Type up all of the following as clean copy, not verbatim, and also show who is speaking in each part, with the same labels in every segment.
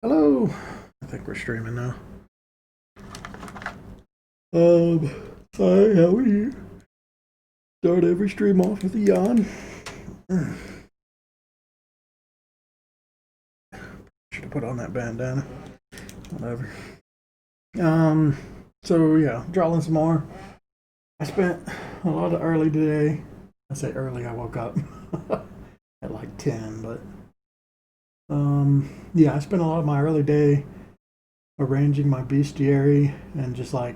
Speaker 1: Hello. I think we're streaming now. Sorry, how are you? Start every stream off with a yawn. Should have put on that bandana. Whatever. Um, so yeah, drawing some more. I spent a lot of early today. I say early, I woke up at like 10, but yeah, I spent a lot of my early day arranging my bestiary and just like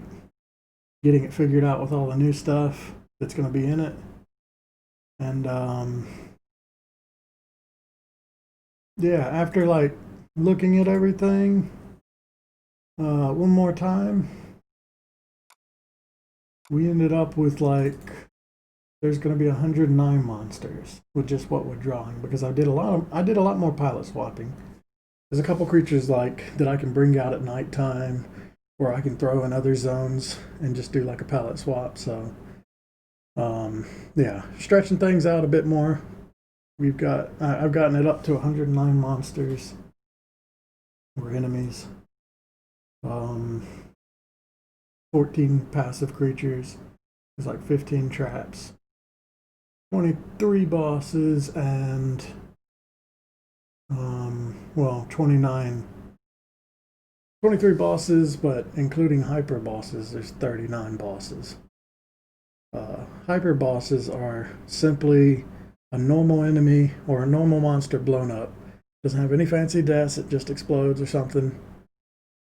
Speaker 1: getting it figured out with all the new stuff that's going to be in it. And yeah, after like looking at everything one more time, we ended up with like there's going to be 109 monsters with just what we're drawing because I did a lot more pilot swapping. There's a couple creatures like that I can bring out at nighttime, or I can throw in other zones and just do like a palette swap. So yeah, stretching things out a bit more. I've gotten it up to 109 monsters or enemies. Um, 14 passive creatures. There's like 15 traps. 23 bosses and well, 23 bosses, but including hyper bosses, there's 39 bosses. Hyper bosses are simply a normal enemy or a normal monster blown up. Doesn't have any fancy deaths, it just explodes or something.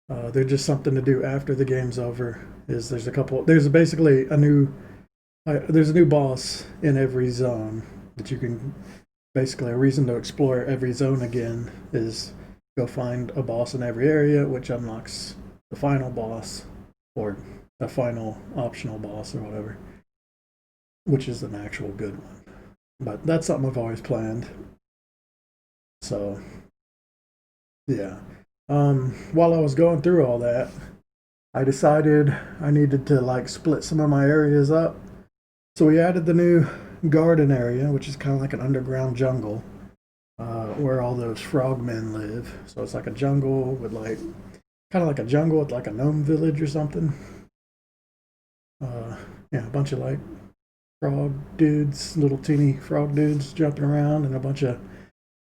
Speaker 1: They're just something to do after the game's over. There's basically there's a new boss in every zone that you can, basically a reason to explore every zone again is go find a boss in every area, which unlocks the final boss or a final optional boss or whatever, which is an actual good one. But that's something I've always planned. So yeah. While I was going through all that, I decided I needed to like split some of my areas up. So we added the new garden area, which is kind of like an underground jungle, where all those frogmen live. So it's like a jungle with like, kind of like a jungle with like a gnome village or something. Yeah, a bunch of like frog dudes, little teeny frog dudes jumping around, and a bunch of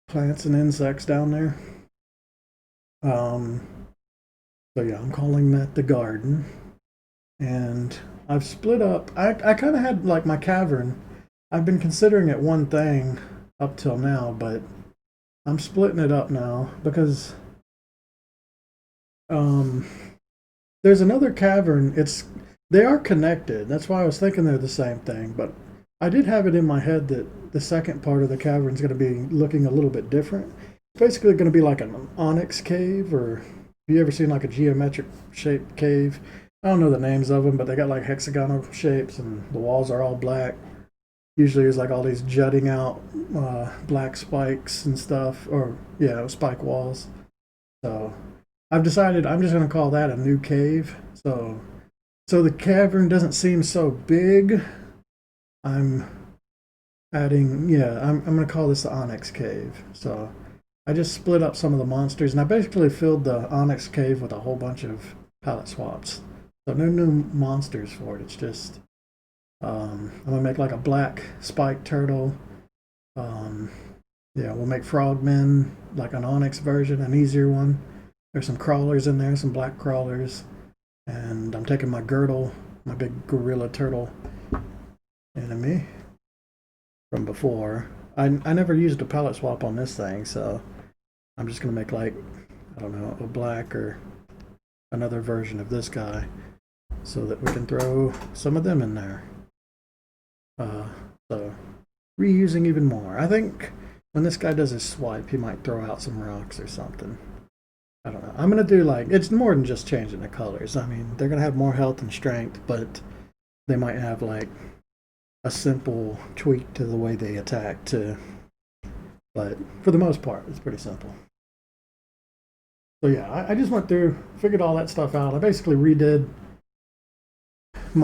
Speaker 1: plants and insects down there. Um, so yeah, I'm calling that the garden. And I've split up. I kind of had like my cavern. I've been considering it one thing up till now, but I'm splitting it up now because um, there's another cavern. They are connected. That's why I was thinking they're the same thing. But I did have it in my head that the second part of the cavern is going to be looking a little bit different. It's basically going to be like an onyx cave, or have you ever seen like a geometric shaped cave? I don't know the names of them, but they got like hexagonal shapes, and the walls are all black. Usually, there's like all these jutting out black spikes and stuff, or yeah, spike walls. So I've decided I'm just going to call that a new cave. So the cavern doesn't seem so big. I'm I'm going to call this the Onyx Cave. So I just split up some of the monsters, and I basically filled the Onyx Cave with a whole bunch of palette swaps. So no new monsters for it. It's just I'm gonna make like a black spiked turtle. Um, yeah, we'll make frogmen like an Onyx version, an easier one. There's some crawlers in there, some black crawlers, and I'm taking my girdle, my big gorilla turtle enemy from before. I never used a palette swap on this thing, so I'm just gonna make like, I don't know, a black or another version of this guy so that we can throw some of them in there. Uh, so reusing even more. I think when this guy does his swipe, he might throw out some rocks or something. I don't know. I'm gonna do like, it's more than just changing the colors. I mean, they're gonna have more health and strength, but they might have like a simple tweak to the way they attack too. But for the most part, it's pretty simple. So yeah, I just went through, figured all that stuff out. I basically redid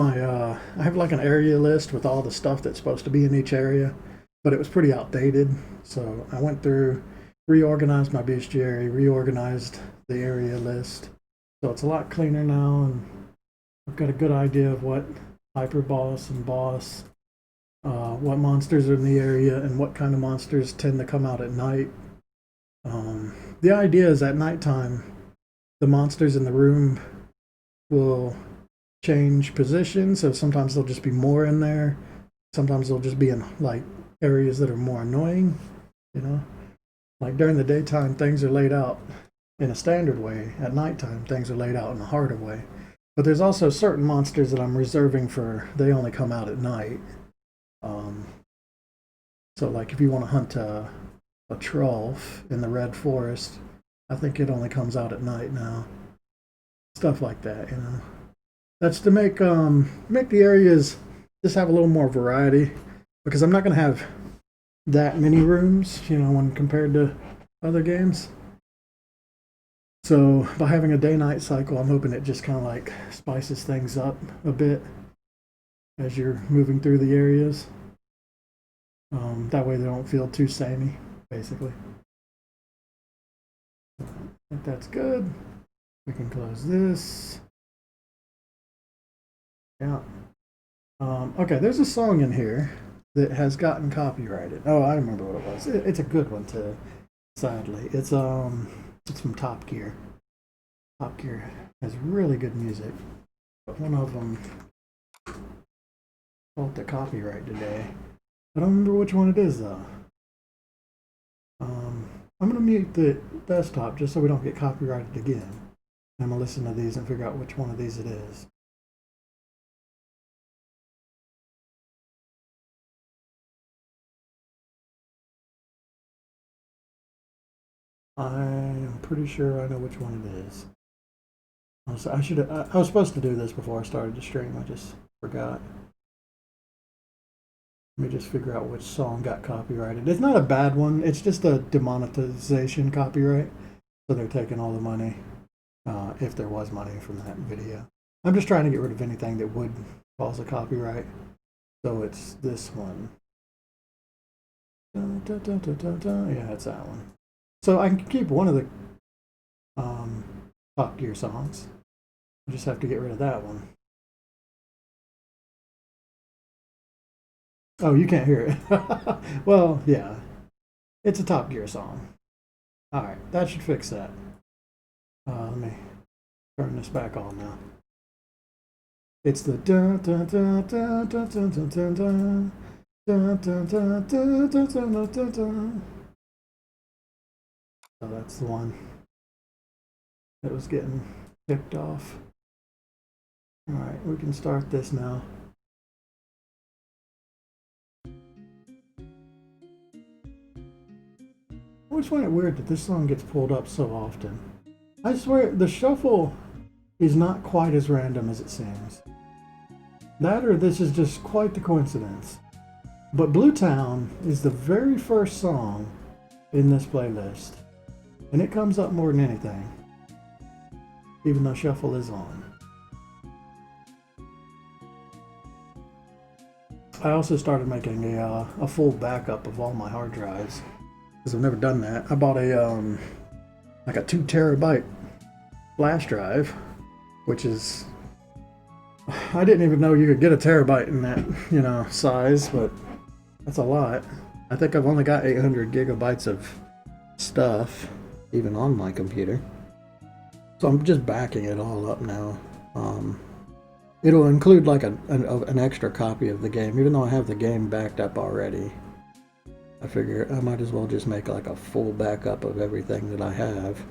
Speaker 1: I have like an area list with all the stuff that's supposed to be in each area, but it was pretty outdated. So I went through reorganized my bestiary, reorganized the area list. So it's a lot cleaner now, and I've got a good idea of what hyper boss and boss, what monsters are in the area, and what kind of monsters tend to come out at night. The idea is at nighttime, the monsters in the room will change position. So sometimes there'll just be more in there. Sometimes they'll just be in like areas that are more annoying, you know. Like during the daytime, things are laid out in a standard way. At nighttime, things are laid out in a harder way. But there's also certain monsters that I'm reserving for, they only come out at night. So like if you want to hunt a troll in the Red Forest, I think it only comes out at night now. Stuff like that, you know. That's to make the areas just have a little more variety, because I'm not going to have that many rooms, you know, when compared to other games. So by having a day-night cycle, I'm hoping it just kind of like spices things up a bit as you're moving through the areas. That way they don't feel too samey, basically. I think that's good. We can close this. Yeah. Okay, there's a song in here that has gotten copyrighted. Oh, I remember what it was. It's a good one too, sadly. It's from Top Gear. Top Gear has really good music, but one of them fought the copyright today. I don't remember which one it is though. I'm gonna mute the desktop just so we don't get copyrighted again. I'm gonna listen to these and figure out which one of these it is. I'm pretty sure I know which one it is. I was supposed to do this before I started the stream. I just forgot. Let me just figure out which song got copyrighted. It's not a bad one. It's just a demonetization copyright. So they're taking all the money, if there was money from that video. I'm just trying to get rid of anything that would cause a copyright. So it's this one. Yeah, it's that one. So I can keep one of the Top Gear songs. I just have to get rid of that one. Oh, you can't hear it. Well, yeah. It's a Top Gear song. Alright, that should fix that. Let me turn this back on now. It's the dun dun dun dun dun dun dun dun dun dun dun dun dun dun dun dun. So that's the one that was getting picked off. Alright, we can start this now. I always find it weird that this song gets pulled up so often. I swear, the shuffle is not quite as random as it seems. That or this is just quite the coincidence. But Blue Town is the very first song in this playlist. And it comes up more than anything. Even though shuffle is on. I also started making a full backup of all my hard drives. Because I've never done that. I bought a like a 2 terabyte flash drive, which is, I didn't even know you could get a terabyte in that, you know, size, but that's a lot. I think I've only got 800 gigabytes of stuff, even on my computer. So I'm just backing it all up now. It'll include like an extra copy of the game, even though I have the game backed up already. I figure I might as well just make like a full backup of everything that I have,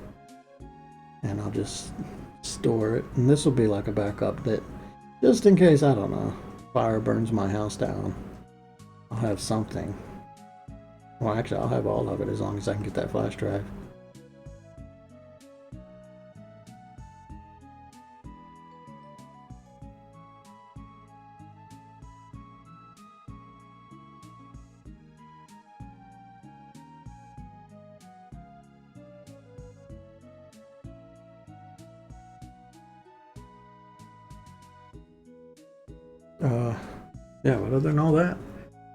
Speaker 1: and I'll just store it. And this will be like a backup that, just in case, I don't know, fire burns my house down, I'll have something. Well, actually, I'll have all of it as long as I can get that flash drive. Yeah, but other than all that,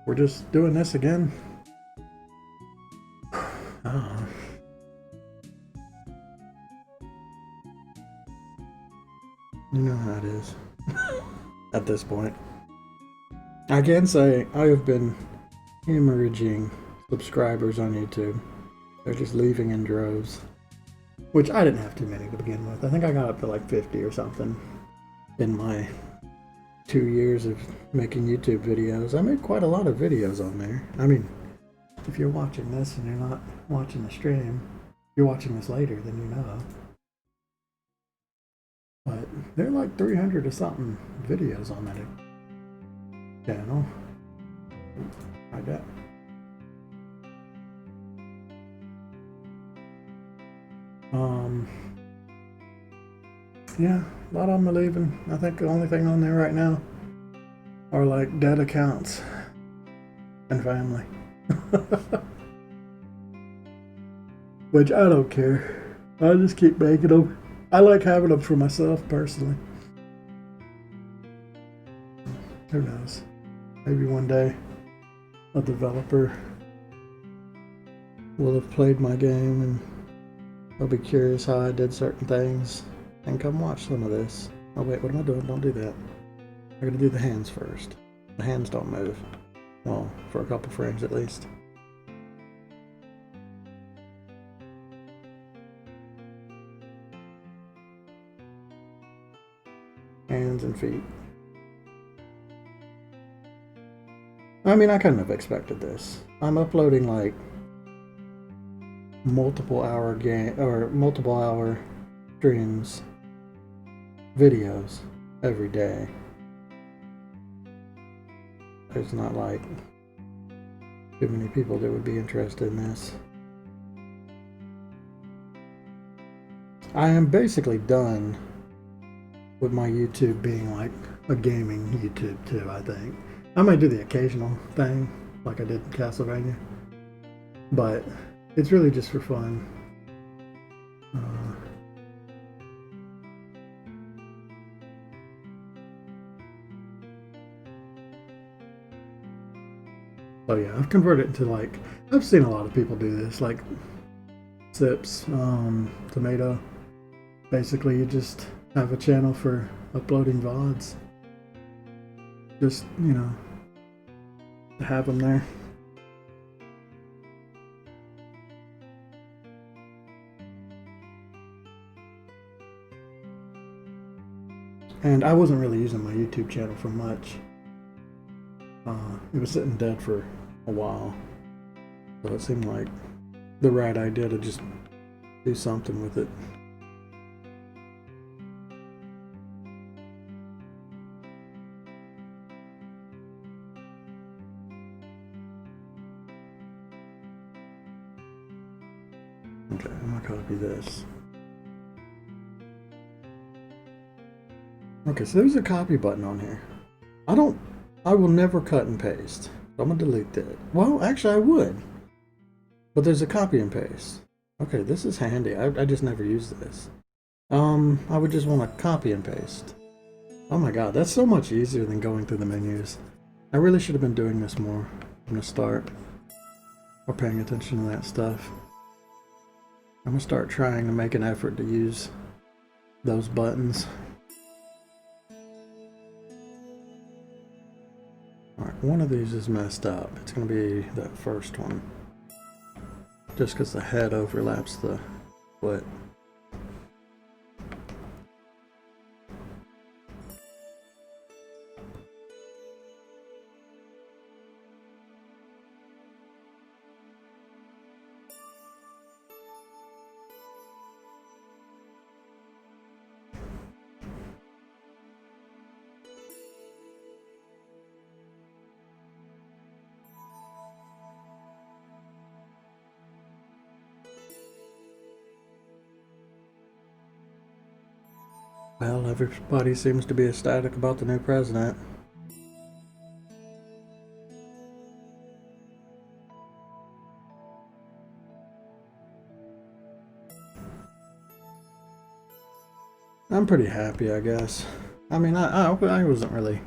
Speaker 1: we're just doing this again. You know how it is at this point. I can say I have been hemorrhaging subscribers on YouTube. They're just leaving in droves. Which I didn't have too many to begin with. I think I got up to like 50 or something in my 2 years of making YouTube videos. I made quite a lot of videos on there. I mean, if you're watching this and you're not watching the stream, if you're watching this later, then you know. But there are like 300 or something videos on that channel. Like that. Yeah, a lot of them are leaving. I think the only thing on there right now are like dead accounts and family. Which I don't care. I just keep making them. I like having them for myself personally. Who knows? Maybe one day a developer will have played my game and they'll be curious how I did certain things and come watch some of this. Oh wait, what am I doing? Don't do that. I gotta do the hands first. The hands don't move. Well, for a couple frames at least. Hands and feet. I mean, I couldn't have expected this. I'm uploading like multiple hour streams, videos every day. There's not like too many people that would be interested in this. I am basically done with my YouTube being like a gaming YouTube too, I think. I might do the occasional thing like I did in Castlevania, but it's really just for fun. So yeah, I've converted it into like, I've seen a lot of people do this, like Sips, Tomato. Basically, you just have a channel for uploading VODs. Just, you know, to have them there. And I wasn't really using my YouTube channel for much. It was sitting dead for a while. So it seemed like the right idea to just do something with it. Okay, I'm gonna copy this. Okay, so there's a copy button on here. I will never cut and paste. I'm gonna delete that. Well, actually I would. But there's a copy and paste. Okay, this is handy. I just never use this. I would just want to copy and paste. Oh my god, that's so much easier than going through the menus. I really should have been doing this more from the start. Or paying attention to that stuff. I'm gonna start trying to make an effort to use those buttons. Alright, one of these is messed up. It's gonna be that first one. Just because the head overlaps the foot. Well, everybody seems to be ecstatic about the new president. I'm pretty happy, I guess. I mean, I wasn't really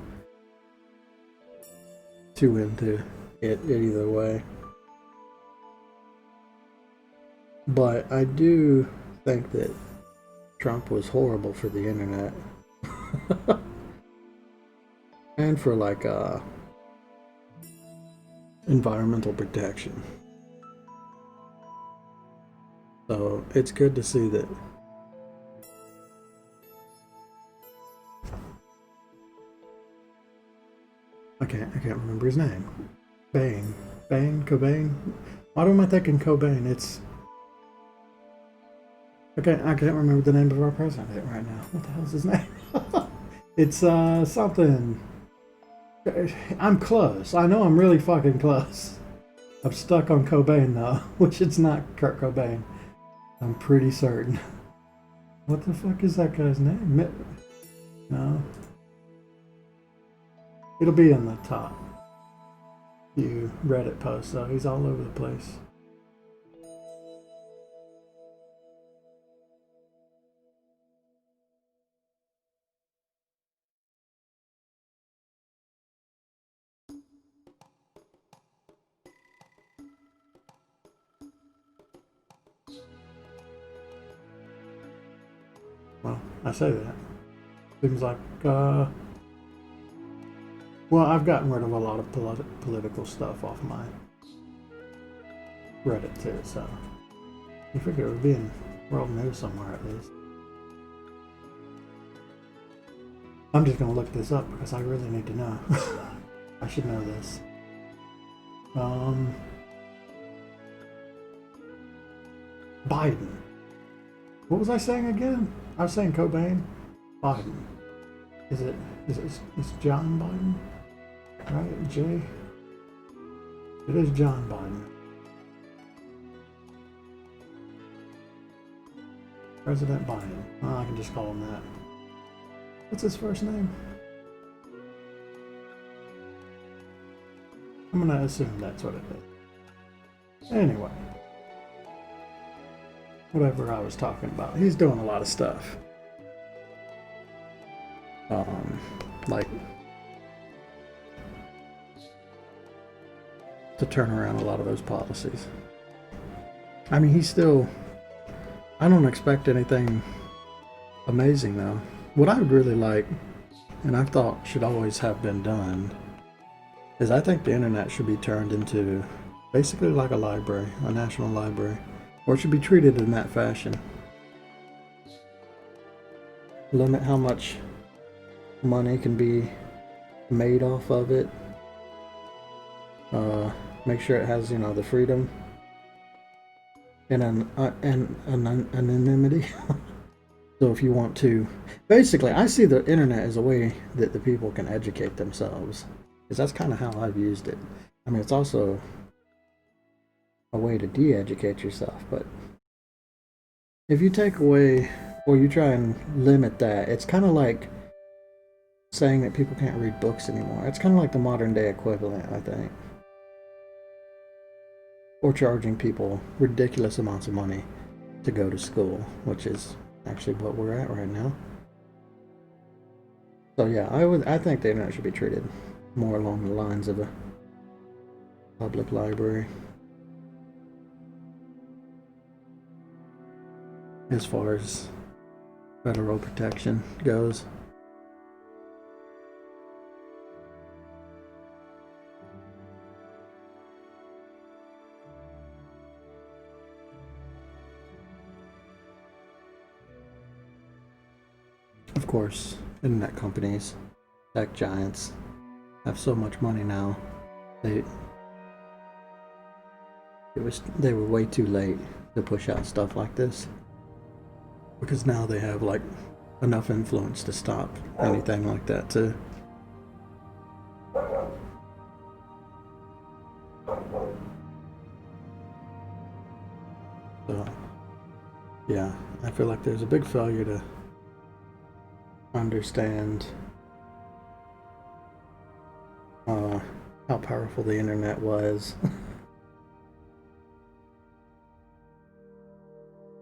Speaker 1: too into it either way. But I do think that Trump was horrible for the internet. and for like environmental protection. So it's good to see that. I can't remember his name. Cobain. Why am I thinking Cobain? It's okay. I can't remember the name of our president right now. What the hell's his name? It's something. I'm close. I know I'm really fucking close. I'm stuck on Cobain though, which it's not Kurt Cobain. I'm pretty certain. What the fuck is that guy's name? No. It'll be in the top few Reddit posts though. He's all over the place. Well, I say that. Seems like, well, I've gotten rid of a lot of political stuff off my Reddit too, so you figure it would be in world news somewhere at least. I'm just gonna look this up because I really need to know. I should know this. Biden. What was I saying again? I was saying Cobain. Biden. Is it John Biden? Right? J? It is John Biden. President Biden. Oh, I can just call him that. What's his first name? I'm gonna assume that's what it is. Anyway. Whatever I was talking about. He's doing a lot of stuff. Like to turn around a lot of those policies. I mean, he's still. I don't expect anything amazing though. What I would really like, and I thought should always have been done, is I think the internet should be turned into basically like a library, a national library, or it should be treated in that fashion. Limit how much money can be made off of it. Make sure it has, the freedom and anonymity. So if you want to, basically, I see the internet as a way that the people can educate themselves, because that's kind of how I've used it. I mean, it's also a way to de-educate yourself, but if you take away or you try and limit that, it's kind of like saying that people can't read books anymore. It's kind of like the modern day equivalent, I think. Or charging people ridiculous amounts of money to go to school, which is actually what we're at right now. So yeah, I think the internet should be treated more along the lines of a public library as far as federal protection goes. Of course, internet companies, tech giants, have so much money now. They were way too late to push out stuff like this, because now they have like enough influence to stop anything like that too. So yeah, I feel like there's a big failure to understand how powerful the internet was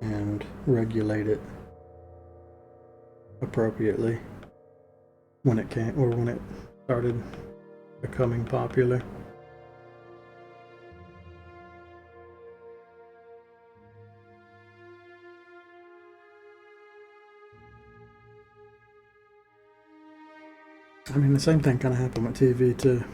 Speaker 1: and regulate it appropriately when it came, or when it started becoming popular. I mean, the same thing kind of happened with TV too.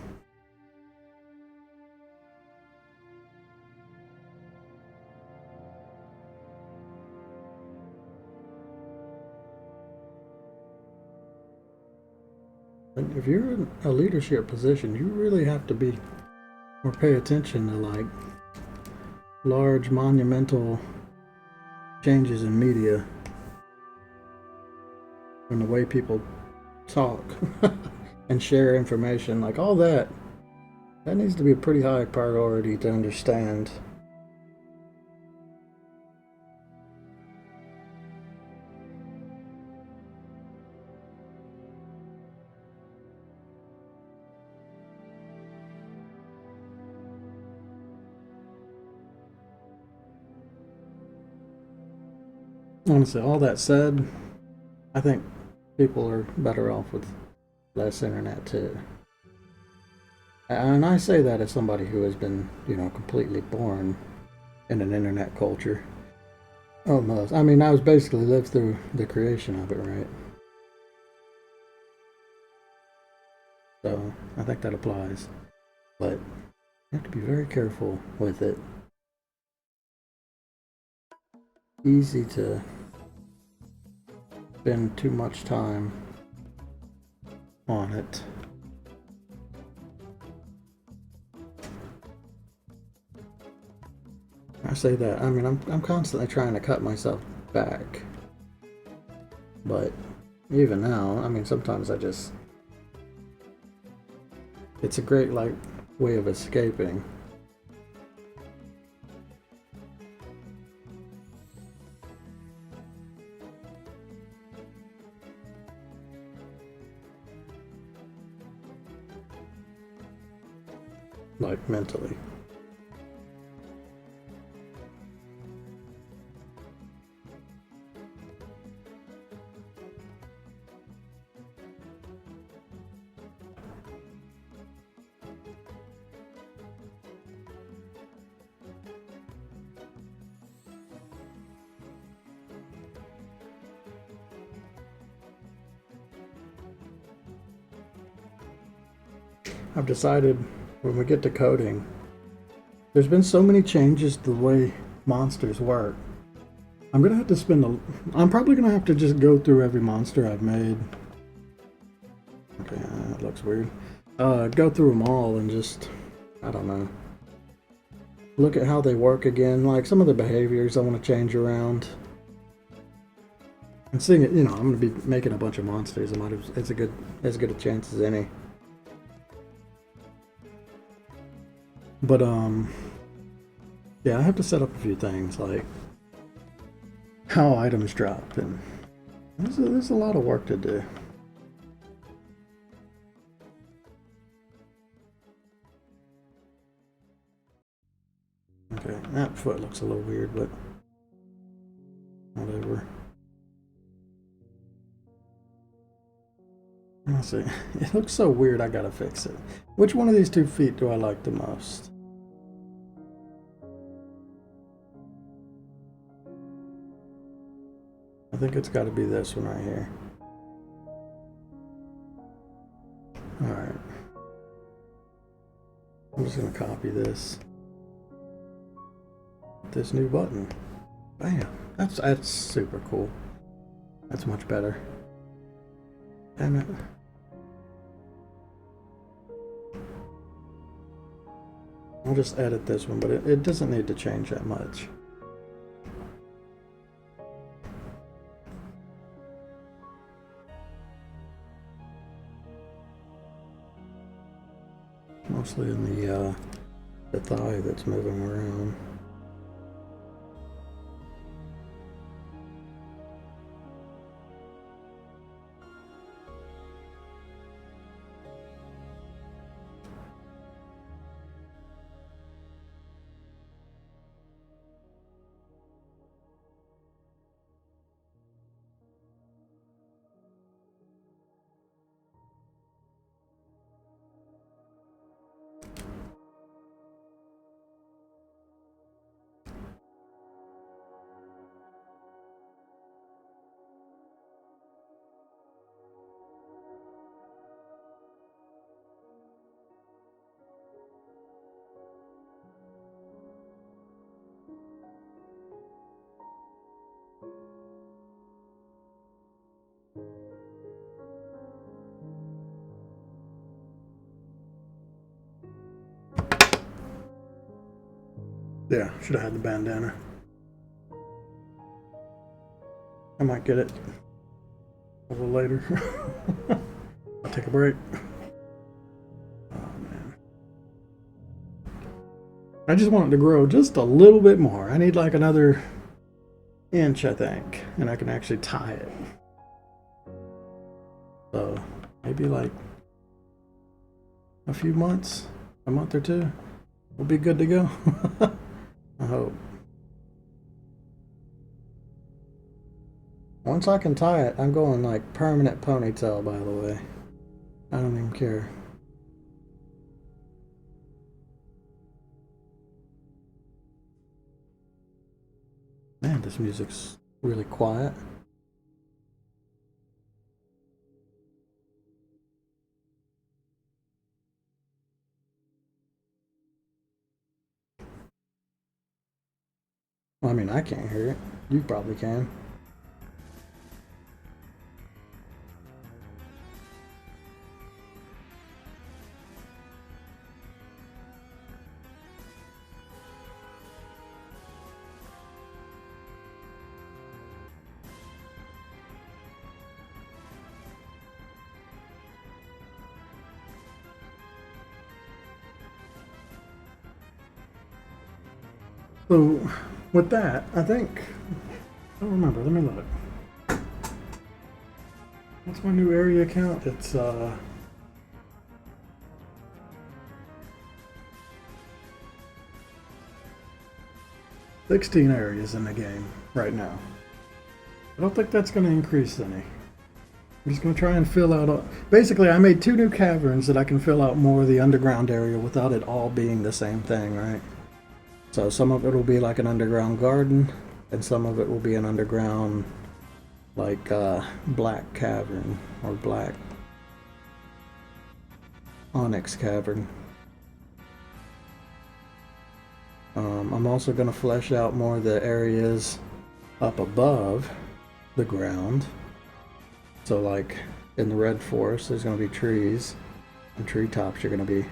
Speaker 1: And if you're in a leadership position, you really have to be or pay attention to like large monumental changes in media and the way people talk and share information, like all that. That needs to be a pretty high priority to understand. Honestly, all that said, I think people are better off with less internet too. And I say that as somebody who has been, completely born in an internet culture. Almost. I mean, I was basically lived through the creation of it, right? So I think that applies. But you have to be very careful with it. Easy to spend too much time on it. I say that. I mean, I'm constantly trying to cut myself back. But even now, I mean, sometimes it's a great, like, way of escaping. Like, mentally. I've decided when we get to coding, there's been so many changes to the way monsters work. I'm gonna have to I'm probably gonna have to just go through every monster I've made. Okay, that looks weird. Go through them all and just, I don't know, look at how they work again. Like some of the behaviors I want to change around. And seeing it, I'm gonna be making a bunch of monsters. It's as good a chance as any. But yeah, I have to set up a few things like how items drop, and there's a lot of work to do. Okay, that foot looks a little weird, but whatever. Let's see. It looks so weird, I gotta fix it. Which one of these 2 feet do I like the most? I think it's gotta be this one right here. Alright. I'm just gonna copy this. This new button. Bam. That's super cool. That's much better. Damn it. I'll just edit this one, but it doesn't need to change that much. Mostly in the thigh that's moving around. Yeah, should have had the bandana. I might get it a little later. I'll take a break. Oh man. I just want it to grow just a little bit more. I need like another inch, I think, and I can actually tie it. So maybe like a few months, a month or two, we'll be good to go. I hope. Once I can tie it, I'm going like permanent ponytail, by the way. I don't even care. Man, this music's really quiet. Well, I mean, I can't hear it. You probably can. So, with that, I think, I don't remember, let me look. What's my new area count? It's, 16 areas in the game right now. I don't think that's going to increase any. I'm just going to try and fill out. Basically, I made 2 new caverns that I can fill out more of the underground area without it all being the same thing, right? So some of it will be like an underground garden, and some of it will be an underground, like black cavern or black onyx cavern. I'm also going to flesh out more of the areas up above the ground. So like in the red forest, there's going to be trees and treetops you're going to be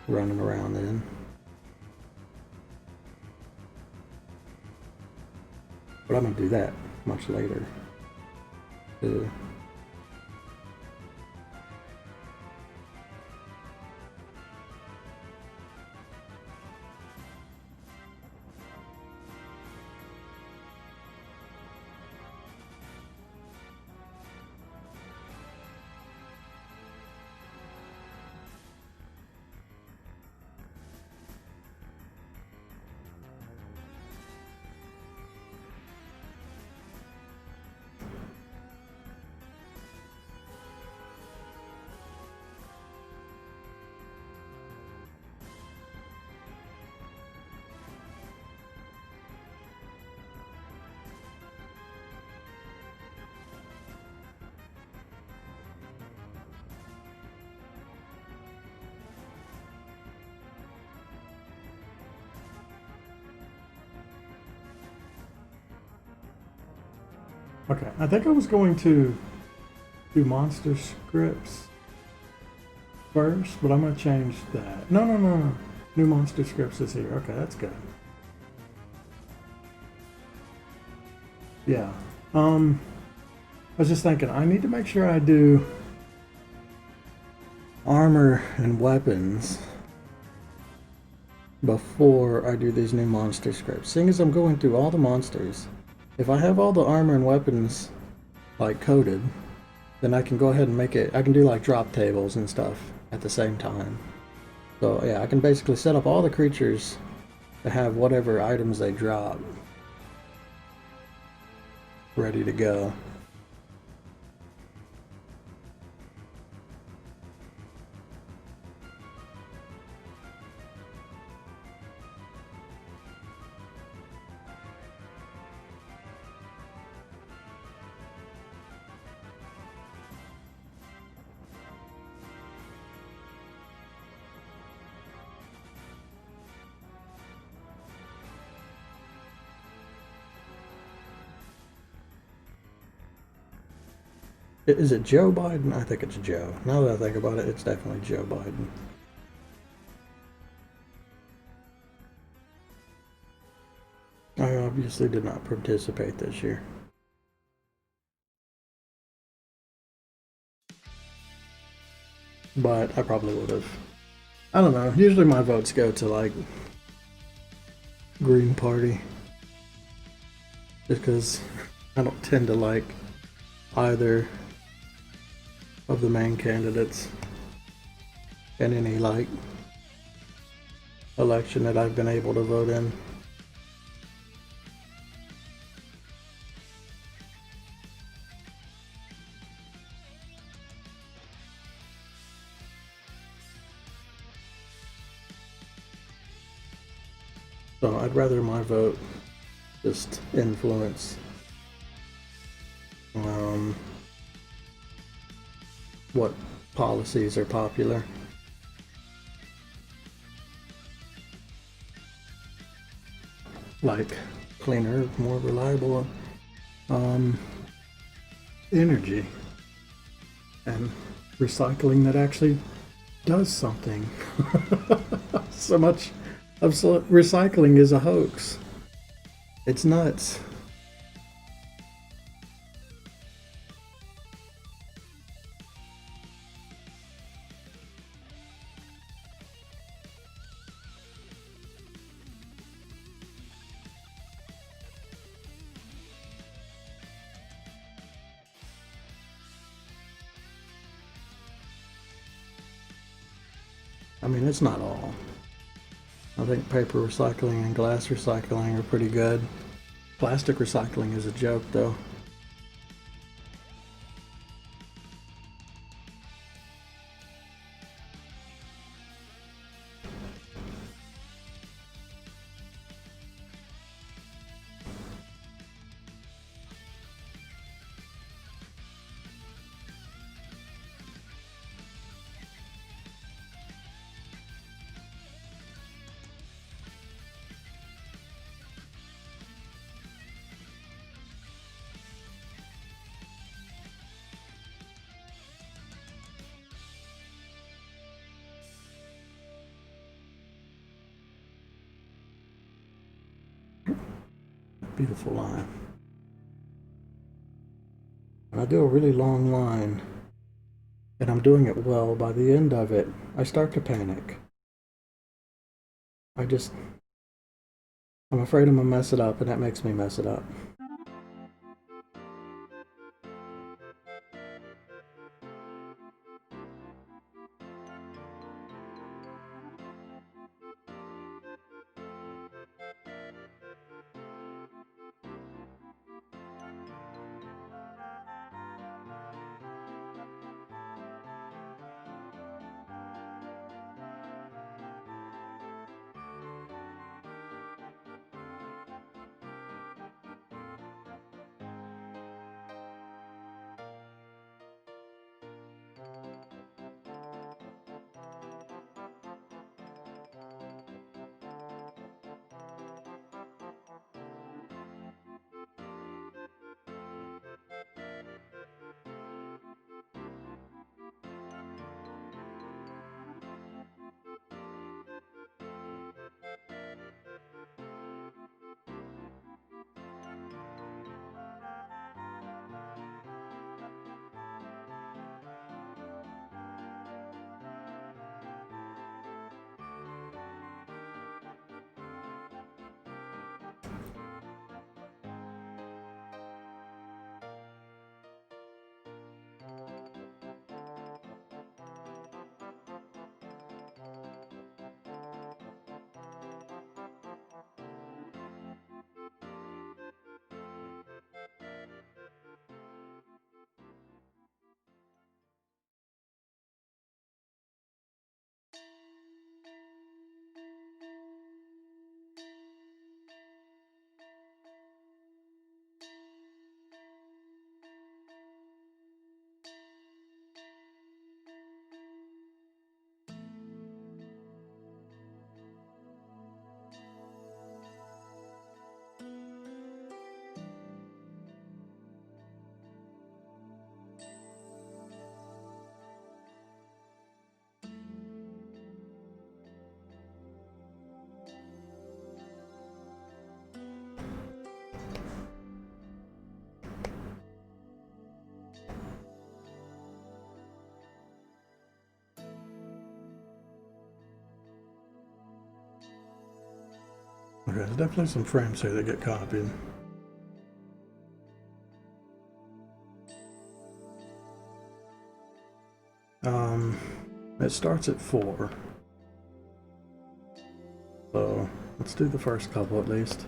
Speaker 1: running around in. But I'm going to do that much later. Okay, I think I was going to do monster scripts first, but I'm going to change that. No. New monster scripts is here. Okay, that's good. Yeah. I was just thinking, I need to make sure I do armor and weapons before I do these new monster scripts. Seeing as I'm going through all the monsters, if I have all the armor and weapons like coded, then I can go ahead and make it, I can do like drop tables and stuff at the same time. So yeah, I can basically set up all the creatures to have whatever items they drop ready to go. Is it Joe Biden? I think it's Joe. Now that I think about it, it's definitely Joe Biden. I obviously did not participate this year. But I probably would have. I don't know. Usually my votes go to like Green Party. Just because I don't tend to like either of the main candidates in any like election that I've been able to vote in. So I'd rather my vote just influence what policies are popular. Like cleaner, more reliable energy and recycling that actually does something. So much of recycling is a hoax. It's nuts. I mean, it's not all. I think paper recycling and glass recycling are pretty good. Plastic recycling is a joke, though. Beautiful line. When I do a really long line and I'm doing it well, by the end of it, I start to panic. I'm afraid I'm gonna mess it up, and that makes me mess it up. Okay, there's definitely some frames here that get copied. It starts at 4. So let's do the first couple at least.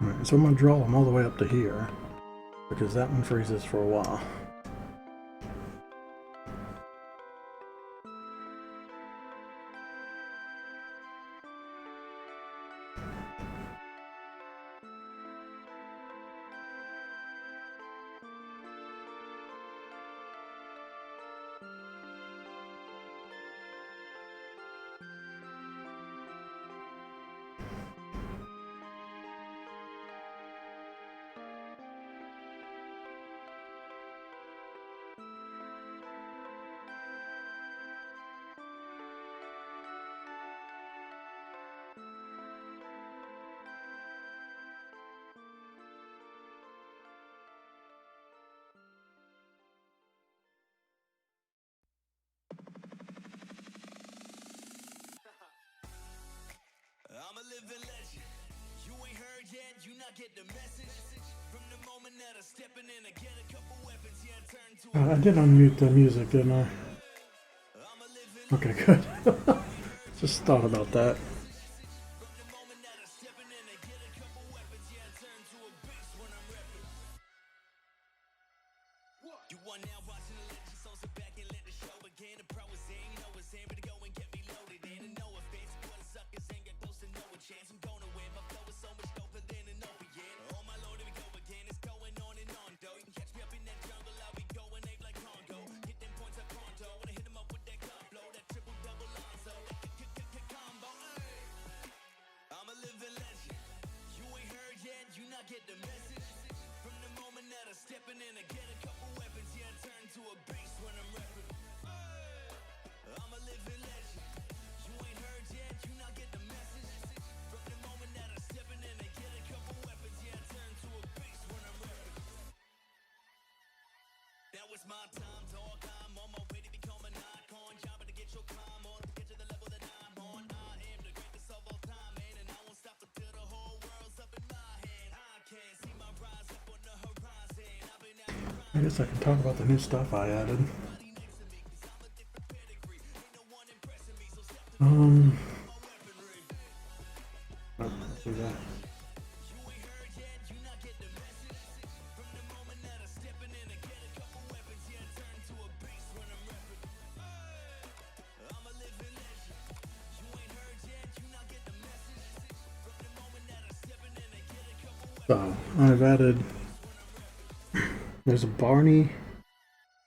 Speaker 1: Alright, so I'm going to draw them all the way up to here, because that one freezes for a while.
Speaker 2: I'm a living legend. You ain't heard yet, you not get the message. From the moment that I stepping in, I get a couple weapons, yeah, I turn to
Speaker 1: I did unmute the music, didn't I? Okay, good. Just thought about that.
Speaker 2: From the moment that I stepping in, I get a couple weapons, yeah, I turn to a beast when I'm repping. You are now watching the legend, so sit back and let the show begin. The pro is in, you know it's in, but go and get me loaded in. And no offense, what the suckers ain't got close to no chance. I'm gonna win, my flow is so much doper than an opiate. Oh my lord, here we go again, it's going on and on, though. You can catch me up in that jungle, I'll be going ape like Congo. Hit them points up pronto, wanna hit them up with that gun flow, that triple double Lonzo, that combo, ay. I'm a living legend. You ain't heard yet, you not get the message. From the moment that I stepping in, I get a couple weapons, yeah, I turn to a beast when I'm repping. I'm a living legend. You ain't heard yet, you not get the message. From the moment that I stepping in, I get a couple weapons, yeah, I turn to a beast when I'm repping. Now it's my time, dog. I'm on my way to become an icon. Y'all better get your climb on, get to the level that I'm on. I am the greatest of all time, man, and I won't stop until the whole world's up in my hand. I can't see my rise up on the horizon. I've been out here
Speaker 1: I guess I can talk about the new stuff I added. Let's do that. So I've added. There's a Barney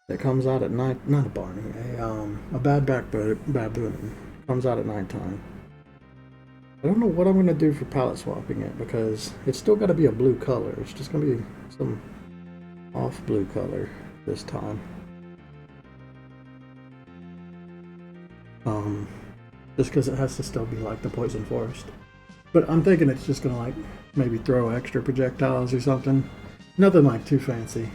Speaker 1: that comes out at night. Not a Barney. A bad baboon comes out at nighttime. I don't know what I'm going to do for palette swapping it because it's still got to be a blue color. It's just going to be some off blue color this time. Just because it has to still be like the Poison Forest. But I'm thinking it's just going to like maybe throw extra projectiles or something. Nothing like too fancy.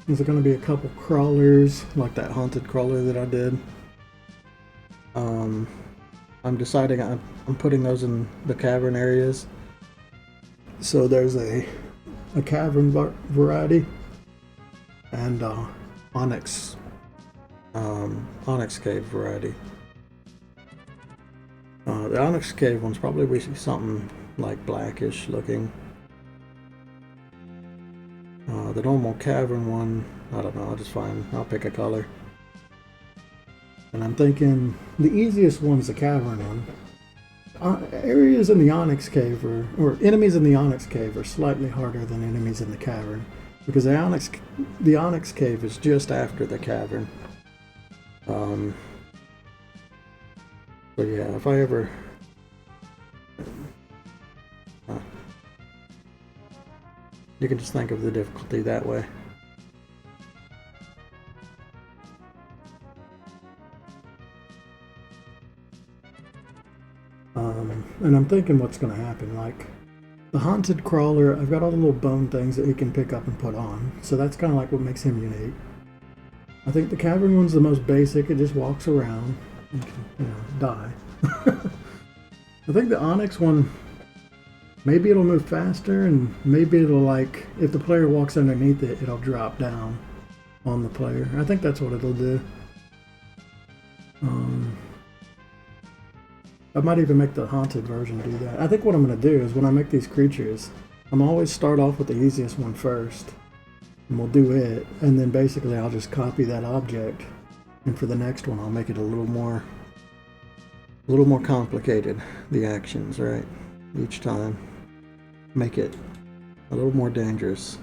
Speaker 1: There's going to be a couple crawlers, like that haunted crawler that I did. I'm deciding I'm putting those in the cavern areas So there's a cavern variety and onyx onyx cave variety. The onyx cave one's probably we see something like blackish looking. The normal cavern one, I don't know, I'll pick a color. And I'm thinking the easiest one's the cavern one. Areas in the onyx cave or enemies in the onyx cave are slightly harder than enemies in the cavern because the onyx cave is just after the cavern. So yeah, if I ever you can just think of the difficulty that way. And I'm thinking what's going to happen. Like the haunted crawler, I've got all the little bone things that he can pick up and put on, so that's kind of like what makes him unique. I think the cavern one's the most basic. It just walks around and can, die. I think the onyx one, maybe it'll move faster, and maybe it'll like if the player walks underneath it, it'll drop down on the player. I think that's what it'll do. I might even make the haunted version do that. I think what I'm going to do is when I make these creatures, I'm always start off with the easiest one first, and we'll do it, and then basically I'll just copy that object, and for the next one I'll make it a little more complicated, the actions, right? Each time. Make it a little more dangerous.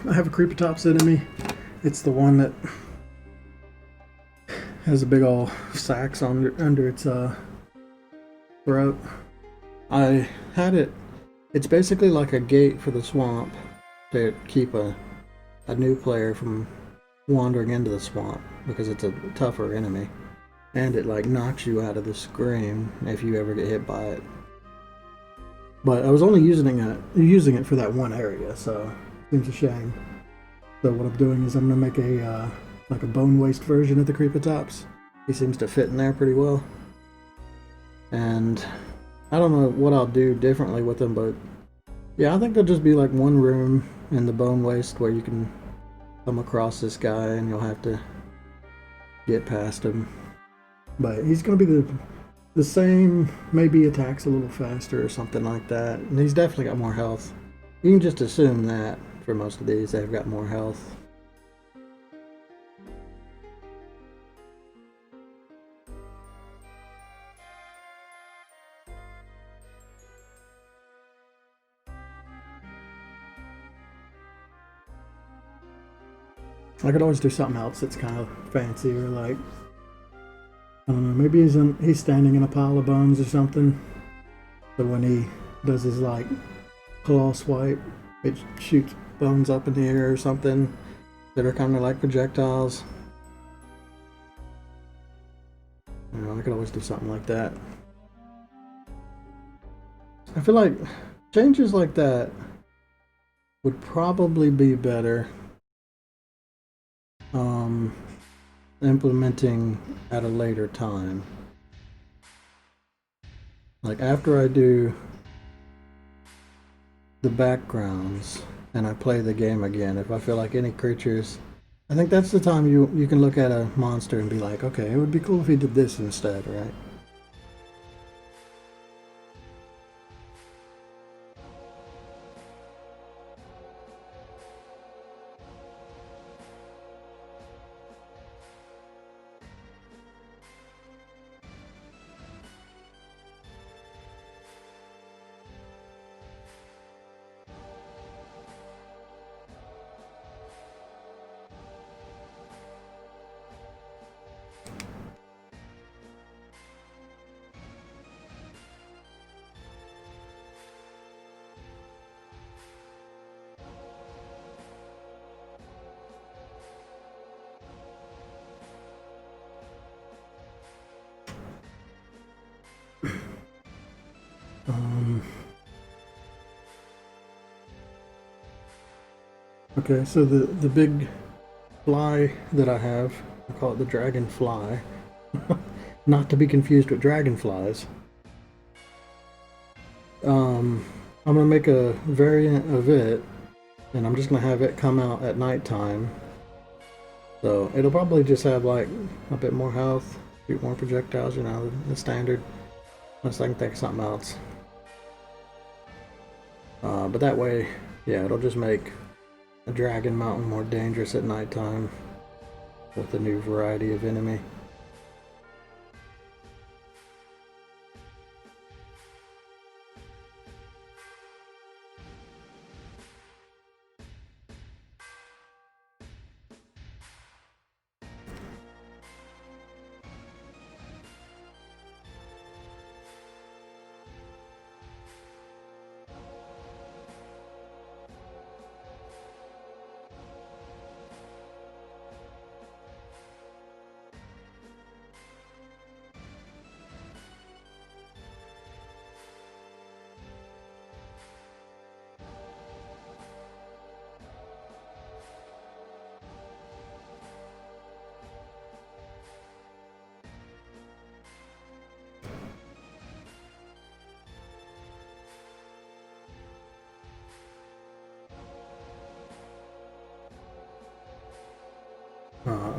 Speaker 1: I have a Creepatops enemy. It's the one that has a big ol' sax under its throat. I had it. It's basically like a gate for the swamp to keep a new player from wandering into the swamp because it's a tougher enemy, and it like knocks you out of the screen if you ever get hit by it. But I was only using it for that one area, so it seems a shame. So what I'm doing is I'm gonna make a like a bone waste version of the Creepatops. He seems to fit in there pretty well, and I don't know what I'll do differently with them, but yeah, I think there'll just be like one room in the bone waste where you can come across this guy and you'll have to get past him. But he's gonna be the same, maybe attacks a little faster or something like that. And he's definitely got more health. You can just assume that for most of these they've got more health. I could always do something else that's kind of fancy, or like, I don't know, maybe he's standing in a pile of bones or something. So when he does his like claw swipe, it shoots bones up in the air or something that are kind of like projectiles. I could always do something like that. I feel like changes like that would probably be better implementing at a later time. Like after I do the backgrounds and I play the game again, if I feel like any creatures, I think that's the time you can look at a monster and be like, okay, it would be cool if he did this instead, right? Okay, so the big fly that I have, I call it the dragonfly, not to be confused with dragonflies. I'm gonna make a variant of it, and I'm just gonna have it come out at nighttime. So it'll probably just have like a bit more health, shoot more projectiles, you know, the standard. Unless I can think of something else. But that way, yeah, it'll just make a dragon mountain more dangerous at nighttime with a new variety of enemy.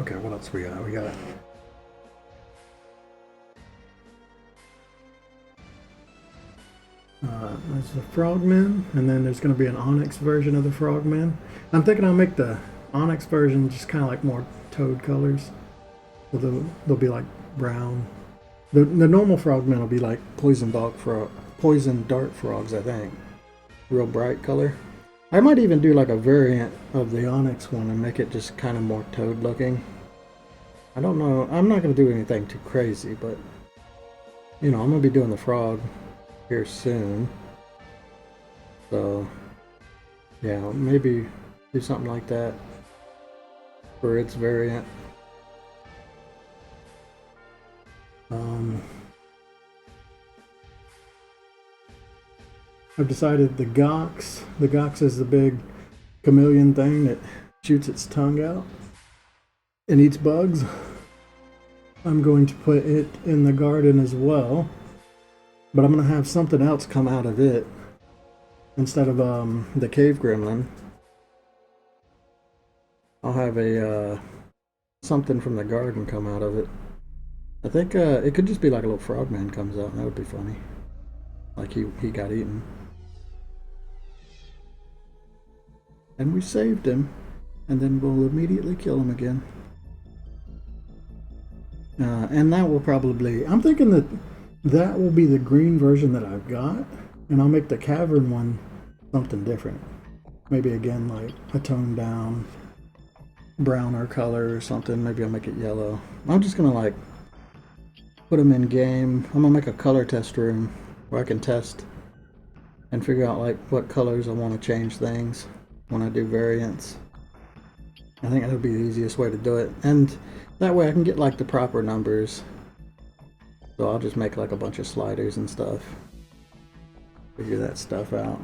Speaker 1: Okay, what else we got? We got there's the frogmen, and then there's going to be an onyx version of the frogmen. I'm thinking I'll make the onyx version just kind of like more toad colors. So they'll be like brown. The normal frogmen will be like poison dart frogs, I think. Real bright color. I might even do like a variant of the onyx one and make it just kind of more toad looking. I don't know. I'm not going to do anything too crazy, but you know, I'm going to be doing the frog here soon. So yeah, maybe do something like that for its variant. I've decided the Gox. The Gox is the big chameleon thing that shoots its tongue out and eats bugs. I'm going to put it in the garden as well, but I'm going to have something else come out of it instead of the cave gremlin. I'll have a something from the garden come out of it. I think it could just be like a little frogman comes out, and that would be funny. Like he got eaten. And we saved him, and then we'll immediately kill him again. And that will probably, I'm thinking that will be the green version that I've got, and I'll make the cavern one something different. Maybe again like a toned down browner color or something. Maybe I'll make it yellow. I'm just gonna like put them in game. I'm gonna make a color test room where I can test and figure out like what colors I want to change things when I do variants. I think that would be the easiest way to do it, and that way I can get like the proper numbers. So I'll just make like a bunch of sliders and stuff. Figure that stuff out.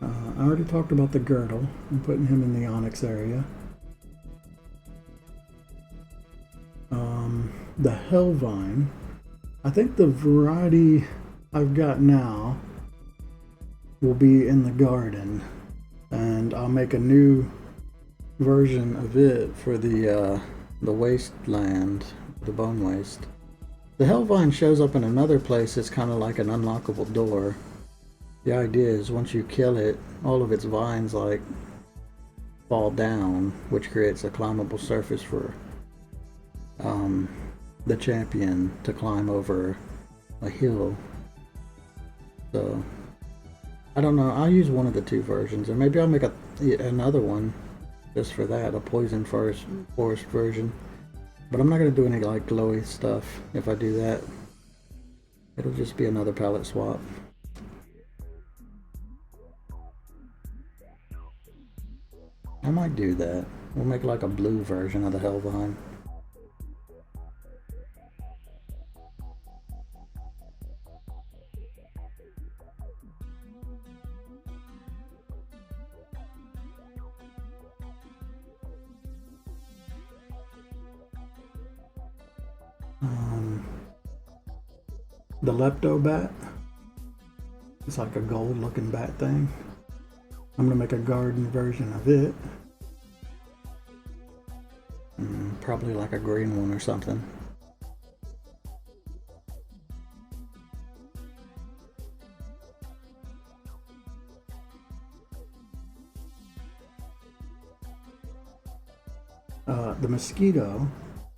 Speaker 1: I already talked about the girdle. I'm putting him in the onyx area. The hellvine. I think the variety I've got now will be in the garden, and I'll make a new version of it for the wasteland, the bone waste. The hellvine shows up in another place. It's kind of like an unlockable door. The idea is once you kill it, all of its vines like fall down, which creates a climbable surface for the champion to climb over a hill. So I don't know. I'll use one of the two versions, and maybe I'll make another one just for that, a poison forest version. But I'm not gonna do any like glowy stuff if I do that. It'll just be another palette swap. I might do that. We'll make like a blue version of the Hellvine. The Lepto bat. It's like a gold looking bat thing. I'm gonna make a garden version of it. Probably like a green one or something. The mosquito,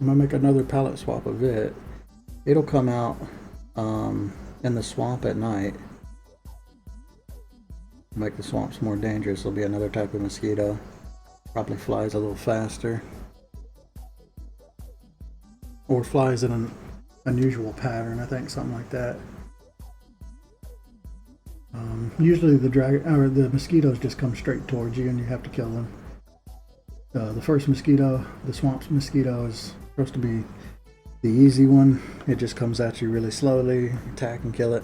Speaker 1: I'm gonna make another palette swap of it. It'll come out in the swamp at night. Make the swamps more dangerous. There'll be another type of mosquito. Probably flies a little faster. Or flies in an unusual pattern, I think, something like that. Usually the mosquitoes just come straight towards you and you have to kill them. The first mosquito, the swamp mosquito, is supposed to be the easy one. It just comes at you really slowly, attack and kill it.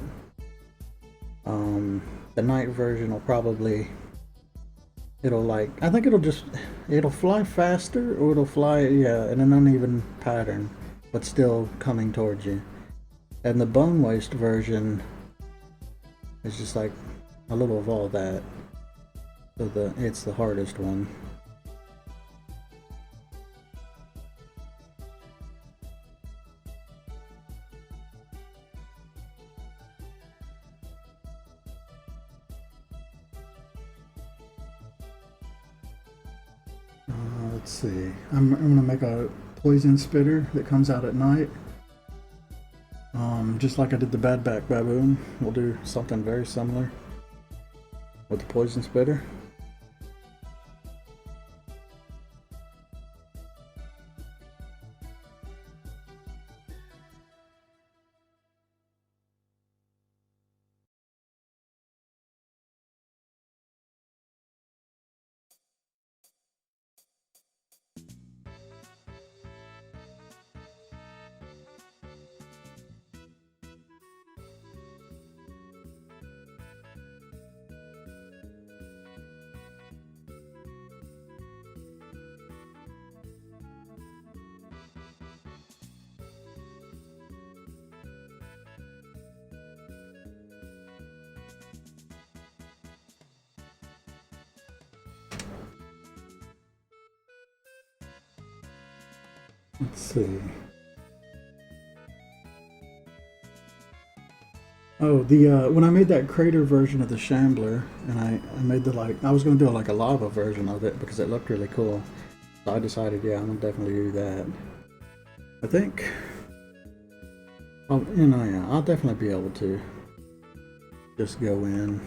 Speaker 1: The night version will probably, I think it'll fly faster, or it'll fly, in an uneven pattern, but still coming towards you. And the bone waste version is just like a little of all that. So it's the hardest one. Let's see. I'm gonna make a poison spitter that comes out at night. Just like I did the badback baboon, we'll do something very similar with the poison spitter. Let's see. Oh, when I made that crater version of the Shambler, and I made I was gonna do like a lava version of it because it looked really cool. So I decided, yeah, I'm gonna definitely do that. I think, I'll definitely be able to just go in.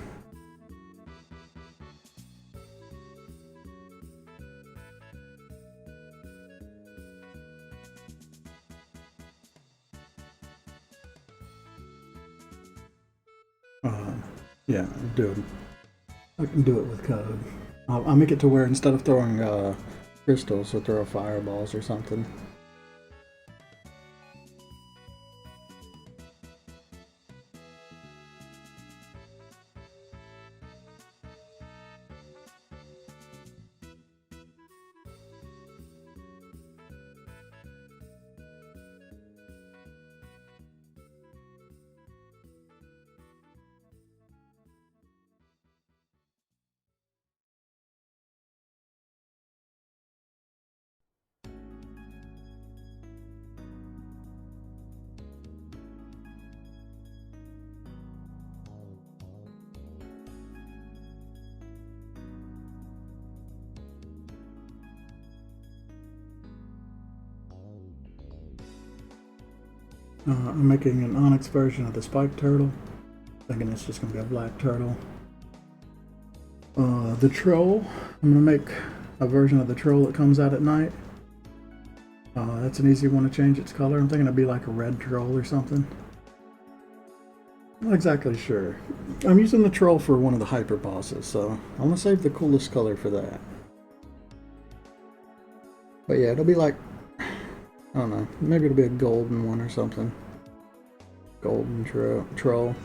Speaker 1: Yeah, I can do it with code. I'll make it to where instead of throwing crystals, I'll throw fireballs or something. I'm making an onyx version of the spiked turtle, thinking it's just going to be a black turtle. The troll, I'm going to make a version of the troll that comes out at night. That's an easy one to change its color. I'm thinking it'd be like a red troll or something. Not exactly sure. I'm using the troll for one of the hyper bosses, so I'm gonna save the coolest color for that. But yeah, it'll be like, I don't know, maybe it'll be a golden one or something. Golden troll.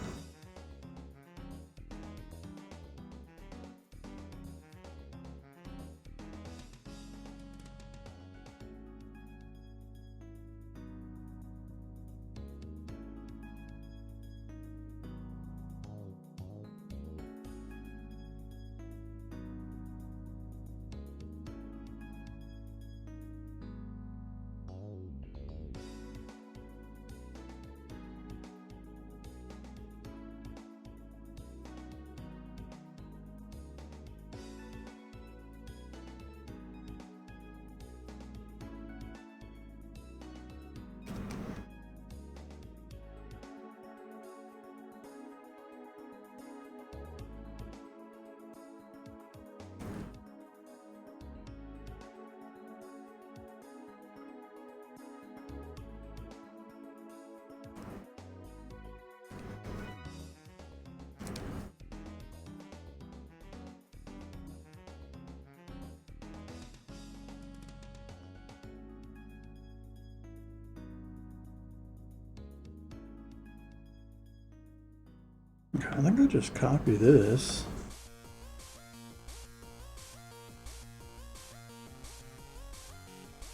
Speaker 1: I think I'll just copy this.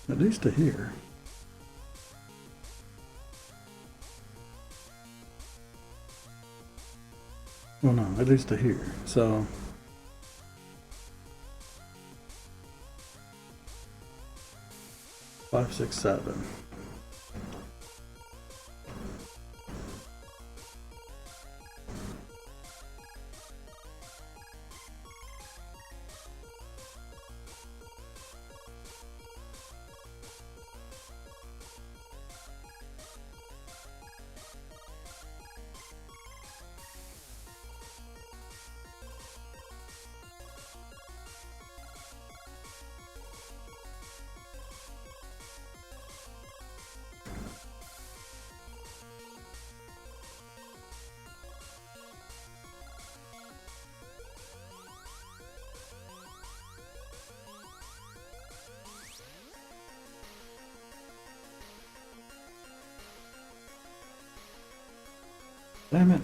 Speaker 1: At least to here. Well, no, at least to here. So 5, 6, 7. Damn it.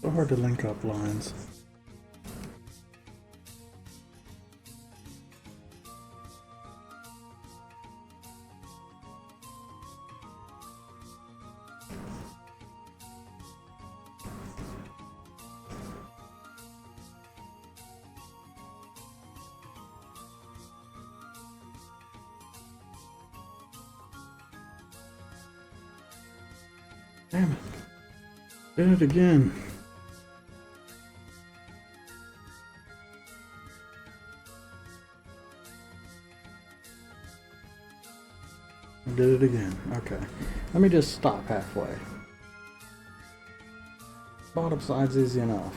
Speaker 1: So hard to link up lines. Damn it. Did it again. Did it again. Okay. Let me just stop halfway. Bottom side's easy enough.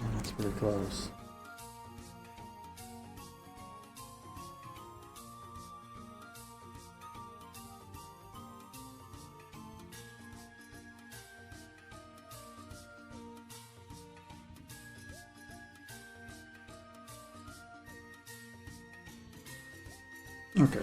Speaker 1: Oh, that's pretty close. Okay.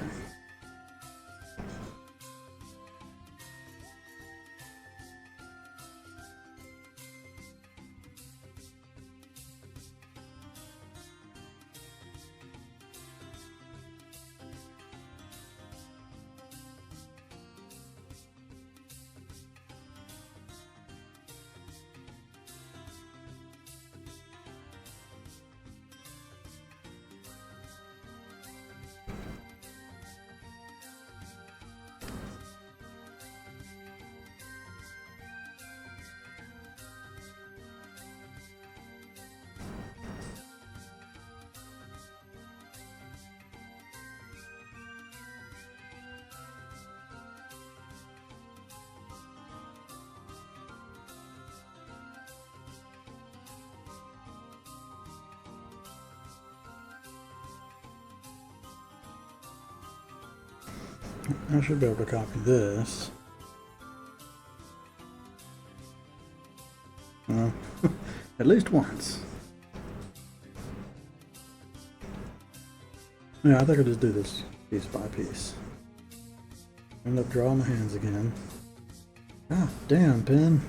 Speaker 1: I should be able to copy this. Well, at least once. Yeah, I think I'll just do this piece by piece. End up drawing my hands again. Ah, damn, pen.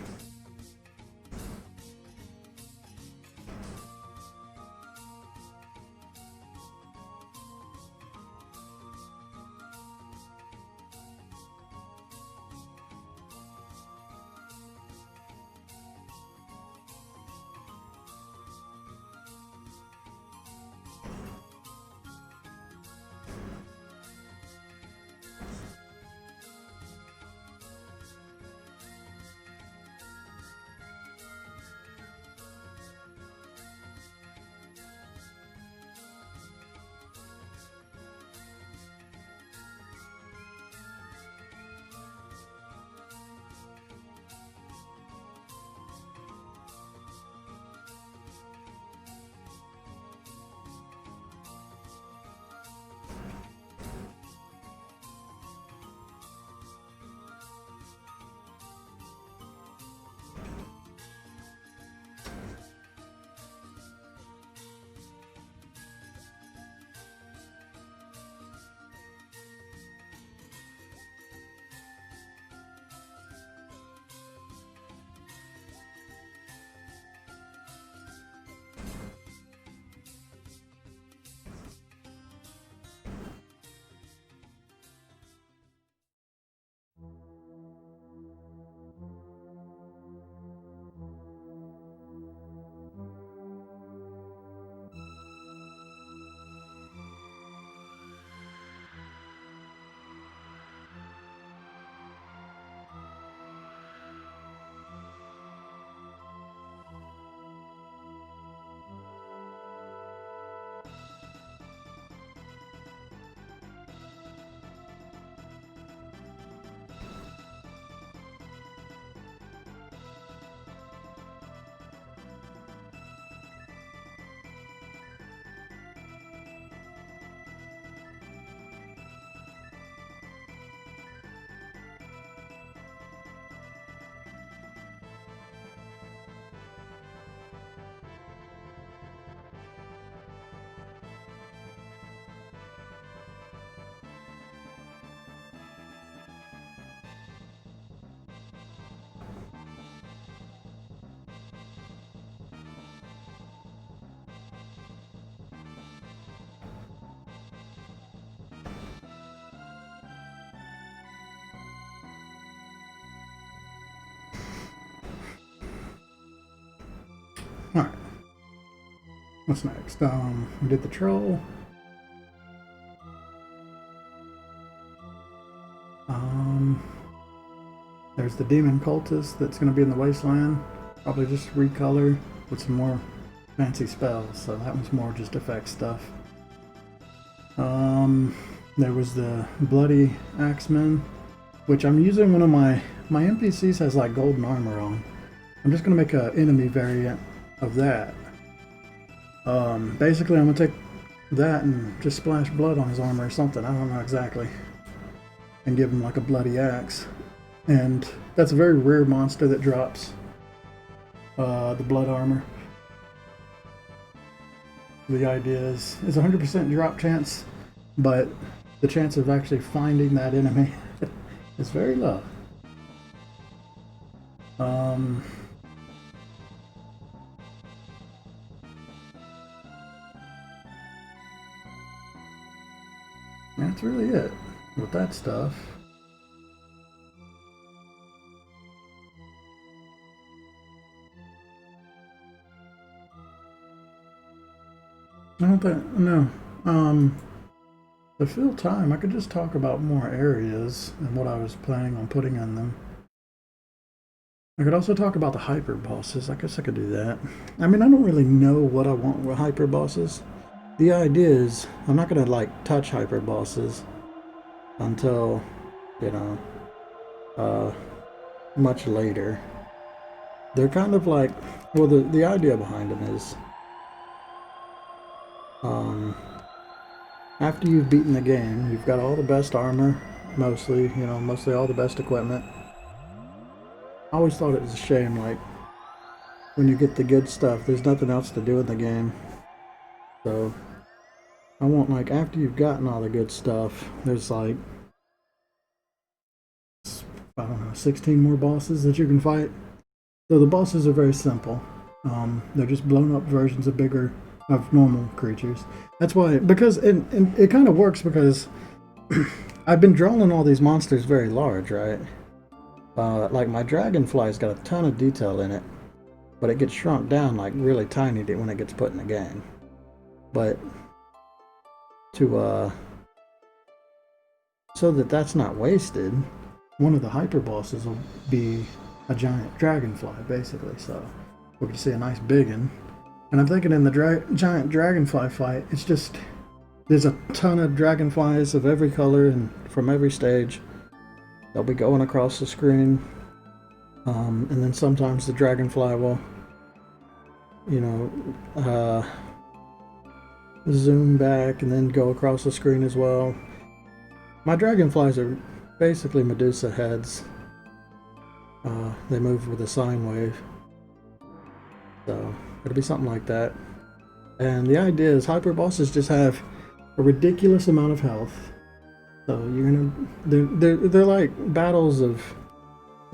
Speaker 1: Alright. What's next? We did the troll. There's the demon cultist that's going to be in the wasteland. Probably just recolor with some more fancy spells. So that one's more just effect stuff. There was the bloody axeman, which I'm using one of my NPCs has like golden armor on. I'm just going to make an enemy variant of that. Basically, I'm going to take that and just splash blood on his armor or something. I don't know exactly. And give him like a bloody axe. And that's a very rare monster that drops the blood armor. The idea is it's 100% drop chance, but the chance of actually finding that enemy is very low. That's really it with that stuff. I don't think, no. To fill time, I could just talk about more areas and what I was planning on putting in them. I could also talk about the hyper bosses. I guess I could do that. I mean, I don't really know what I want with hyper bosses. The idea is I'm not gonna like touch hyper bosses until, you know, much later. They're kind of like, well, the idea behind them is, after you've beaten the game, you've got all the best armor, mostly, you know, mostly all the best equipment. I always thought it was a shame, like, when you get the good stuff, there's nothing else to do in the game. So, I want, like, after you've gotten all the good stuff, there's like, I don't know, 16 more bosses that you can fight. So the bosses are very simple. They're just blown up versions of normal creatures. That's why, because it kind of works because I've been drawing all these monsters very large, right? Like my dragonfly's got a ton of detail in it, but it gets shrunk down like really tiny when it gets put in the game. But to so that that's not wasted, one of the hyper bosses will be a giant dragonfly, basically. So we can see a nice big one. And I'm thinking in the giant dragonfly fight, it's just there's a ton of dragonflies of every color and from every stage. They'll be going across the screen, and then sometimes the dragonfly will, you know, zoom back and then go across the screen as well. My dragonflies are basically Medusa heads. They move with a sine wave. So it'll be something like that. And the idea is hyper bosses just have a ridiculous amount of health. So you're gonna they're like battles of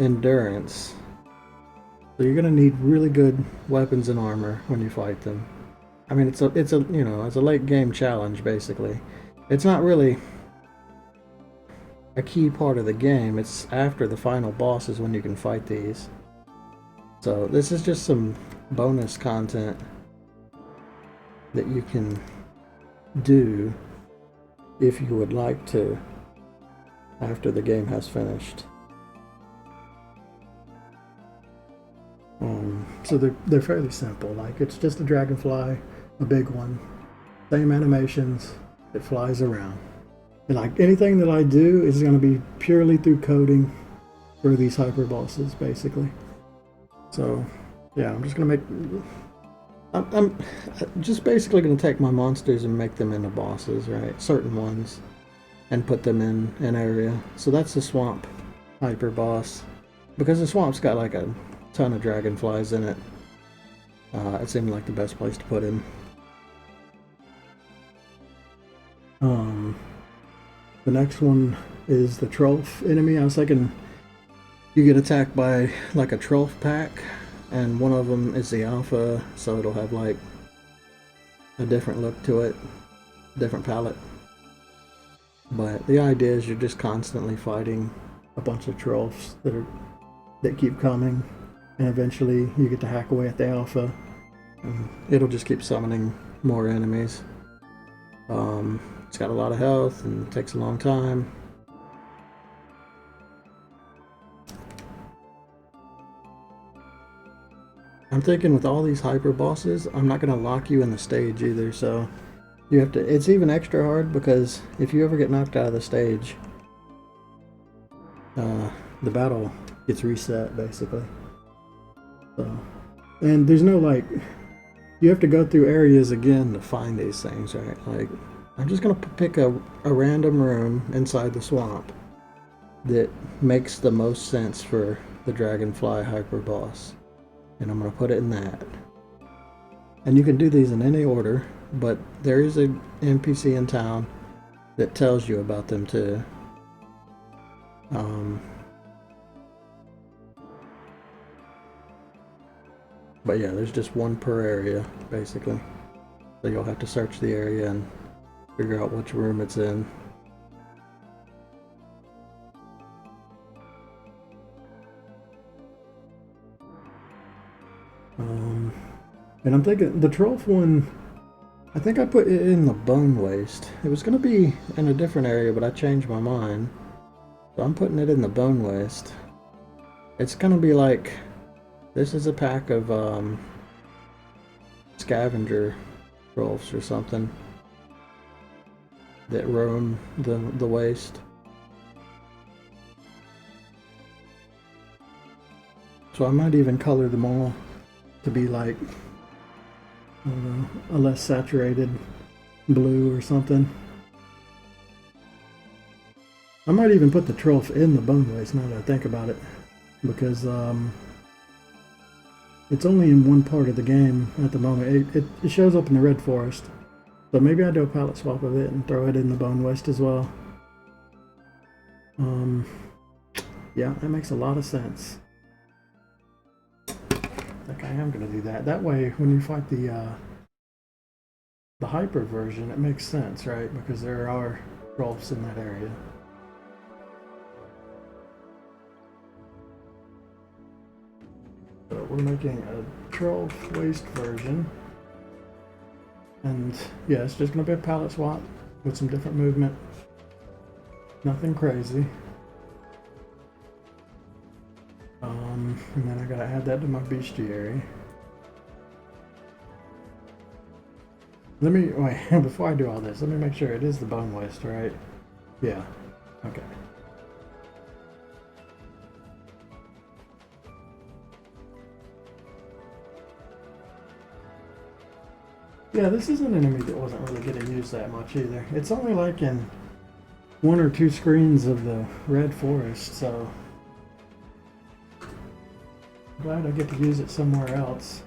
Speaker 1: endurance. So you're gonna need really good weapons and armor when you fight them. I mean, it's a you know, it's a late game challenge basically. It's not really a key part of the game. It's after the final boss is when you can fight these. So this is just some bonus content that you can do if you would like to after the game has finished. So they're fairly simple. Like, it's just a dragonfly, a big one, same animations, it flies around. And like anything that I do is going to be purely through coding for these hyper bosses, basically. So yeah, I'm just gonna I'm just basically gonna take my monsters and make them into bosses, right? Certain ones, and put them in an area. So that's the swamp hyper boss, because the swamp's got like a ton of dragonflies in it. It seemed like the best place to put him. The next one is the Trollf enemy. I was thinking you get attacked by like a Trollf pack, and one of them is the alpha, so it'll have like a different look to it, different palette. But the idea is you're just constantly fighting a bunch of Trollfs that keep coming, and eventually you get to hack away at the alpha, and it'll just keep summoning more enemies. It's got a lot of health and it takes a long time. I'm thinking with all these hyper bosses, I'm not going to lock you in the stage either, so you have to, it's even extra hard because if you ever get knocked out of the stage, the battle gets reset basically. So, and there's no like, you have to go through areas again to find these things, right? Like, I'm just going to pick a random room inside the swamp that makes the most sense for the dragonfly hyper boss, and I'm going to put it in that. And you can do these in any order, but there is an NPC in town that tells you about them too. But yeah, there's just one per area basically, so you'll have to search the area and figure out which room it's in. And I'm thinking the Trollf one, I think I put it in the Bone Waste. It was going to be in a different area, but I changed my mind. So I'm putting it in the Bone Waste. It's going to be like, this is a pack of scavenger Trollfs or something that roam the waste. So I might even color them all to be like, I don't know, a less saturated blue or something. I might even put the trophy in the bone waste now that I think about it, because it's only in one part of the game at the moment. It shows up in the red forest, so maybe I do a palette swap of it and throw it in the bone waste as well. Yeah, that makes a lot of sense. I think I am going to do that. That way, when you fight the hyper version, it makes sense, right? Because there are trolls in that area. So we're making a troll waste version. And yeah, it's just going to be a palette swap with some different movement. Nothing crazy. And then I gotta add that to my bestiary. Let me, wait, before I do all this, let me make sure it is the bone waste, right? Yeah, okay. Yeah, this is an enemy that wasn't really getting used that much either. It's only like in 1 or 2 screens of the red forest, so glad I get to use it somewhere else.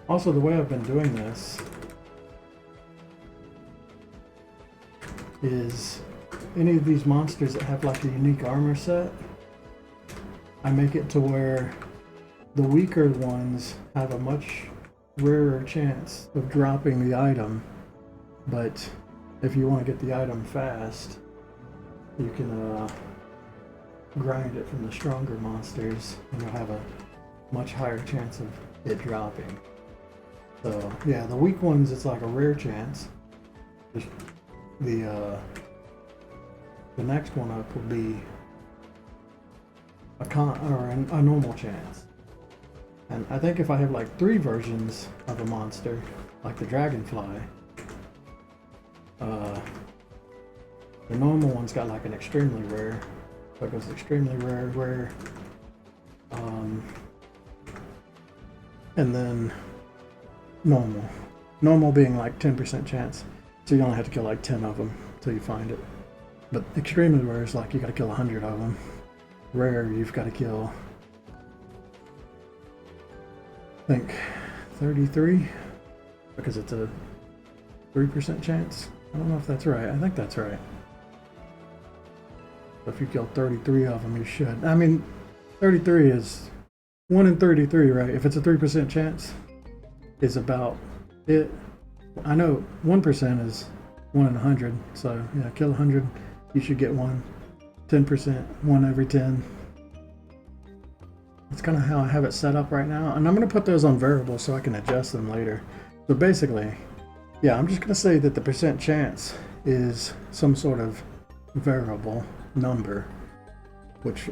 Speaker 1: Also, the way I've been doing this is any of these monsters that have like a unique armor set, I make it to where the weaker ones have a much rarer chance of dropping the item, but if you want to get the item fast, you can grind it from the stronger monsters and you'll have a much higher chance of it dropping. So yeah, the weak ones, it's like a rare chance. The next one up will be a normal chance. And I think if I have like 3 versions of a monster, like the dragonfly, the normal one's got like an extremely rare. So it goes extremely rare, rare, and then normal. Normal being like 10% chance. So you only have to kill like 10 of them until you find it. But extremely rare is like you gotta kill 100 of them. Rare, you've got to kill, I think, 33, because it's a 3% chance. I don't know if that's right. I think that's right. If you kill 33 of them, you should. I mean, 33 is 1 in 33, right? If it's a 3% chance, is about it. I know 1% is 1 in 100, so yeah, kill 100, you should get 1. 10%, 1 every 10. That's kind of how I have it set up right now, and I'm going to put those on variables so I can adjust them later. So basically, yeah, I'm just going to say that the percent chance is some sort of variable number, which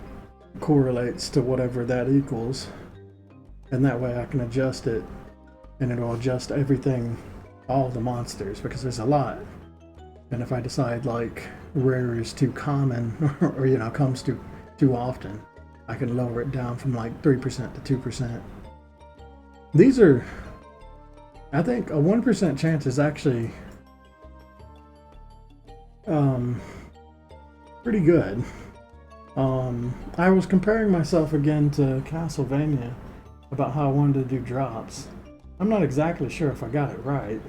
Speaker 1: correlates to whatever that equals, and that way I can adjust it, and it'll adjust everything, all the monsters, because there's a lot. And if I decide like rare is too common, or you know, comes too often, I can lower it down from like 3% to 2%. These are, I think a 1% chance is actually pretty good. I was comparing myself again to Castlevania about how I wanted to do drops. I'm not exactly sure if I got it right.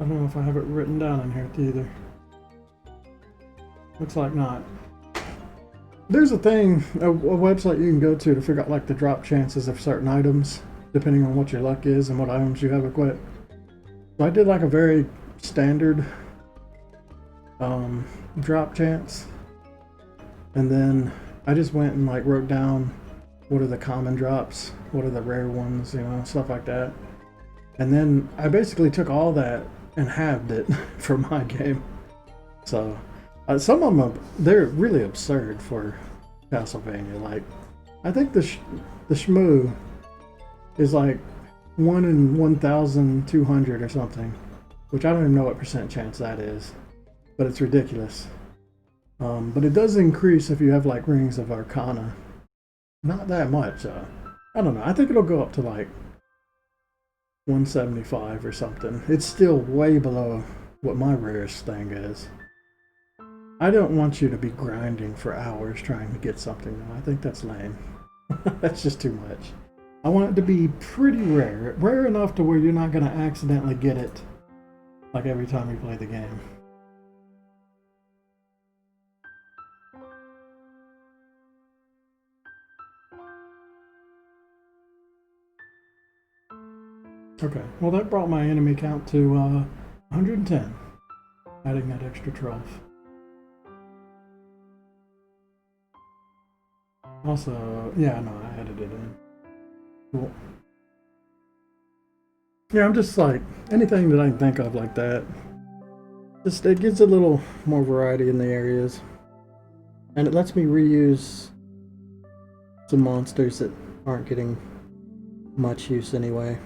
Speaker 1: I don't know if I have it written down in here either. Looks like not. There's a thing, a website you can go to figure out like the drop chances of certain items, depending on what your luck is and what items you have equipped. So I did like a very standard drop chance, and then I just went and like wrote down what are the common drops, what are the rare ones, you know, stuff like that. And then I basically took all that and halved it for my game. So some of them, they're really absurd for Castlevania. Like, I think the Shmoo is like 1 in 1,200 or something, which I don't even know what percent chance that is. but it's ridiculous. But it does increase if you have like Rings of Arcana. Not that much. I don't know. I think it'll go up to like 175 or something. It's still way below what my rarest thing is. I don't want you to be grinding for hours trying to get something though. I think that's lame. That's just too much. I want it to be pretty rare. Rare enough to where you're not going to accidentally get it like every time you play the game. Okay, well that brought my enemy count to 110, adding that extra 12. Also, yeah, no, I added it in. Cool. Yeah, I'm just like, anything that I can think of like that. Just, it gives a little more variety in the areas. And it lets me reuse some monsters that aren't getting much use anyway.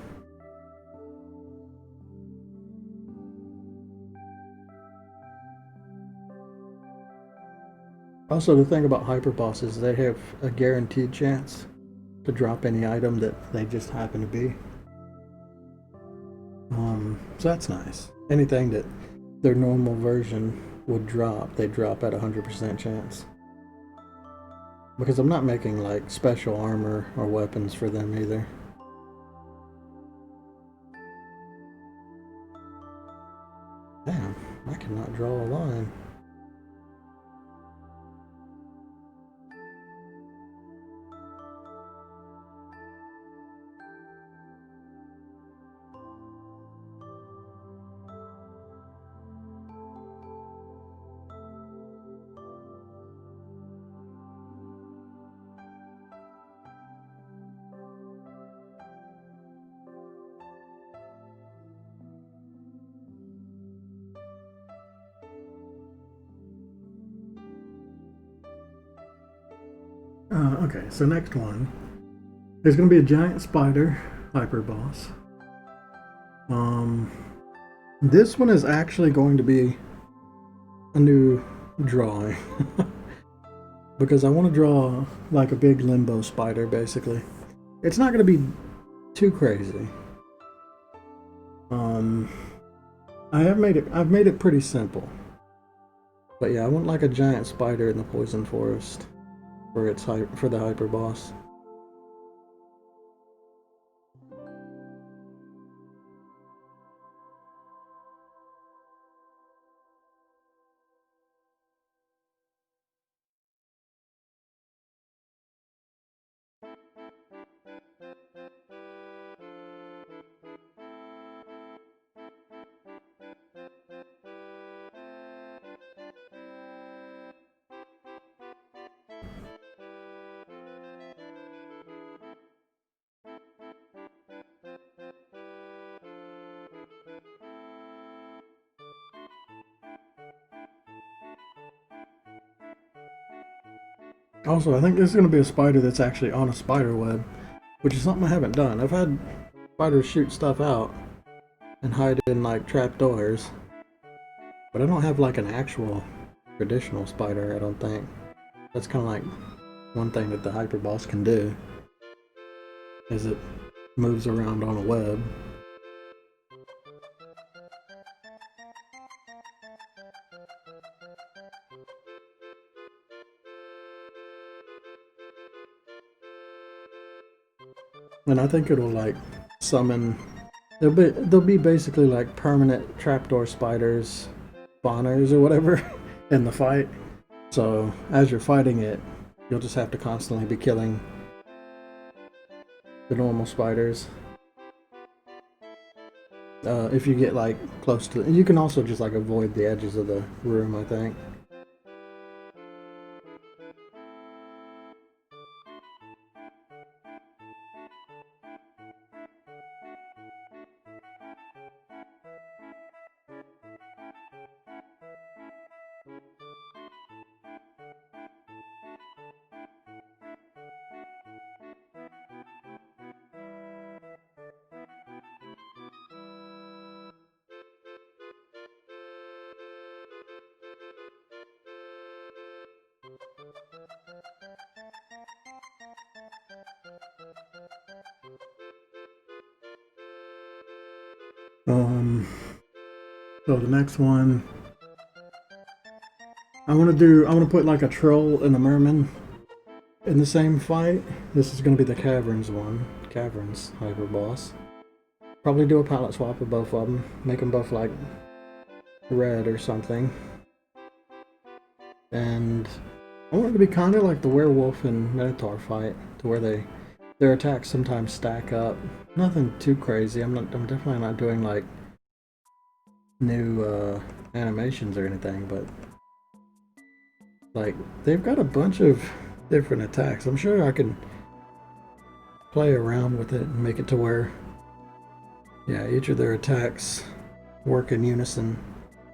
Speaker 1: Also, the thing about hyper bosses, they have a guaranteed chance to drop any item that they just happen to be. So that's nice. Anything that their normal version would drop, they drop at 100% chance. Because I'm not making like special armor or weapons for them either. Damn, I cannot draw a line. Okay, so next one. There's going to be a giant spider hyper boss. This one is actually going to be a new drawing. Because I want to draw like a big limbo spider, basically. It's not going to be too crazy. I've made it pretty simple. But yeah, I want like a giant spider in the poison forest for the hyper boss. Also, I think this is going to be a spider that's actually on a spider web, which is something I haven't done. I've had spiders shoot stuff out and hide in like trapdoors, but I don't have like an actual traditional spider, I don't think. That's kind of like one thing that the hyper boss can do, is it moves around on a web. And I think it'll like summon. There'll be basically like permanent trapdoor spiders, spawners or whatever, in the fight. So as you're fighting it, you'll just have to constantly be killing the normal spiders. If you get like close to, you can also just like avoid the edges of the room, I think. So the next one, I want to put like a troll and a merman in the same fight. This is going to be the caverns one, caverns hyper boss. Probably do a palette swap of both of them, make them both like red or something. And I want it to be kind of like the werewolf and minotaur fight, to where their attacks sometimes stack up. Nothing too crazy. I'm definitely not doing like new animations or anything, but like they've got a bunch of different attacks. I'm sure I can play around with it and make it to where, yeah, each of their attacks work in unison.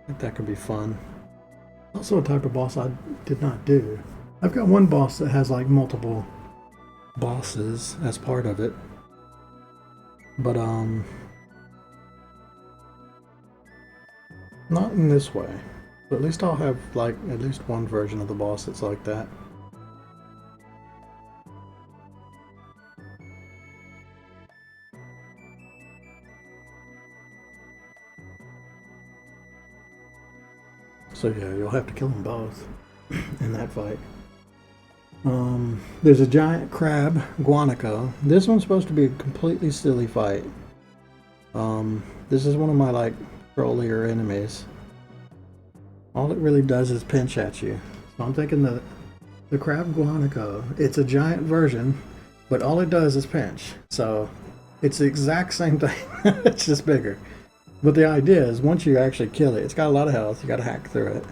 Speaker 1: I think that could be fun. Also a type of boss I did not do. I've got one boss that has like multiple bosses as part of it. But not in this way. But at least I'll have like at least one version of the boss that's like that. So yeah, you'll have to kill them both in that fight. There's a giant crab, Guanaco. This one's supposed to be a completely silly fight. This is one of my like earlier enemies. All it really does is pinch at you. So I'm thinking the crab Guanaco, it's a giant version, but all it does is pinch. So it's the exact same thing. It's just bigger. But the idea is once you actually kill it, it's got a lot of health, you gotta hack through it.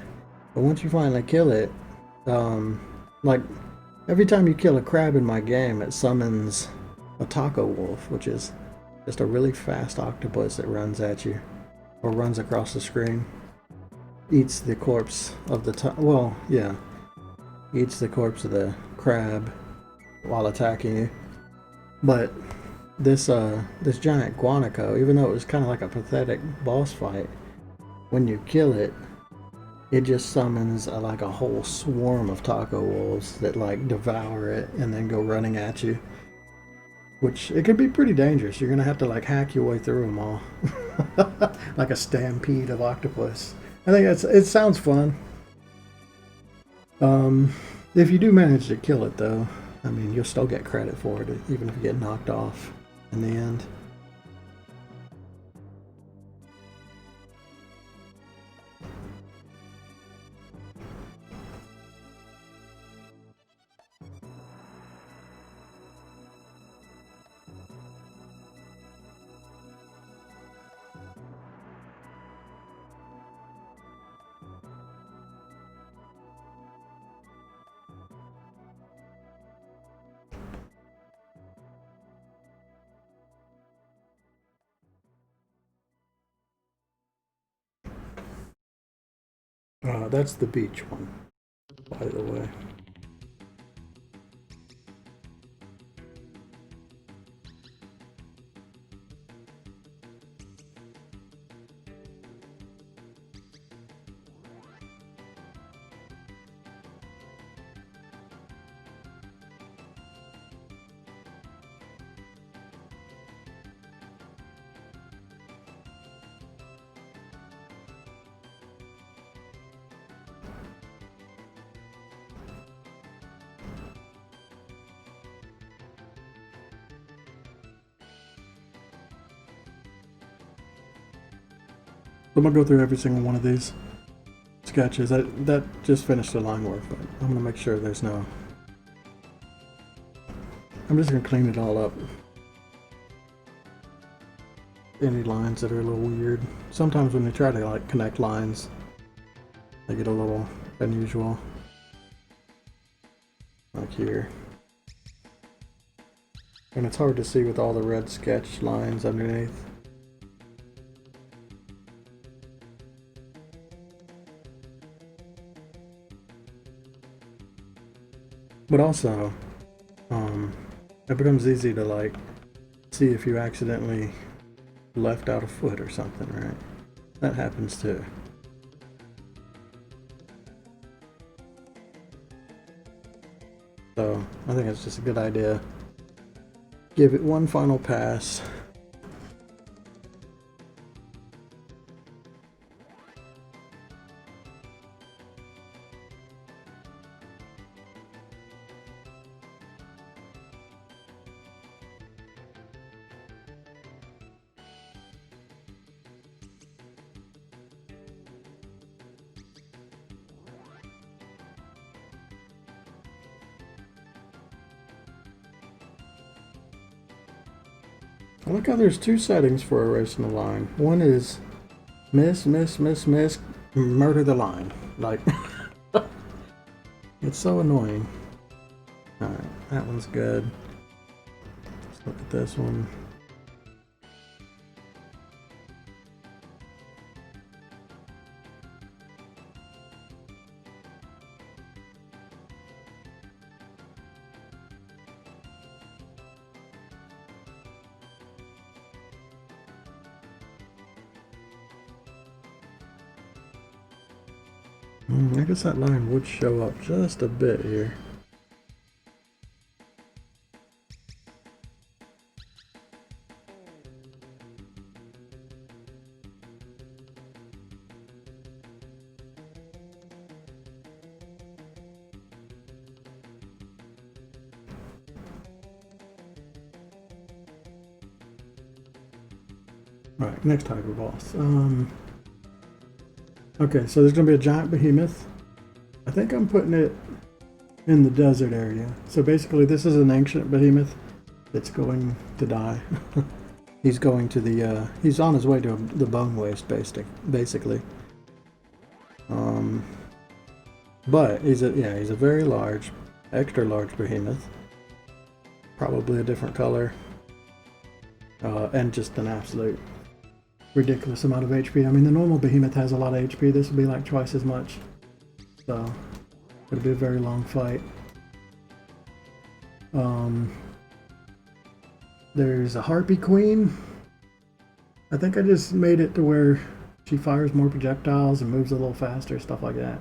Speaker 1: But once you finally kill it, like every time you kill a crab in my game, it summons a taco wolf, which is just a really fast octopus that runs at you, or runs across the screen. Eats the corpse of the eats the corpse of the crab while attacking you. But this giant Guanaco, even though it was kind of like a pathetic boss fight, when you kill it, it just summons like a whole swarm of taco wolves that like devour it and then go running at you. Which it can be pretty dangerous. You're gonna have to like hack your way through them all, like a stampede of octopus. I think it sounds fun. If you do manage to kill it though, I mean you'll still get credit for it, even if you get knocked off in the end. That's the beach one, by the way. I'm gonna go through every single one of these sketches. That just finished the line work, but I'm gonna make sure there's no. I'm just gonna clean it all up. Any lines that are a little weird. Sometimes when you try to like connect lines, they get a little unusual. Like here. And it's hard to see with all the red sketch lines underneath. But also, it becomes easy to like see if you accidentally left out a foot or something, right? That happens too. So I think it's just a good idea. Give it one final pass. I like how there's two settings for erasing the line. One is miss, miss, miss, miss, murder the line. Like, it's so annoying. Alright, that one's good. Let's look at this one. I guess that line would show up just a bit here. Alright, next hyper boss. Okay, so there's gonna be a giant behemoth. I think I'm putting it in the desert area. So basically this is an ancient behemoth that's going to die. He's going to the, he's on his way to the bone waste basically. But he's a very large, extra large behemoth. Probably a different color. And just an absolute ridiculous amount of HP. I mean, the normal behemoth has a lot of HP. This will be like twice as much. So it'll be a very long fight. There's a Harpy Queen. I think I just made it to where she fires more projectiles and moves a little faster, stuff like that.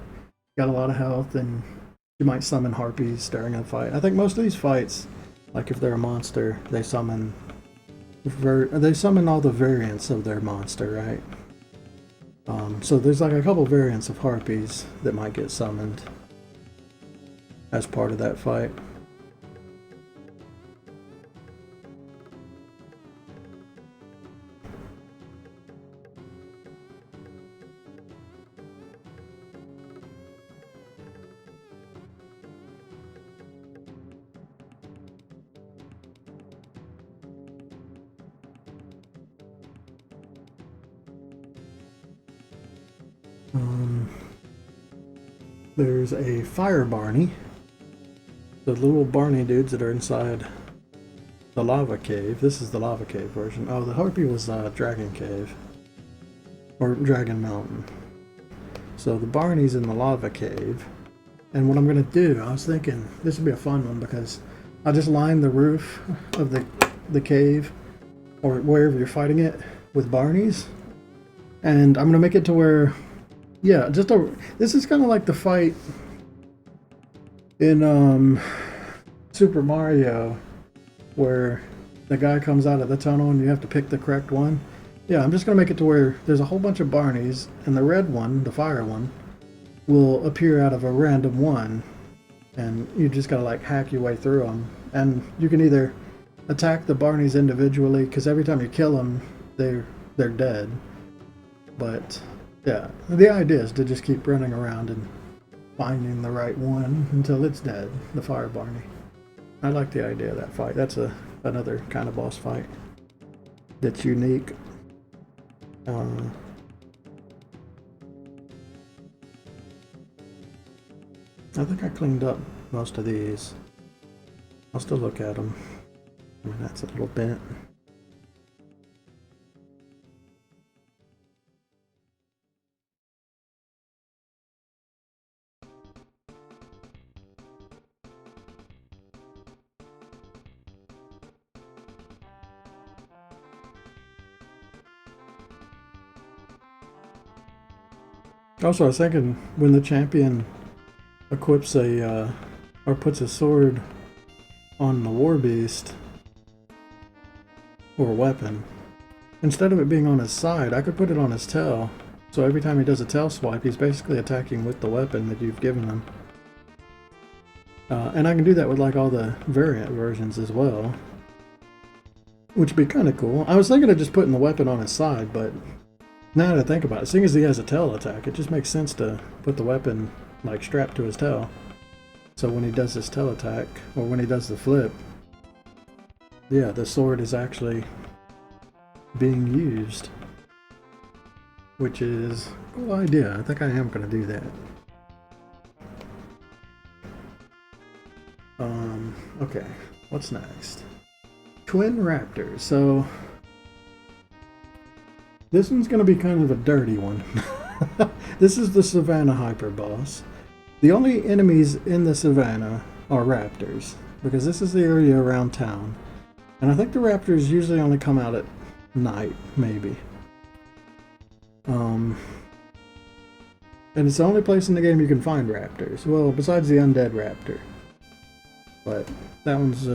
Speaker 1: Got a lot of health, and you might summon harpies during a fight. I think most of these fights, like if they're a monster, they summon all the variants of their monster, right? So there's like a couple variants of harpies that might get summoned as part of that fight. There's a fire Barney. The little Barney dudes that are inside the lava cave. This is the lava cave version. Oh, the harpy was Dragon Cave. Or Dragon Mountain. So the Barney's in the lava cave. And what I'm going to do, I was thinking this would be a fun one because I'll just line the roof of the cave or wherever you're fighting it with Barneys. And I'm going to make it to where, yeah, this is kind of like the fight in Super Mario where the guy comes out of the tunnel and you have to pick the correct one. Yeah, I'm just going to make it to where there's a whole bunch of Barneys and the red one, the fire one, will appear out of a random one. And you just got to like hack your way through them. And you can either attack the Barneys individually because every time you kill them, they're dead. But yeah, the idea is to just keep running around and finding the right one until it's dead, the fire Barney. I like the idea of that fight. That's another kind of boss fight that's unique. I think I cleaned up most of these. I'll still look at them. I mean, that's a little bent. Also, I was thinking when the champion equips or puts a sword on the Warbeast or a weapon, instead of it being on his side, I could put it on his tail. So every time he does a tail swipe, he's basically attacking with the weapon that you've given him. And I can do that with like all the variant versions as well, which would be kind of cool. I was thinking of just putting the weapon on his side, but now that I think about it, seeing as he has a tail attack, it just makes sense to put the weapon like strapped to his tail. So when he does his tail attack, or when he does the flip, yeah, the sword is actually being used, which is a cool idea. I think I am going to do that. Okay, what's next? Twin Raptors. So this one's going to be kind of a dirty one. This is the Savannah Hyper Boss. The only enemies in the Savannah are raptors, because this is the area around town. And I think the raptors usually only come out at night, maybe. And it's the only place in the game you can find raptors. Well, besides the undead raptor. But that one's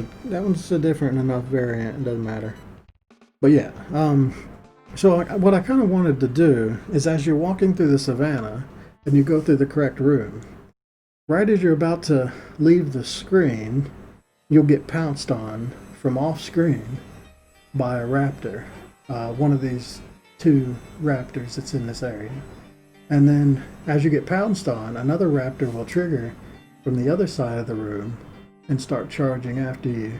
Speaker 1: a different enough variant, it doesn't matter. But yeah, so what I kind of wanted to do is, as you're walking through the savannah and you go through the correct room, right as you're about to leave the screen, you'll get pounced on from off screen by a raptor, one of these two raptors that's in this area. And then as you get pounced on, another raptor will trigger from the other side of the room and start charging after you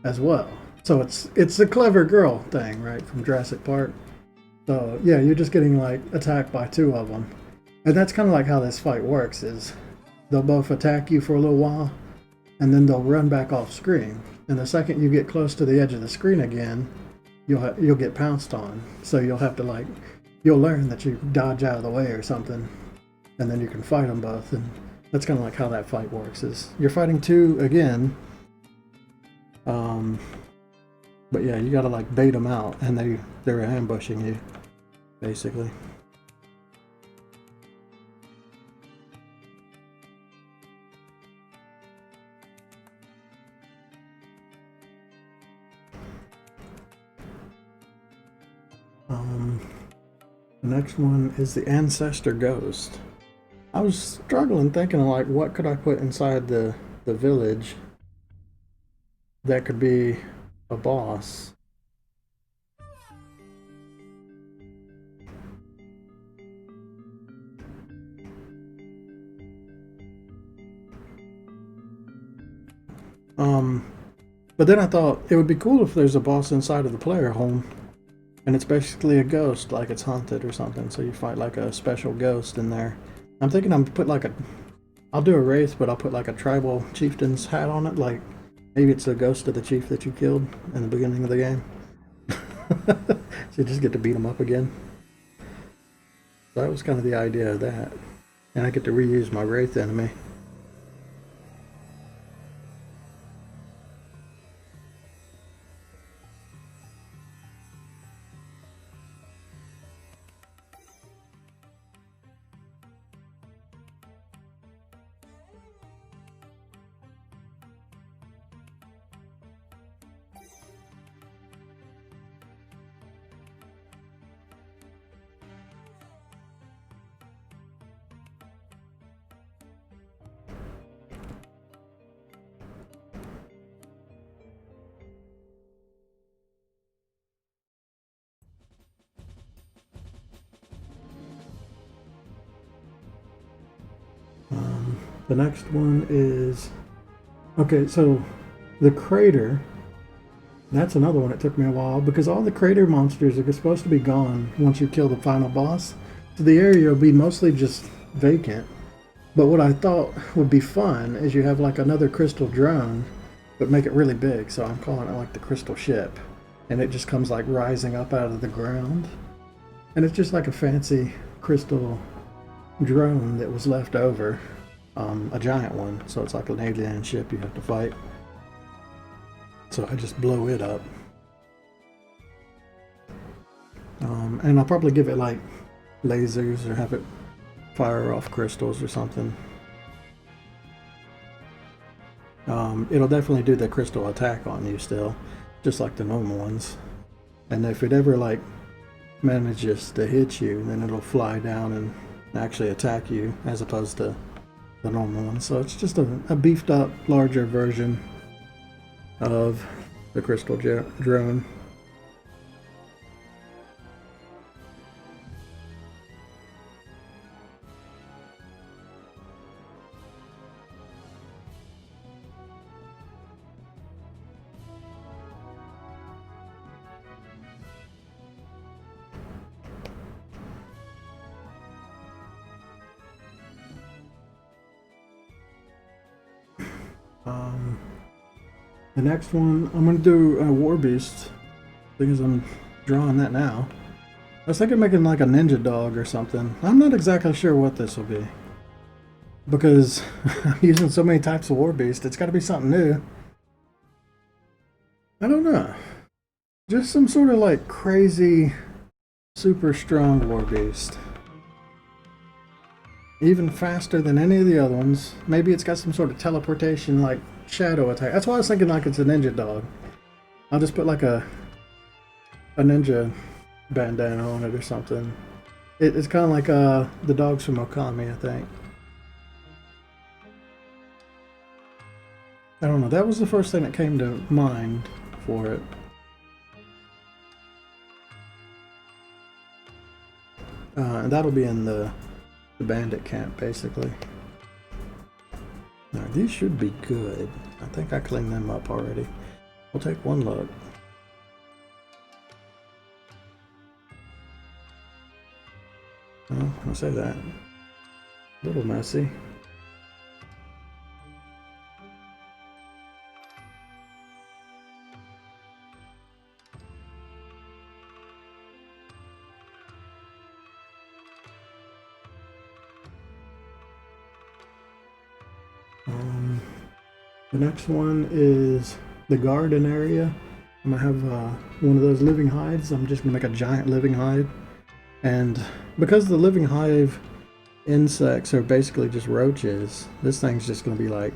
Speaker 1: as well. So it's the clever girl thing, right, from Jurassic Park. So yeah, you're just getting like attacked by two of them. And that's kind of like how this fight works, is they'll both attack you for a little while and then they'll run back off screen. And the second you get close to the edge of the screen again, you'll get pounced on. So you'll have to you'll learn that you dodge out of the way or something, and then you can fight them both. And that's kind of like how that fight works, is you're fighting two again. But yeah, you gotta like bait them out, and they're ambushing you, basically. The next one is the Ancestor Ghost. I was struggling thinking like, what could I put inside the village that could be a boss? But then I thought it would be cool if there's a boss inside of the player home, and it's basically a ghost, like it's haunted or something. So you fight like a special ghost in there. I'm thinking I'm put I'll do a wraith, but I'll put like a tribal chieftain's hat on it, like maybe it's the ghost of the chief that you killed in the beginning of the game. So you just get to beat him up again. So that was kind of the idea of that. And I get to reuse my wraith enemy. The next one is, okay, so the crater, that's another one that took me a while, because all the crater monsters are supposed to be gone once you kill the final boss. So the area will be mostly just vacant. But what I thought would be fun is you have like another crystal drone, but make it really big. So I'm calling it like the crystal ship. And it just comes like rising up out of the ground. And it's just like a fancy crystal drone that was left over. A giant one, so it's like an alien ship you have to fight. So I just blow it up. And I'll probably give it like lasers or have it fire off crystals or something. It'll definitely do the crystal attack on you still, just like the normal ones. And if it ever like manages to hit you, then it'll fly down and actually attack you, as opposed to the normal one. So it's just a beefed up, larger version of the crystal drone. Um, the next one, I'm gonna do a Warbeast, because I'm drawing that now. I was thinking of making like a ninja dog or something. I'm not exactly sure what this will be, because I'm using so many types of Warbeast. It's got to be something new. I don't know. Just some sort of like crazy, super strong Warbeast. Even faster than any of the other ones. Maybe it's got some sort of teleportation, like shadow attack. That's why I was thinking like it's a ninja dog. I'll just put like a ninja bandana on it or something. It's kind of like the dogs from Okami, I think. I don't know. That was the first thing that came to mind for it. And that'll be in the bandit camp, basically. Now, these should be good. I think I cleaned them up already. We'll take one look. Well, I'll say that. A little messy. The next one is the garden area. I'm gonna have one of those living hives. I'm just gonna make a giant living hive. And because the living hive insects are basically just roaches, this thing's just gonna be like,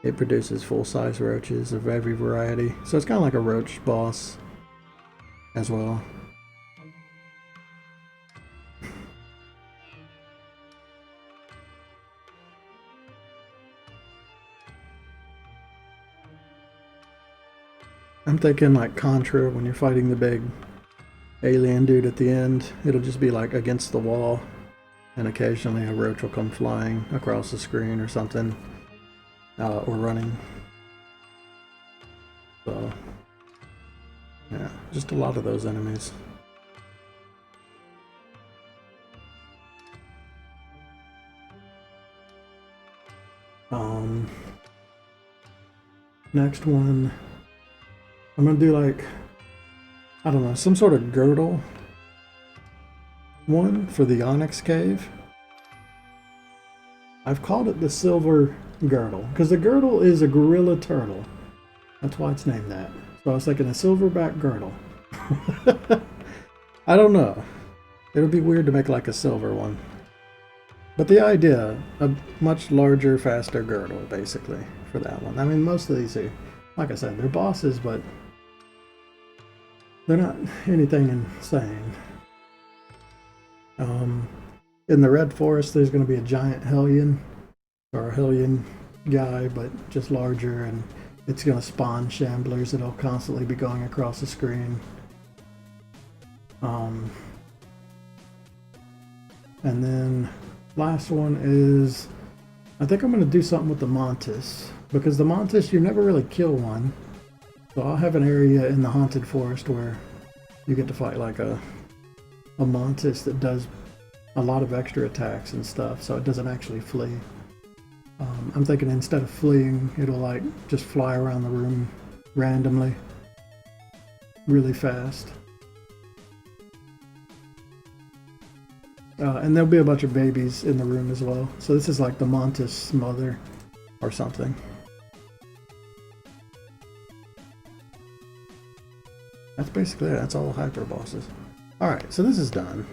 Speaker 1: it produces full-size roaches of every variety. So it's kind of like a roach boss as well. I'm thinking like Contra, when you're fighting the big alien dude at the end, it'll just be like against the wall, and occasionally a roach will come flying across the screen or something, or running. So, yeah, just a lot of those enemies. Next one, I'm gonna do like, I don't know, some sort of girdle one for the Onyx Cave. I've called it the Silver Girdle, because the girdle is a gorilla turtle. That's why it's named that. So I was thinking a silverback girdle. I don't know. It would be weird to make like a silver one. But the idea, a much larger, faster girdle, basically, for that one. I mean, most of these are, like I said, they're bosses, but they're not anything insane. In the Red Forest, there's going to be a giant Hellion, or a Hellion guy, but just larger, and it's going to spawn Shamblers that'll constantly be going across the screen. And then last one is, I think I'm going to do something with the Montis, because the Montis, you never really kill one. So I'll have an area in the Haunted Forest where you get to fight like a Montis that does a lot of extra attacks and stuff, so it doesn't actually flee. I'm thinking instead of fleeing, it'll like just fly around the room randomly, really fast. And there'll be a bunch of babies in the room as well. So this is like the Montis mother or something. That's basically it. That's all the hyper bosses. Alright, so this is done.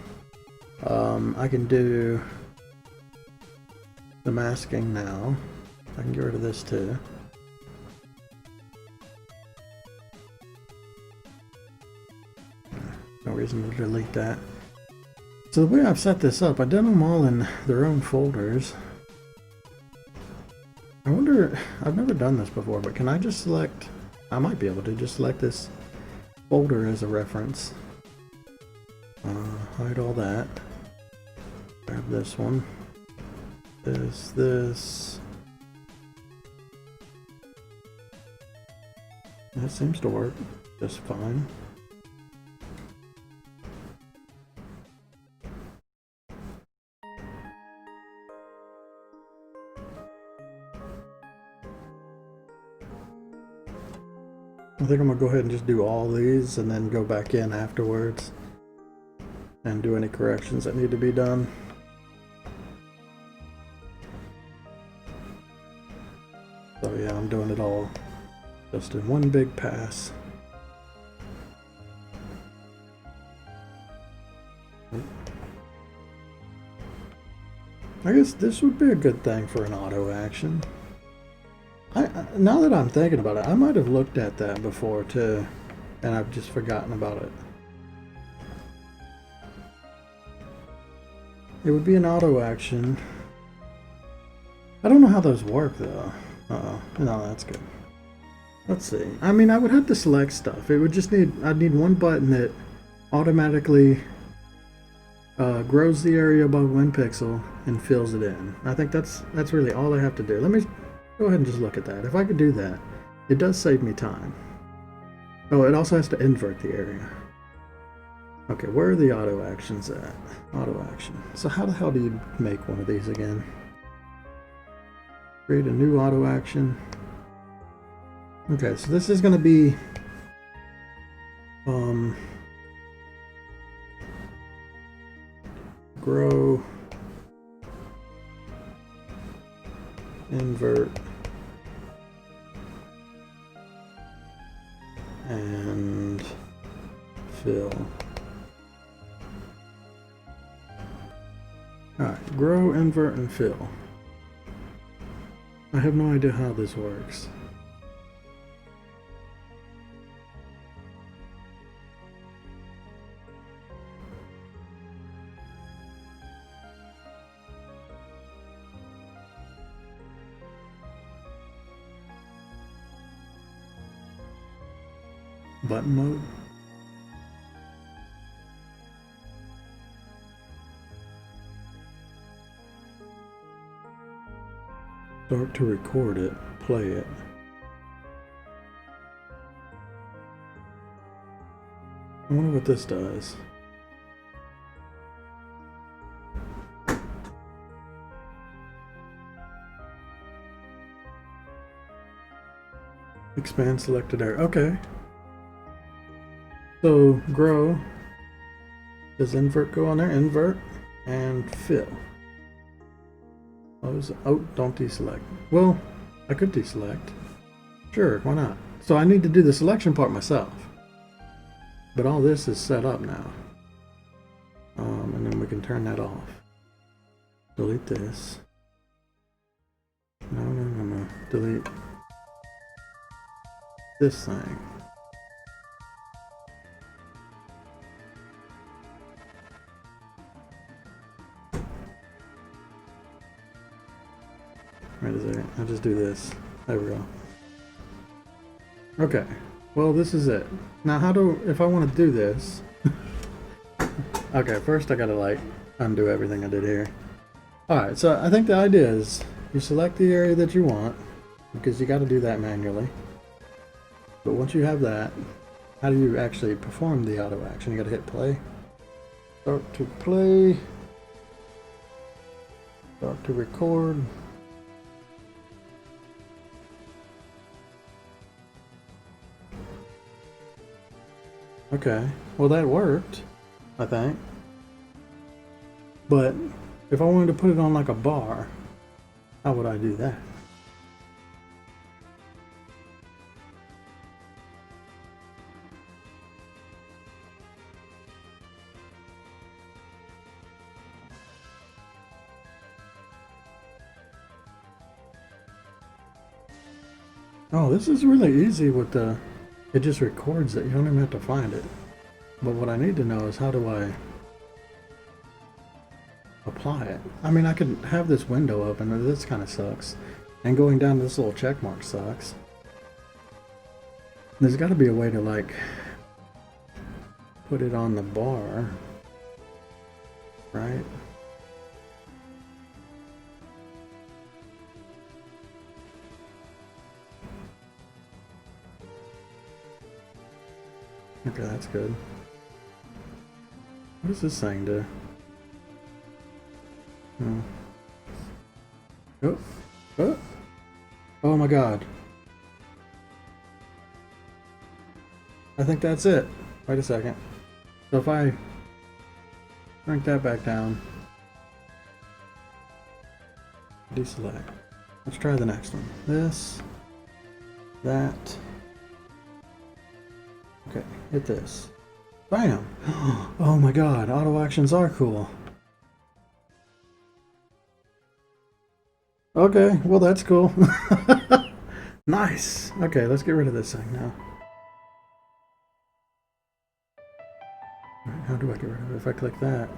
Speaker 1: I can do the masking now. I can get rid of this too. No reason to delete that. So the way I've set this up, I've done them all in their own folders. I wonder, I've never done this before, but can I just select, I might be able to just select this folder as a reference. Hide all that. Grab this one. This. That seems to work just fine. think I'm gonna go ahead and just do all these and then go back in afterwards and do any corrections that need to be done. So yeah, I'm doing it all just in one big pass. I guess this would be a good thing for an auto action. Now that I'm thinking about it, I might have looked at that before too, and I've just forgotten about it. It would be an auto action. I don't know how those work though. Uh-oh. No, that's good. Let's see. I mean, I would have to select stuff. It would just I'd need one button that automatically grows the area above 1 pixel and fills it in. I think that's really all I have to do. Let me go ahead and just look at that. If I could do that, it does save me time. Oh, it also has to invert the area. Okay, where are the auto actions at? Auto action. So how the hell do you make one of these again? Create a new auto action. Okay, so this is going to be grow, invert, and fill. Alright, grow, invert, and fill. I have no idea how this works. Button mode. Start to record it, play it. I wonder what this does. Expand selected area. Okay. So grow. Does invert go on there? Invert and fill. Oh, don't deselect. Well, I could deselect. Sure, why not? So I need to do the selection part myself. But all this is set up now. And then we can turn that off. Delete this. No. Delete this thing. Right there. I'll just do this. There we go. Okay. Well, this is it. Now, if I want to do this... Okay, first I gotta, like, undo everything I did here. Alright, so I think the idea is you select the area that you want, because you gotta do that manually. But once you have that, how do you actually perform the auto action? You gotta hit play. Start to play. Start to record. Okay, well that worked, I think. But if I wanted to put it on like a bar, how would I do that? Oh, this is really easy with the... It just records it. You don't even have to find it. But what I need to know is how do I apply it? I mean, I could have this window open, and this kind of sucks. And going down to this little check mark sucks. There's got to be a way to, like, put it on the bar. Right? Okay, that's good. What does this thing do? Oh. Oh. Oh my god. I think that's it. Wait a second. So if I shrink that back down, deselect. Let's try the next one. This, that. Okay, hit this. Bam! Oh my god, auto actions are cool. Okay, well that's cool. Nice! Okay, let's get rid of this thing now. Alright, how do I get rid of it? If I click that.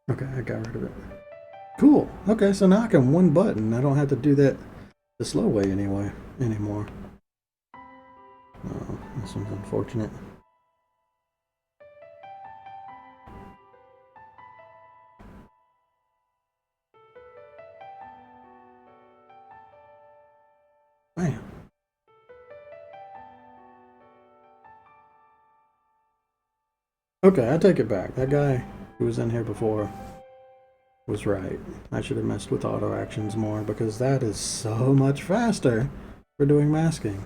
Speaker 1: Okay, I got rid of it. Cool! Okay, so now I can one button. I don't have to do that the slow way anymore. Oh, this one's unfortunate. Bam! Okay, I take it back. That guy who was in here before was right. I should have messed with auto actions more because that is so much faster for doing masking.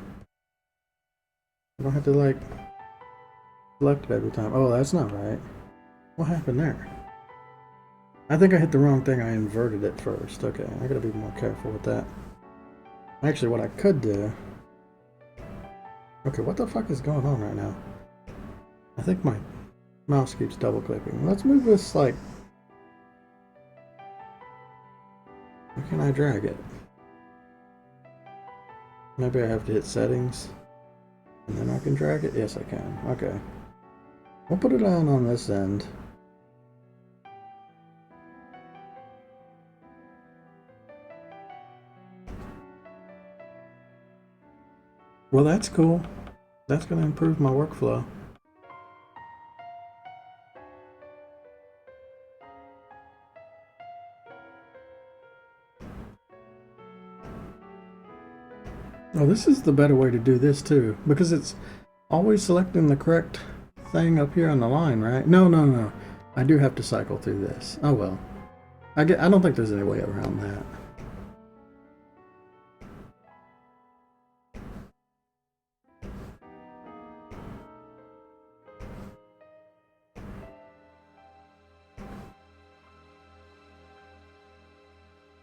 Speaker 1: I don't have to like select it every time. Oh, that's not right. What happened there? I think I hit the wrong thing. I inverted it first. Okay, I gotta be more careful with that. Actually, what I could do... Okay, what the fuck is going on right now? I think my mouse keeps double clicking. Let's move this like... Where can I drag it? Maybe I have to hit settings and then I can drag it? Yes, I can. Okay. We'll put it on this end. Well, that's cool. That's going to improve my workflow. Oh, this is the better way to do this too, because it's always selecting the correct thing up here on the line, right? No. I do have to cycle through this. Oh well. I don't think there's any way around that.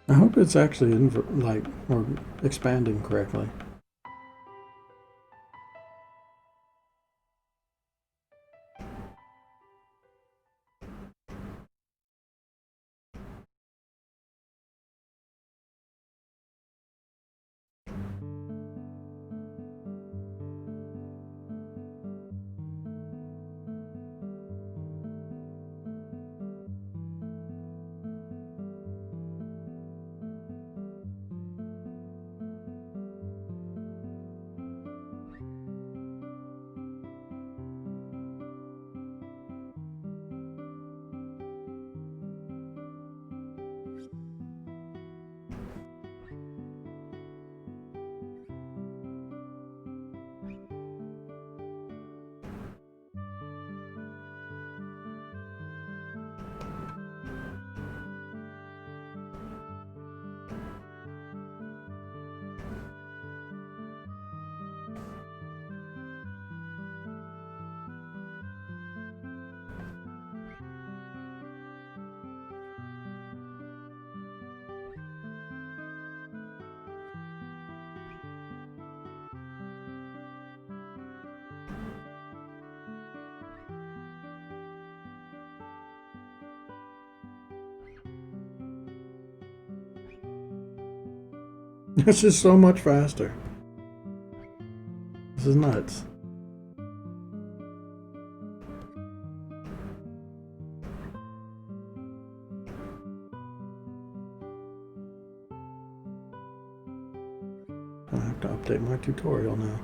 Speaker 1: I hope it's actually or expanding correctly. This is so much faster. This is nuts. I have to update my tutorial now.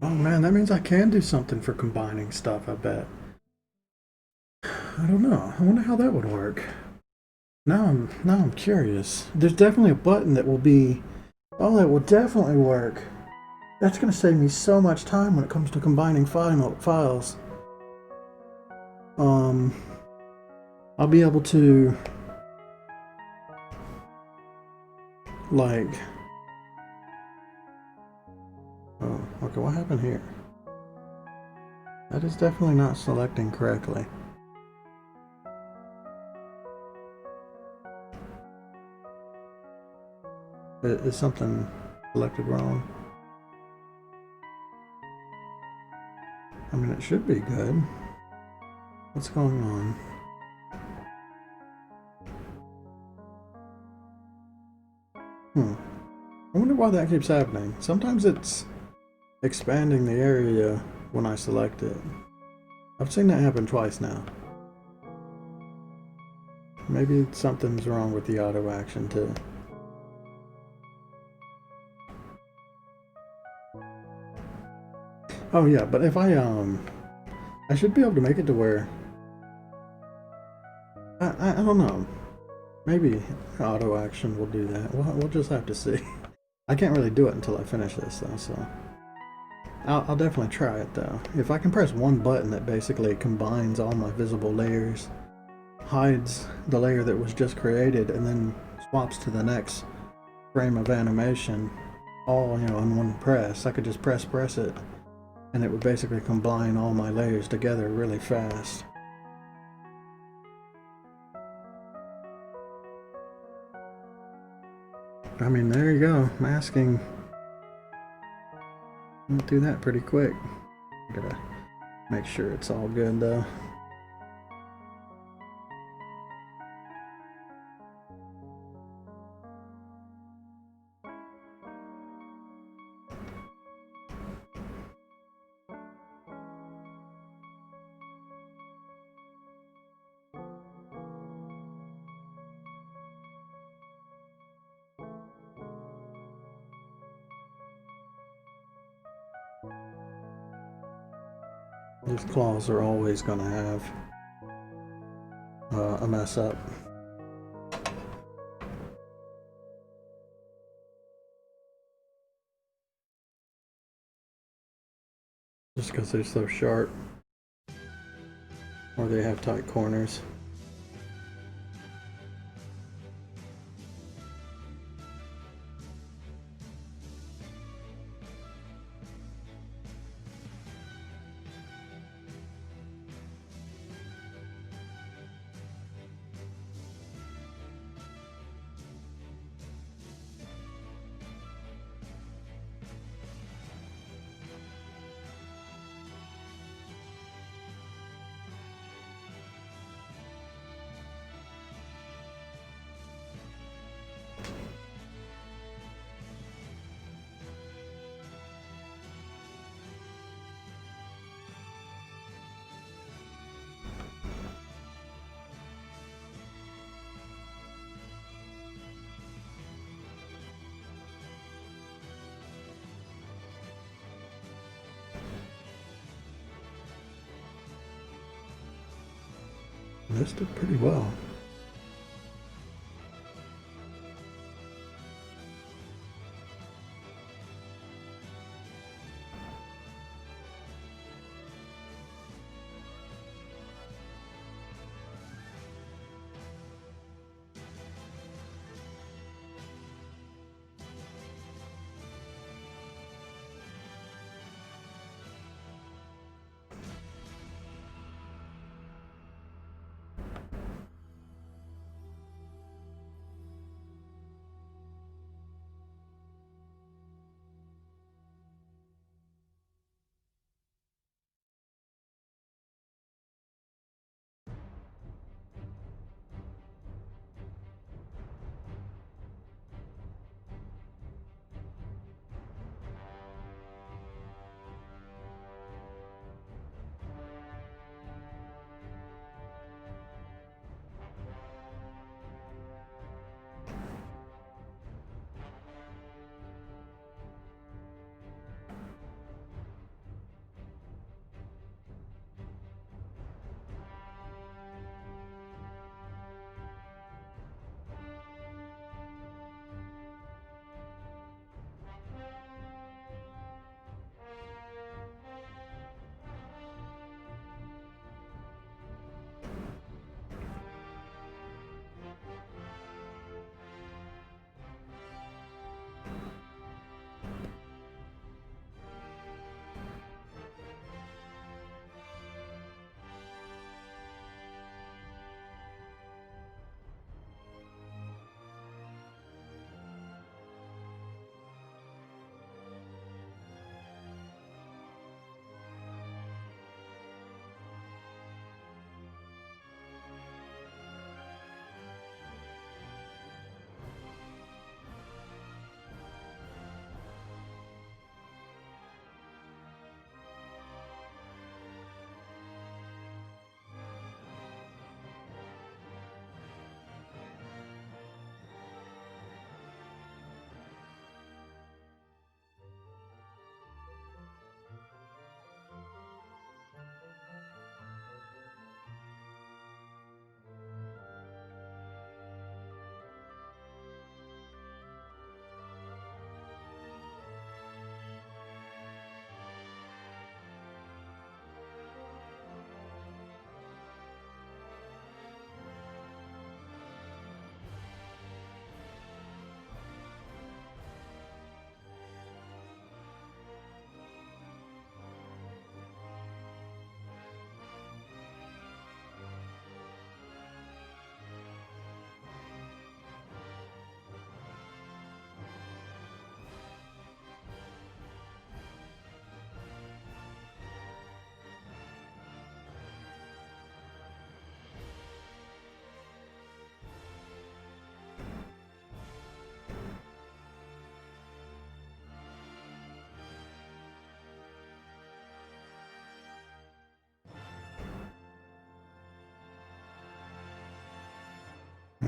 Speaker 1: Oh man, that means I can do something for combining stuff, I bet. I don't know. I wonder how that would work. Now I'm curious. There's definitely a button that will be oh that will definitely work. That's gonna save me so much time when it comes to combining files. Um I'll be able to like oh okay, what happened here? That is definitely not selecting correctly. Is something selected wrong? I mean, it should be good. What's going on? I wonder why that keeps happening. Sometimes it's expanding the area when I select it. I've seen that happen twice now. Maybe something's wrong with the auto action too. Oh yeah, but if I should be able to make it to where I don't know. Maybe auto action will do that. We'll just have to see. I can't really do it until I finish this though, so I'll definitely try it though. If I can press one button that basically combines all my visible layers, hides the layer that was just created, and then swaps to the next frame of animation, all in one press. I could just press it, and it would basically combine all my layers together really fast. I mean, there you go, masking. Went through that pretty quick. Gotta make sure it's all good though. These claws are always gonna have a mess up. Just because they're so sharp, or they have tight corners. This did pretty well.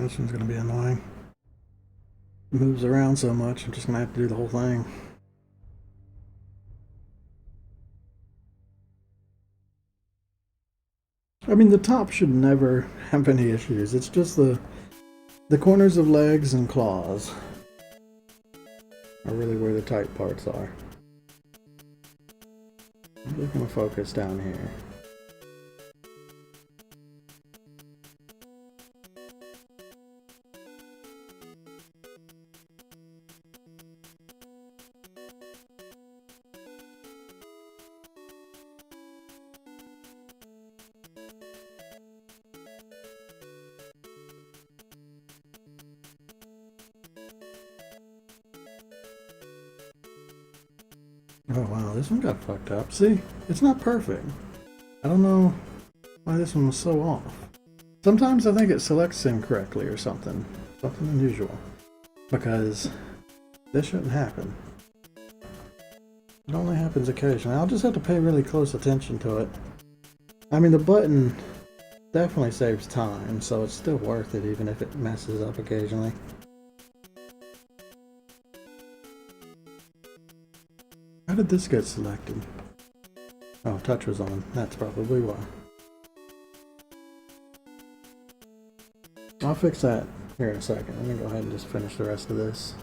Speaker 1: This one's gonna be annoying. It moves around so much, I'm just gonna have to do the whole thing. I mean, the top should never have any issues. It's just the corners of legs and claws are really where the tight parts are. I'm just gonna focus down here. Oh wow, this one got fucked up. See, it's not perfect. I don't know why this one was so off. Sometimes I think it selects incorrectly or something. Something unusual. Because this shouldn't happen. It only happens occasionally. I'll just have to pay really close attention to it. I mean, the button definitely saves time, so it's still worth it even if it messes up occasionally. How did this get selected? Oh, touch was on. That's probably why. I'll fix that here in a second. Let me go ahead and just finish the rest of this.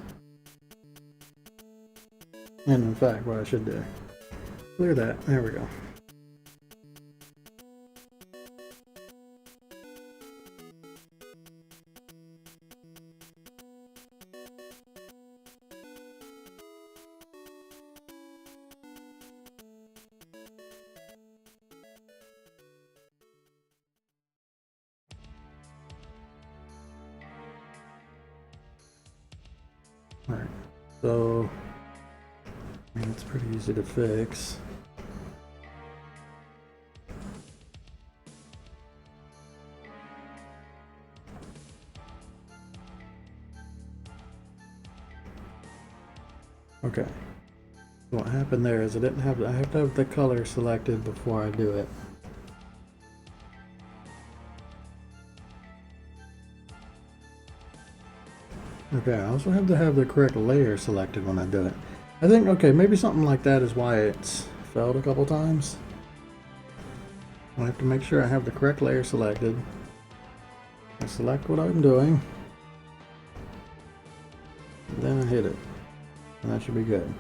Speaker 1: And in fact, what I should do. Clear that. There we go. Alright, so I mean, it's pretty easy to fix. Okay. What happened there is I have to have the color selected before I do it. Okay, I also have to have the correct layer selected when I do it. I think, okay, maybe something like that is why it's failed a couple times. I have to make sure I have the correct layer selected. I select what I'm doing. And then I hit it. And that should be good.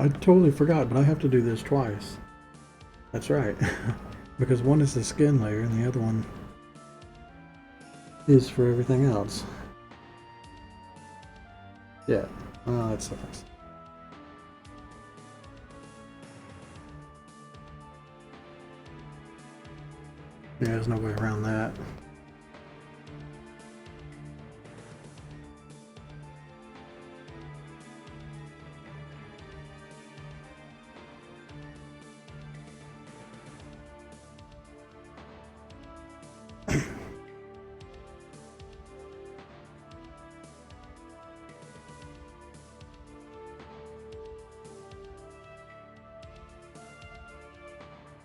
Speaker 1: I totally forgot, but I have to do this twice. That's right. Because one is the skin layer and the other one is for everything else. Yeah. Oh, that sucks. Yeah, there's no way around that.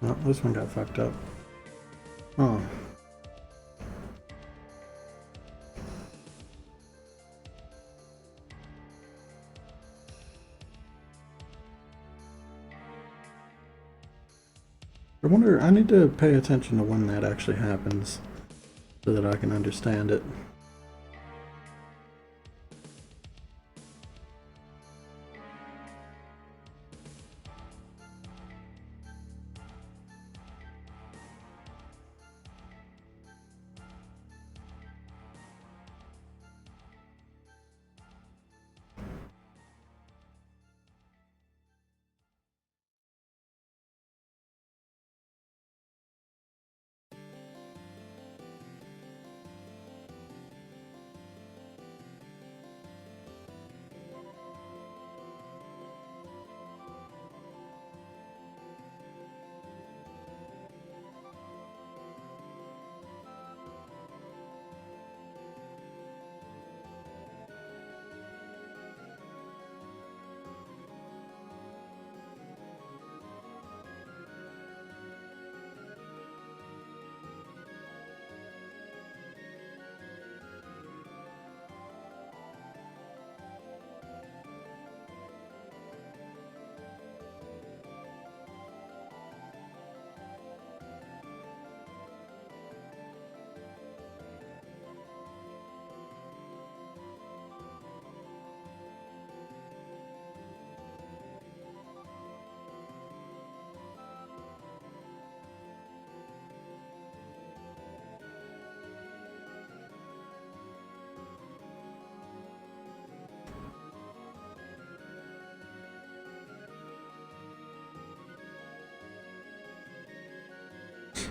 Speaker 1: Oh, this one got fucked up. Oh. I wonder, I need to pay attention to when that actually happens so that I can understand it.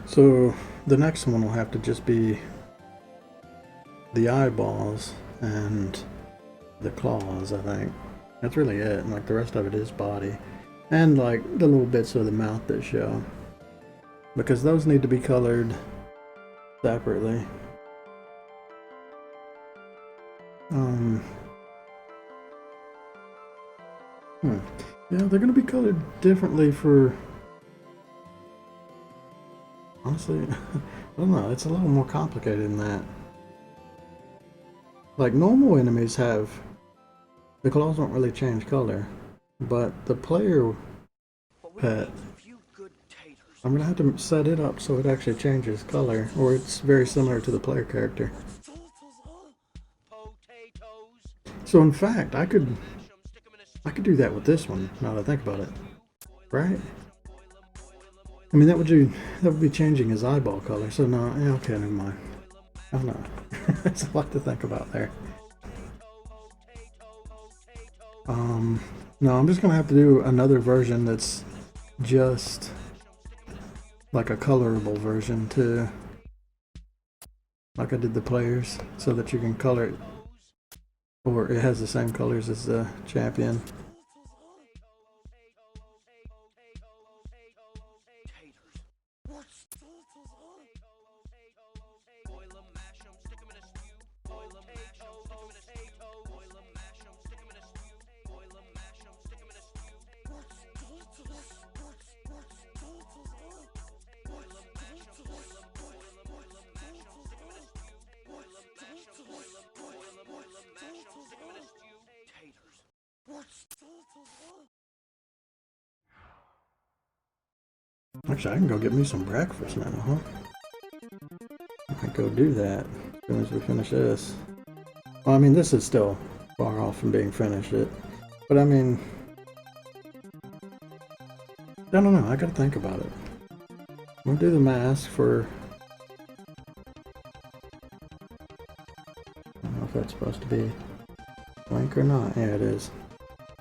Speaker 1: So the next one will have to just be the eyeballs and the claws, I think. That's really it, and like the rest of it is body. And like the little bits of the mouth that show. Because those need to be colored separately. Yeah, they're gonna be colored differently for... Honestly, I don't know, it's a little more complicated than that. Like normal enemies have... The claws don't really change color. But the player pet... I'm gonna have to set it up so it actually changes color, or it's very similar to the player character. So in fact, I could do that with this one, now that I think about it. Right? I mean, that would be changing his eyeball color, so no, yeah, okay, never mind. I don't know. It's a lot to think about there. No, I'm just gonna have to do another version that's just like a colorable version too. Like I did the players, so that you can color it, or it has the same colors as the champion. Actually, I can go get me some breakfast now, huh? I can go do that as soon as we finish this. Well, I mean, this is still far off from being finished, but I mean, I don't know. I gotta think about it. I'm gonna do the mask for. I don't know if that's supposed to be blank or not. Yeah, it is.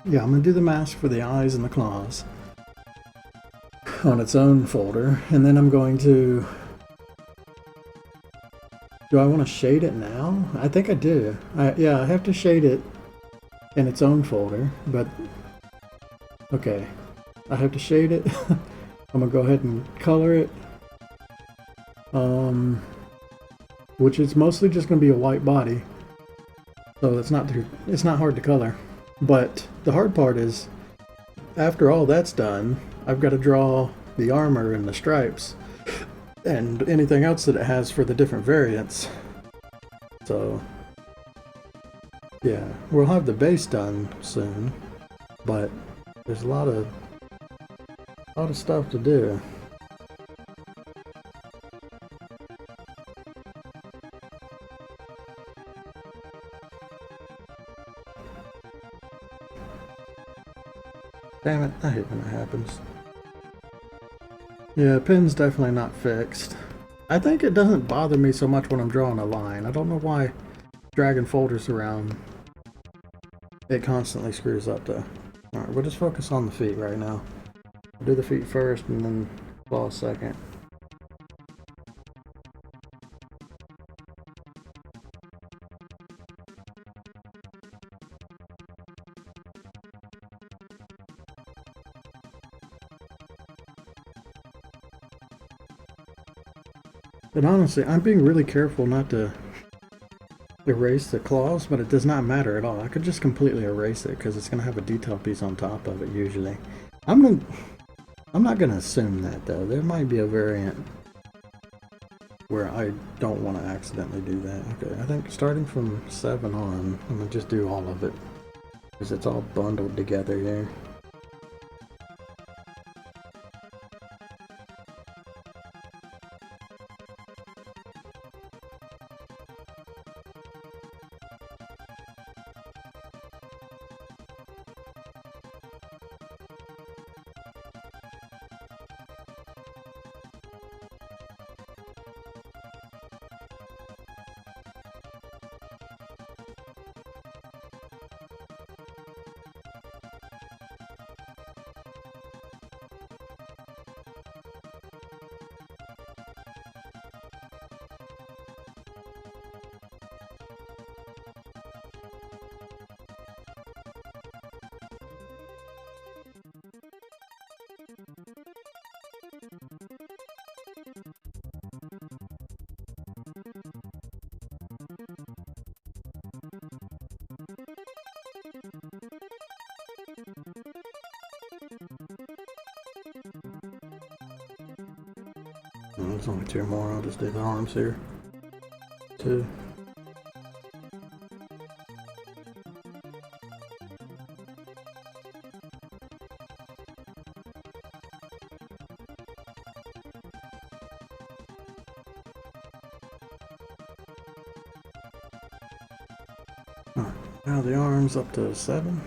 Speaker 1: Yeah, I'm gonna do the mask for the eyes and the claws on its own folder, and then I'm going to. Do I want to shade it now? I think I do. Yeah, I have to shade it in its own folder, but okay. I have to shade it. I'm gonna go ahead and color it. Which is mostly just gonna be a white body. So it's not hard to color. But the hard part is after all that's done, I've got to draw the armor and the stripes and anything else that it has for the different variants. So yeah, we'll have the base done soon, but there's a lot of stuff to do. Damn it, I hate when that happens. Yeah, pin's definitely not fixed. I think it doesn't bother me so much when I'm drawing a line. I don't know why dragging folders around, it constantly screws up though. Alright, we'll just focus on the feet right now. We'll do the feet first and then claws second. But honestly, I'm being really careful not to erase the claws, but it does not matter at all. I could just completely erase it because it's going to have a detail piece on top of it usually. I'm not going to assume that though. There might be a variant where I don't want to accidentally do that. Okay, I think starting from 7 on, I'm going to just do all of it because it's all bundled together here. There's only 2 more. I'll just do the arms here. 2. Alright, now the arms up to 7.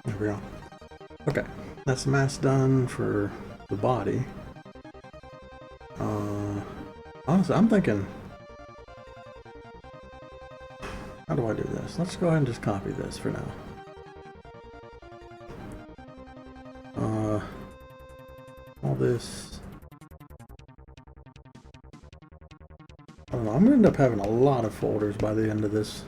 Speaker 1: There we go. Okay, that's the mask done for the body. Honestly, I'm thinking, how do I do this? Let's go ahead and just copy this for now. All this. I don't know, I'm gonna end up having a lot of folders by the end of this.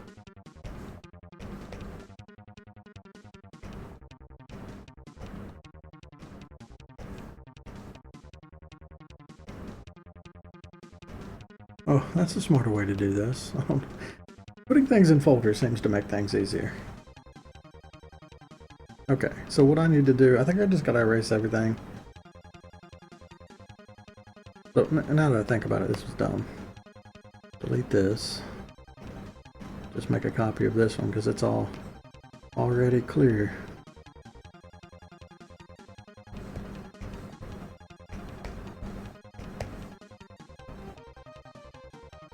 Speaker 1: Oh, that's a smarter way to do this. Putting things in folders seems to make things easier. Okay, so what I need to do, I think I just gotta erase everything. So now that I think about it, this was dumb. Delete this. Just make a copy of this one because it's all already clear.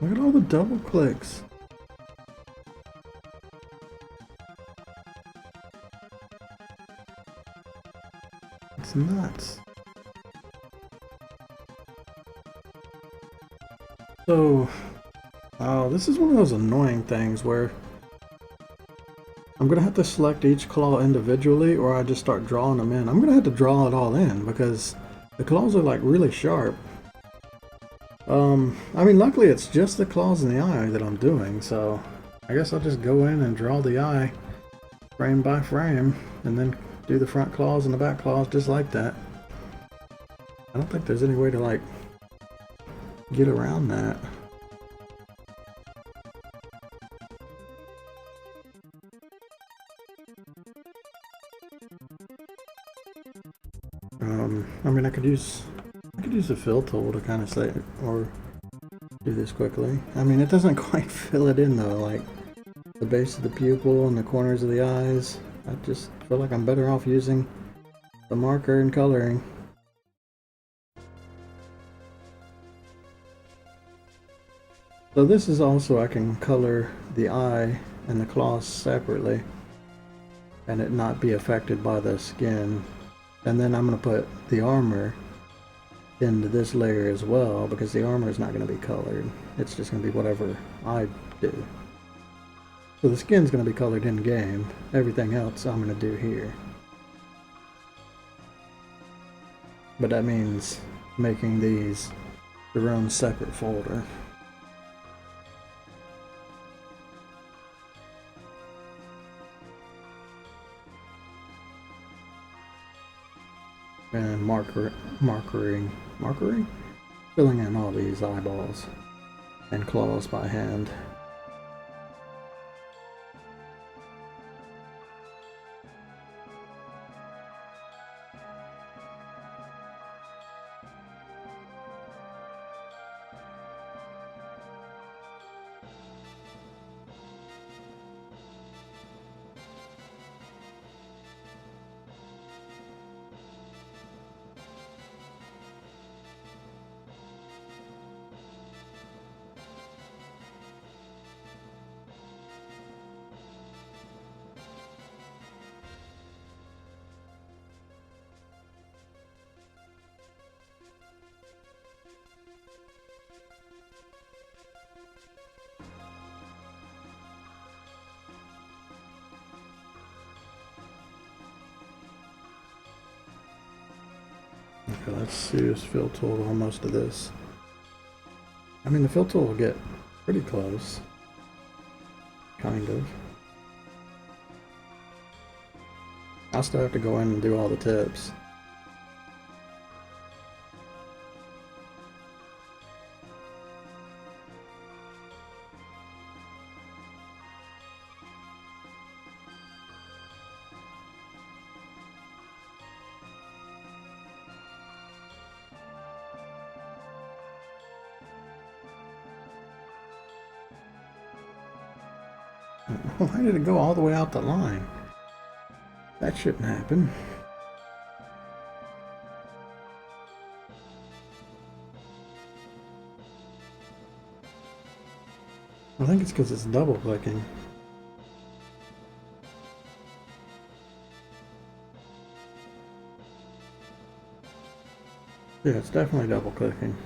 Speaker 1: Look at all the double clicks. It's nuts. So, oh, this is one of those annoying things where I'm gonna have to select each claw individually, or I just start drawing them in. I'm gonna have to draw it all in because the claws are like really sharp. I mean, luckily it's just the claws in the eye that I'm doing, so I guess I'll just go in and draw the eye frame by frame, and then do the front claws and the back claws just like that. I don't think there's any way to like get around that. I mean, I could use a fill tool to kind of say, or do this quickly. I mean, it doesn't quite fill it in though, like the base of the pupil and the corners of the eyes. I just feel like I'm better off using the marker and coloring. So this is also, I can color the eye and the claws separately and it not be affected by the skin. And then I'm going to put the armor into this layer as well because the armor is not going to be colored. It's just going to be whatever I do. So the skin's going to be colored in game. Everything else I'm going to do here. But that means making these their own separate folder. And markering, filling in all these eyeballs and claws by hand. Okay, let's use fill tool on most of this. I mean, the fill tool will get pretty close. Kind of. I'll still have to go in and do all the tips. Why did it go all the way out the line? That shouldn't happen. I think it's because it's double clicking. Yeah, it's definitely double clicking.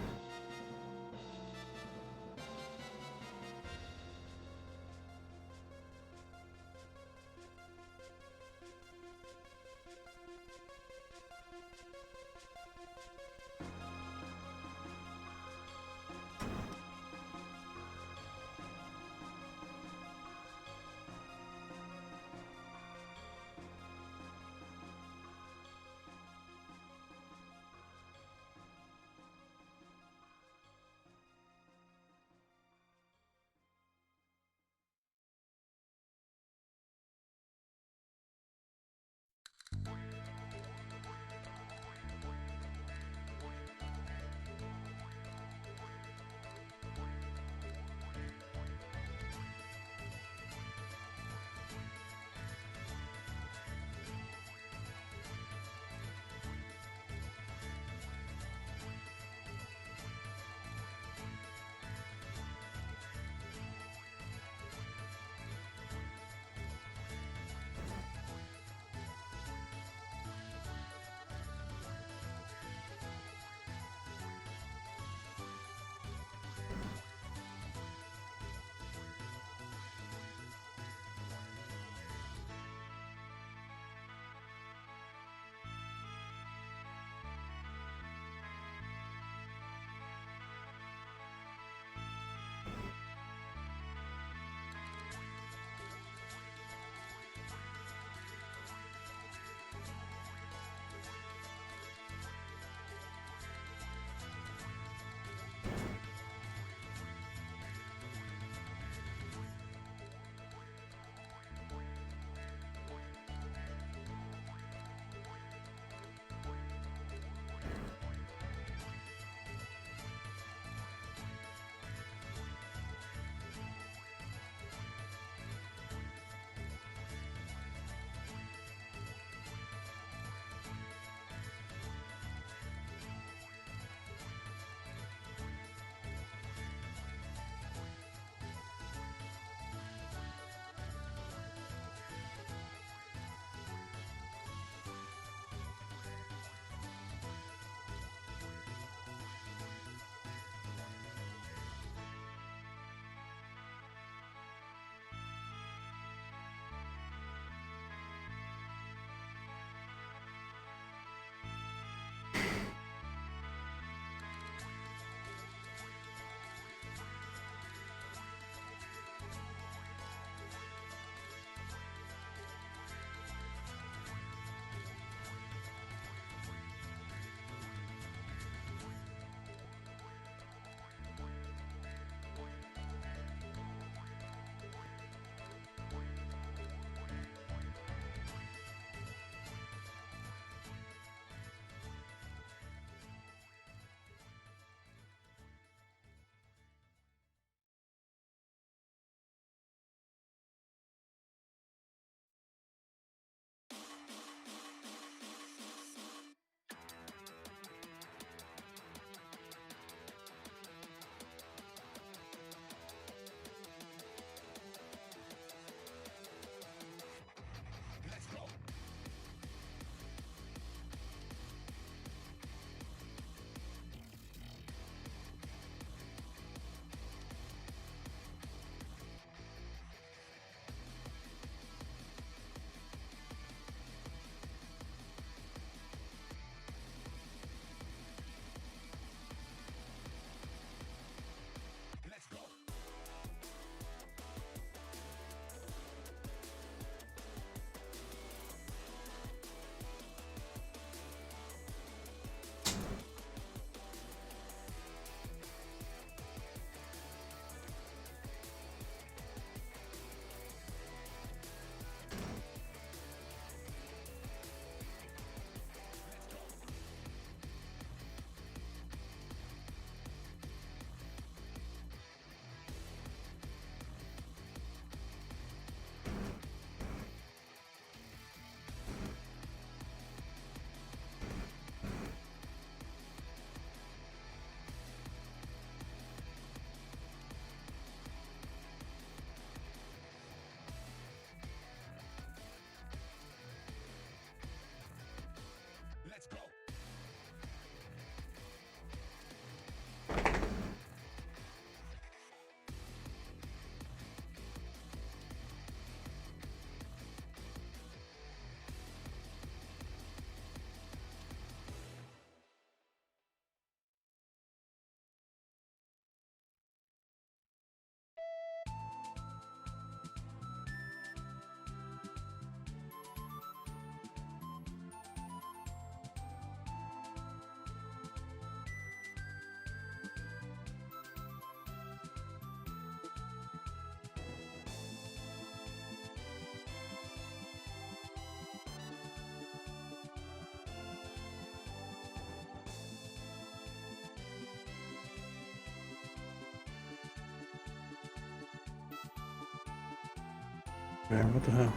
Speaker 1: Man, what the hell?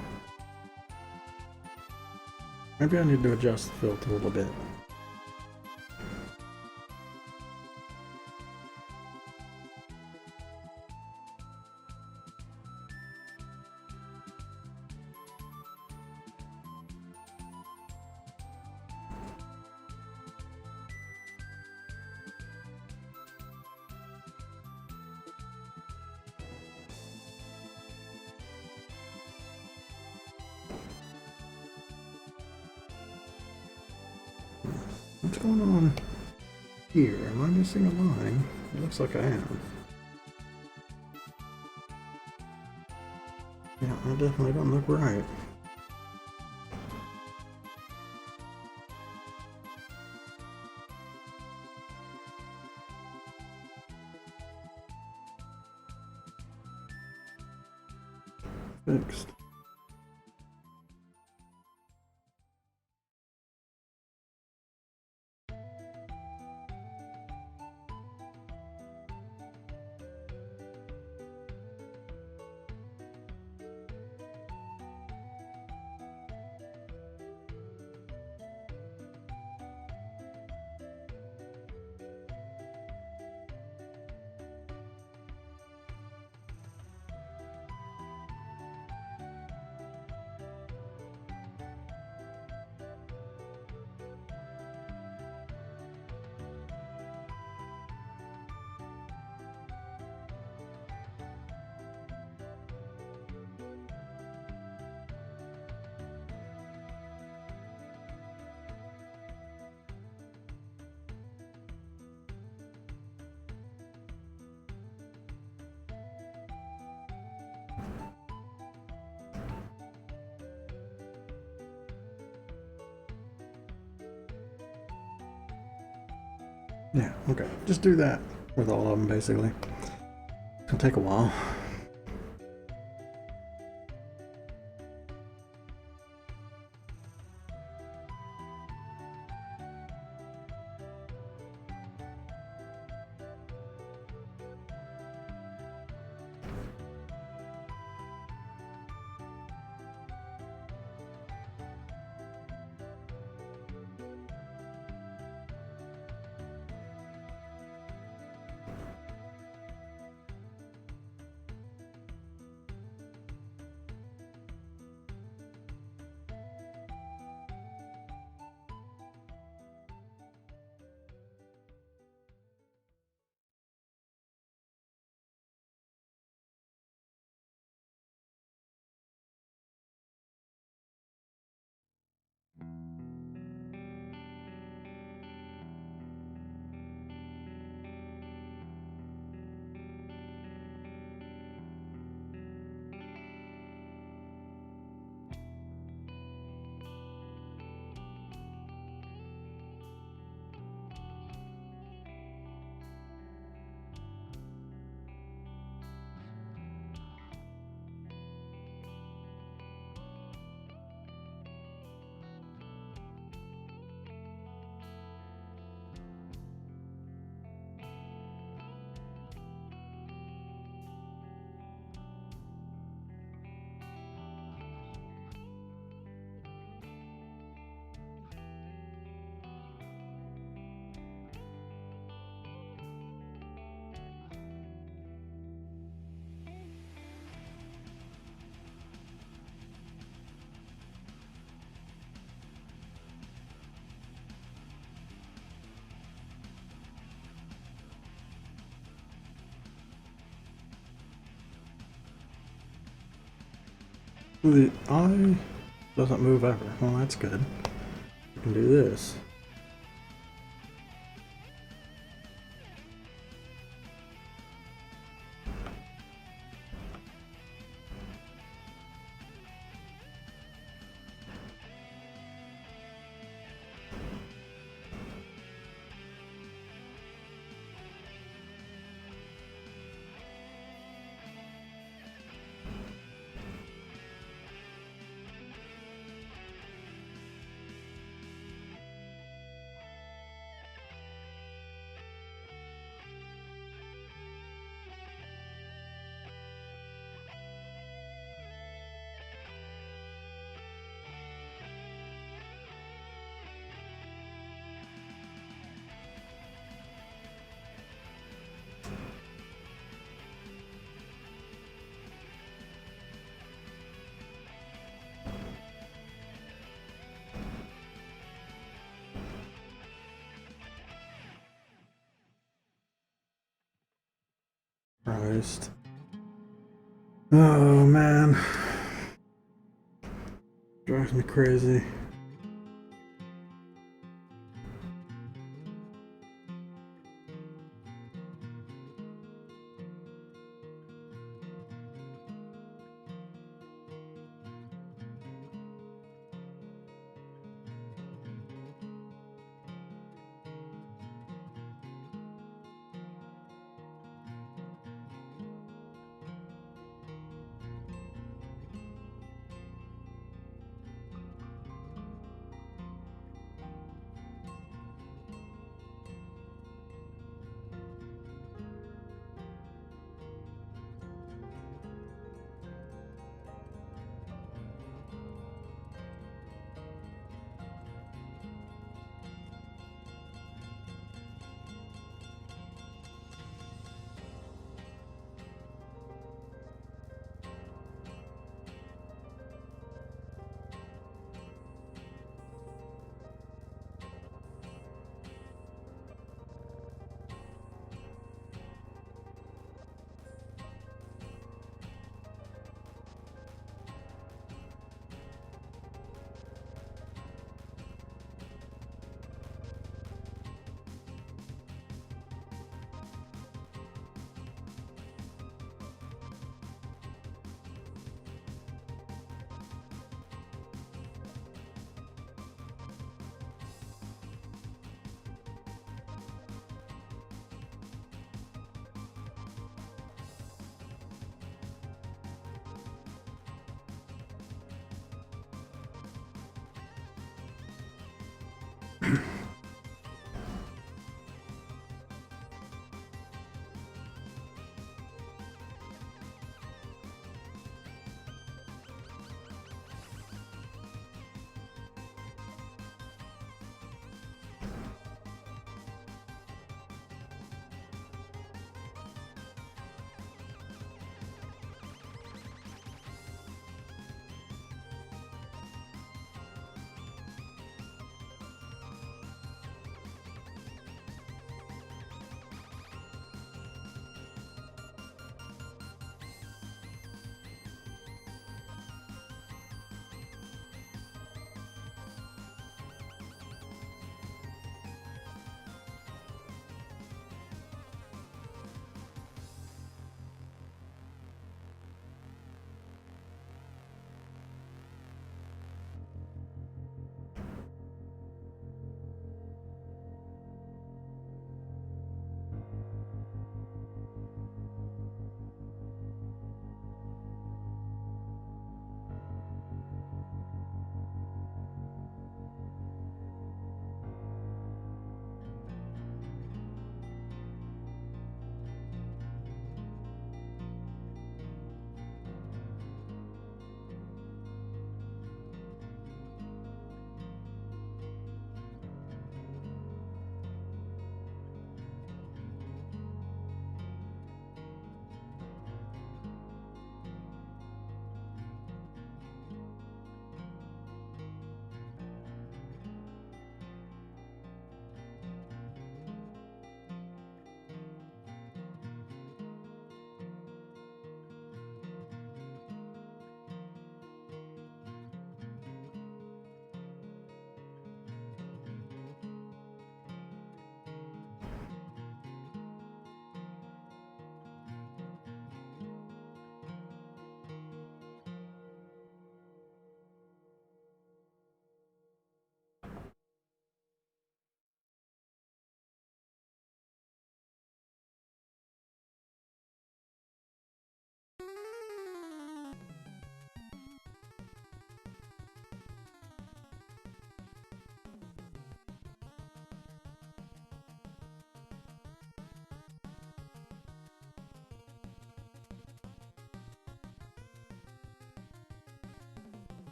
Speaker 1: Maybe I need to adjust the filter a little bit. What's going on here? Am I missing a line? It looks like I am. Yeah, I definitely don't look right. Fixed. Yeah, okay. Just do that with all of them, basically. It'll take a while. The eye doesn't move ever. Well, that's good. We can do this. Christ. Oh man. Drives me crazy.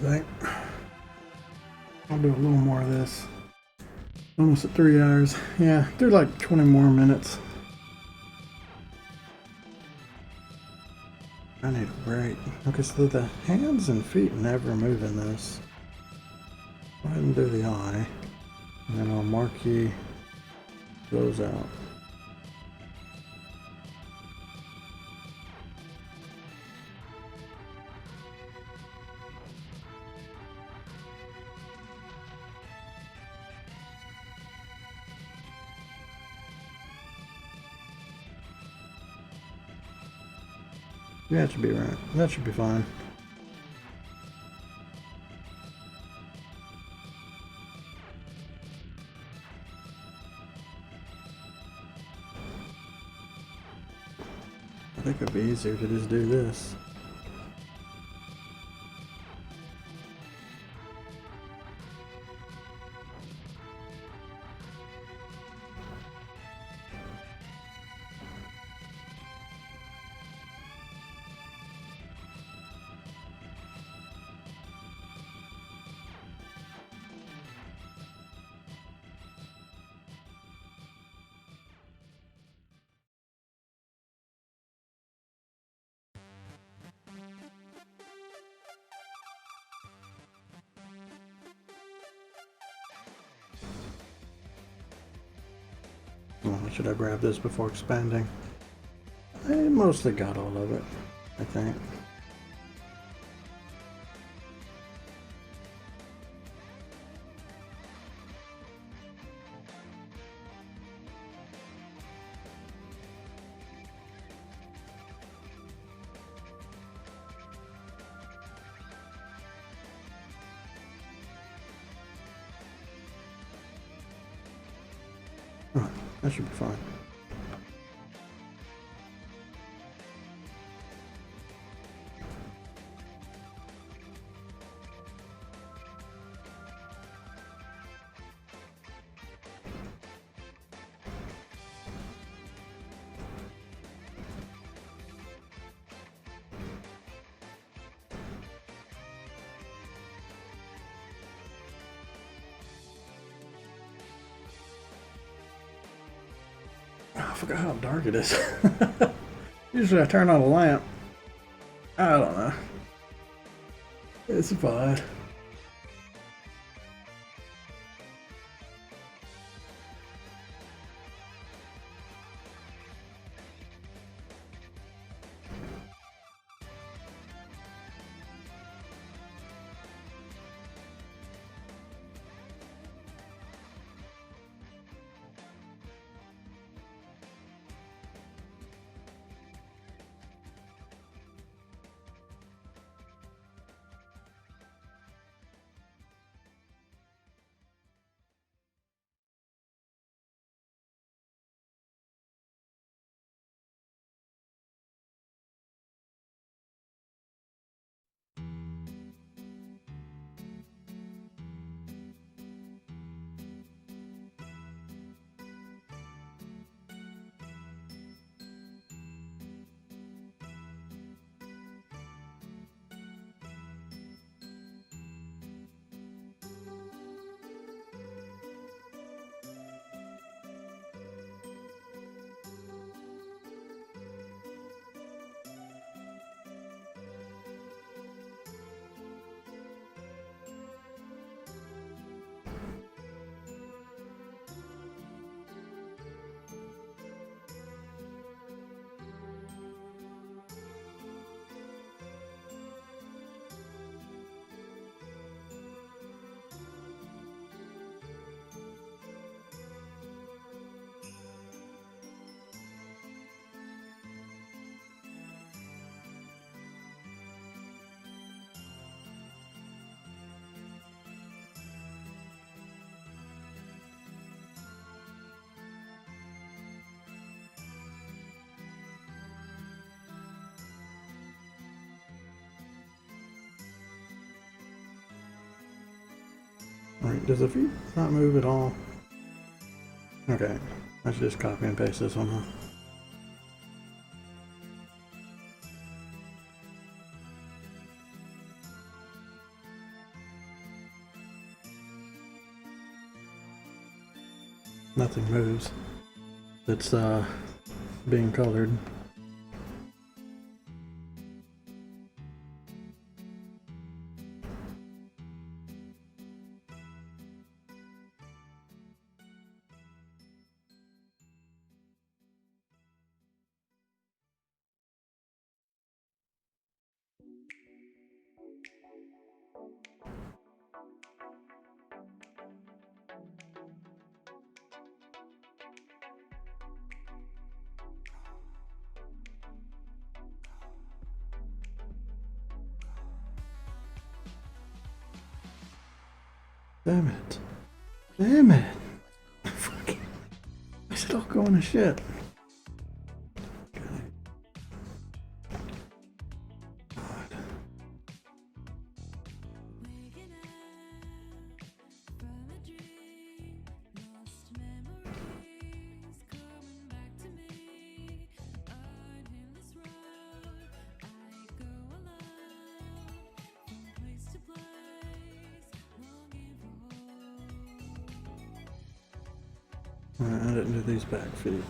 Speaker 1: I think I'll do a little more of this. Almost at 3 hours. Yeah, do like 20 more minutes. I need a break. Okay, so the hands and feet never move in this. Go ahead and do the eye. And then I'll marquee those out. Yeah, that should be right. That should be fine. I think it'd be easier to just do this. Well, should I grab this before expanding? I mostly got all of it, I think. Alright, that should be fine. Oh, I forgot how dark it is. Usually I turn on a lamp. I don't know. It's fine. Alright, does the feet not move at all? Okay, I should just copy and paste this one, huh? nothing moves. It's being colored. Damn it. Damn it. Fucking. I said I'll go into shit. Alright, I didn't do these back feet.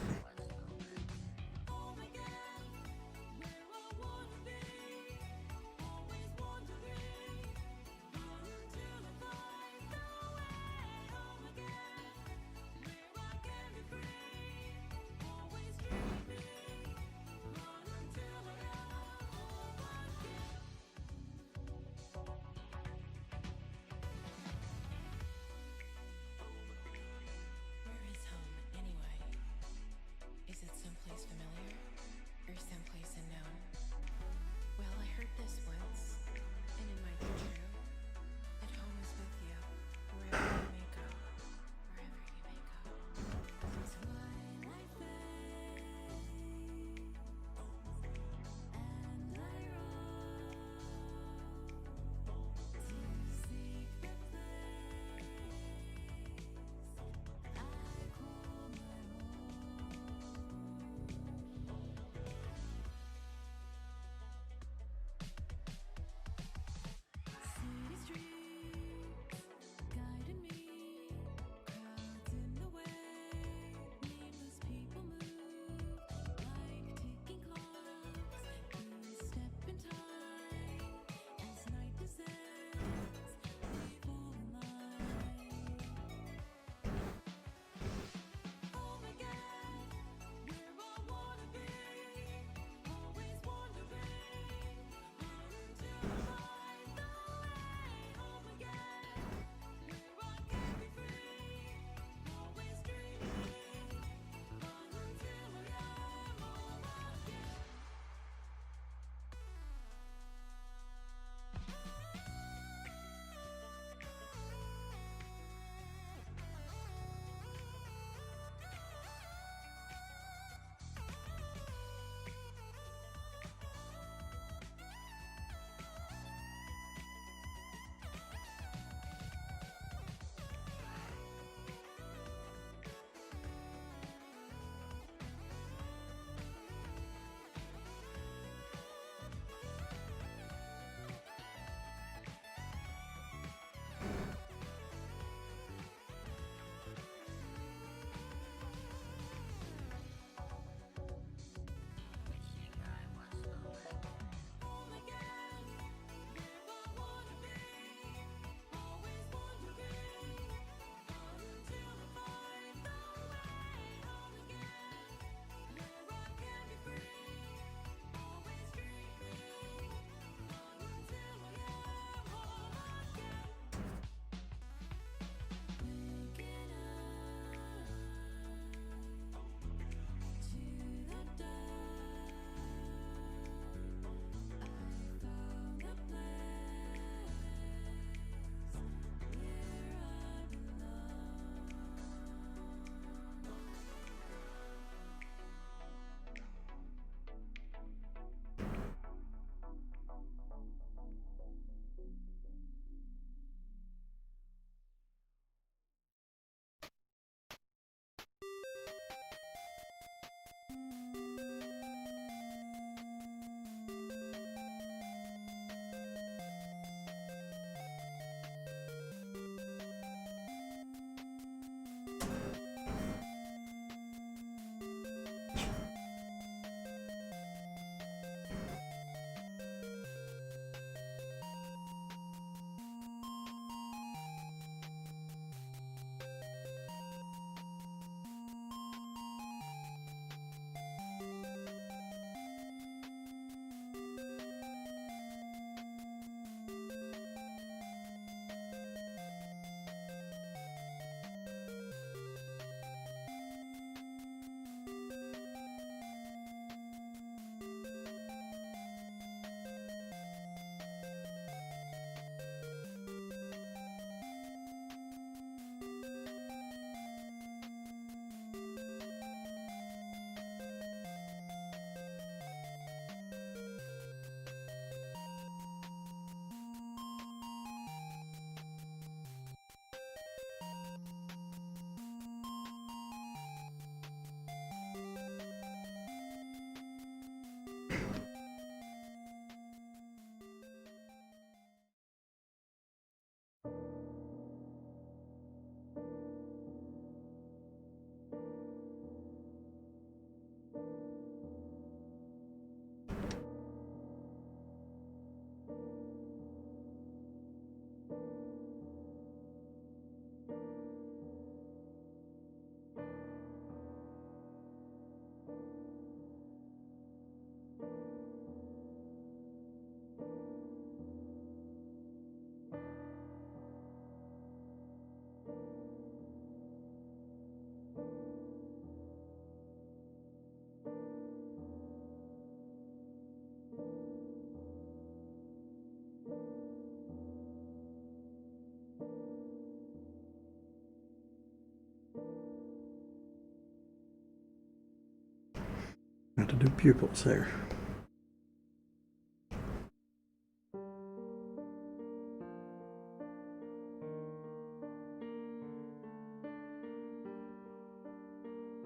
Speaker 1: do pupils there.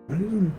Speaker 1: What is it?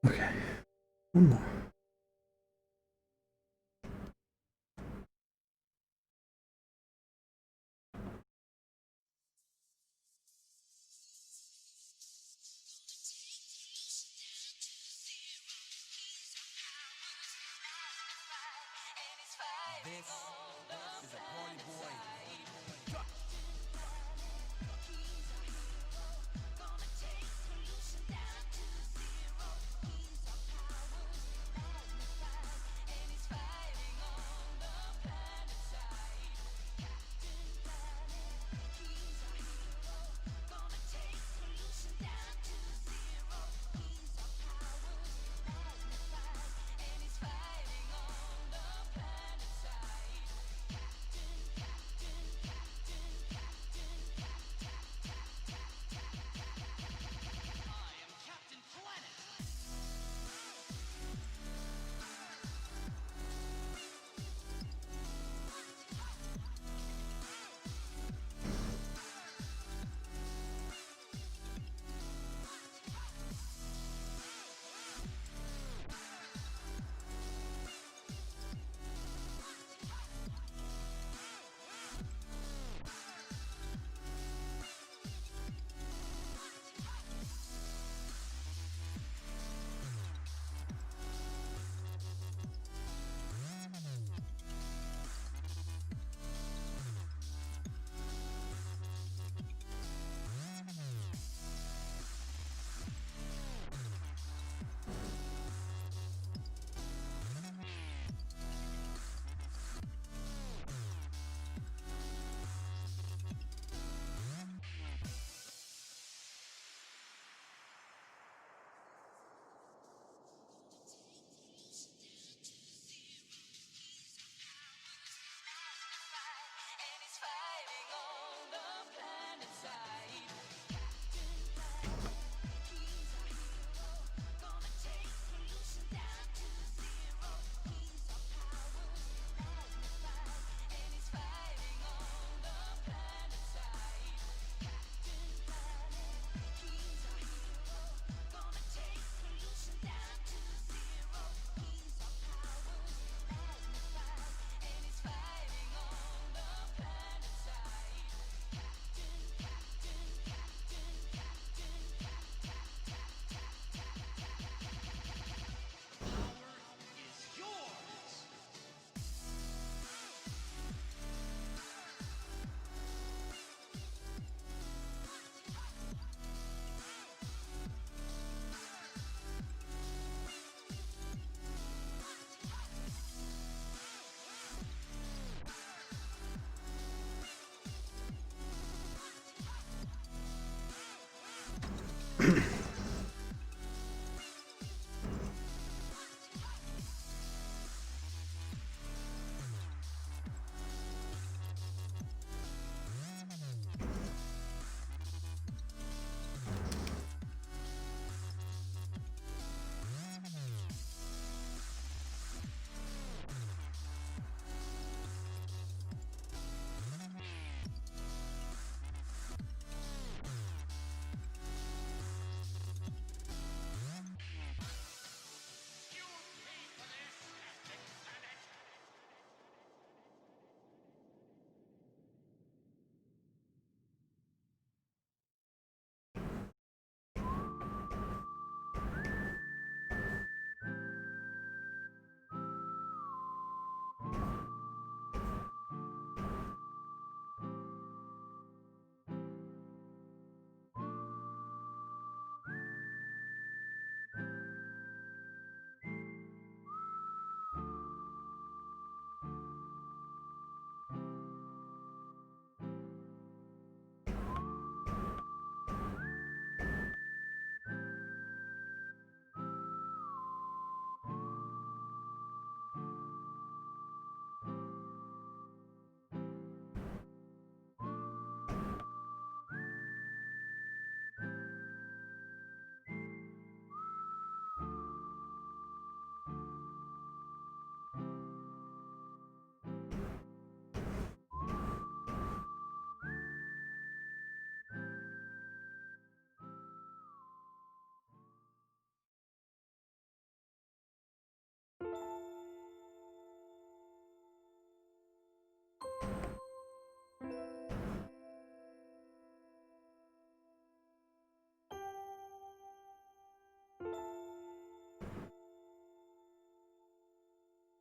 Speaker 1: Okay, one more.
Speaker 2: This is a party boy.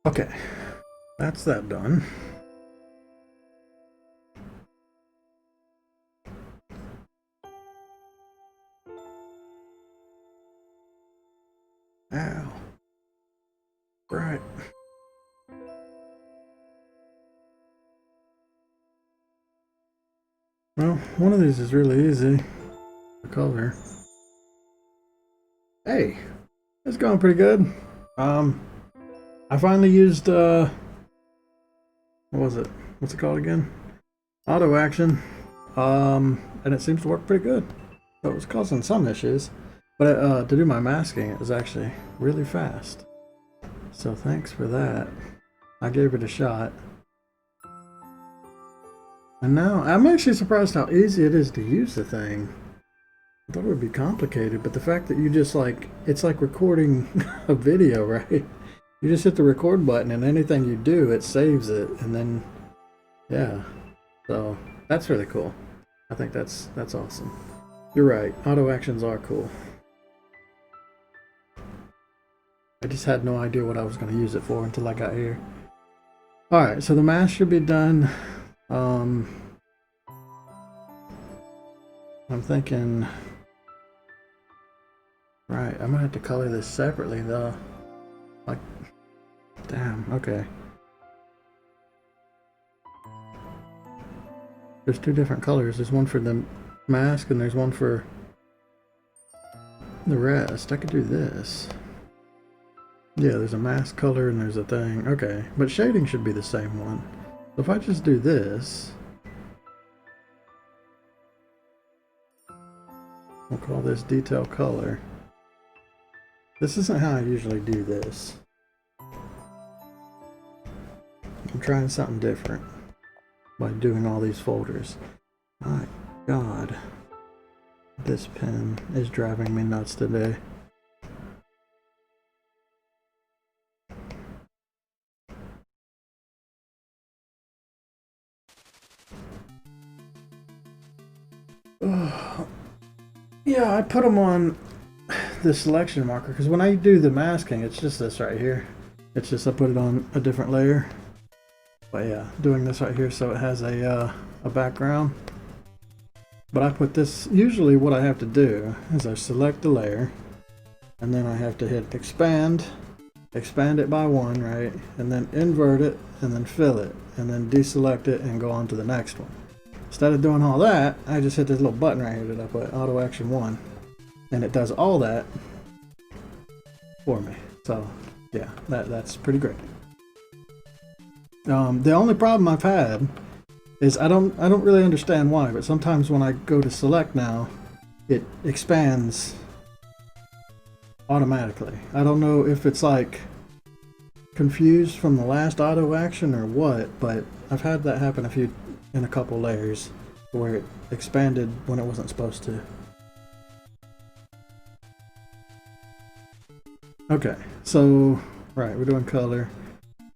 Speaker 1: Okay, that's that done. Ow. Right. Well, one of these is really easy. The color. Hey, it's going pretty good. I finally used what was it? What's it called again? Auto action. And it seems to work pretty good. So it was causing some issues, but to do my masking, it was actually really fast. So thanks for that. I gave it a shot. And now I'm actually surprised how easy it is to use the thing. I thought it would be complicated, but the fact that you just it's like recording a video, right? You just hit the record button and anything you do, it saves it, and then, yeah. So that's really cool. I think that's awesome. You're right, auto actions are cool. I just had no idea what I was going to use it for until I got here. Alright, so the mask should be done. I'm thinking, right, I'm gonna have to color this separately though. Like, damn, okay. There's two different colors. There's one for the mask and there's one for the rest. I could do this. Yeah, there's a mask color and there's a thing. Okay, but shading should be the same one. So if I just do this, we'll call this detail color. This isn't how I usually do this. I'm trying something different by doing all these folders. My God, this pen is driving me nuts today. Yeah, I put them on the selection marker because when I do the masking, it's just this right here. It's just I put it on a different layer. But yeah, doing this right here so it has a background. But I put this, usually what I have to do is I select the layer and then I have to hit expand it by one, right? And then invert it and then fill it and then deselect it and go on to the next one. Instead of doing all that, I just hit this little button right here that I put, auto action 1. and it does all that for me. So yeah, that's pretty great. The only problem I've had is I don't really understand why, but sometimes when I go to select now, it expands automatically. I don't know if it's like confused from the last auto action or what, but I've had that happen in a couple layers where it expanded when it wasn't supposed to. Okay, so right, we're doing color.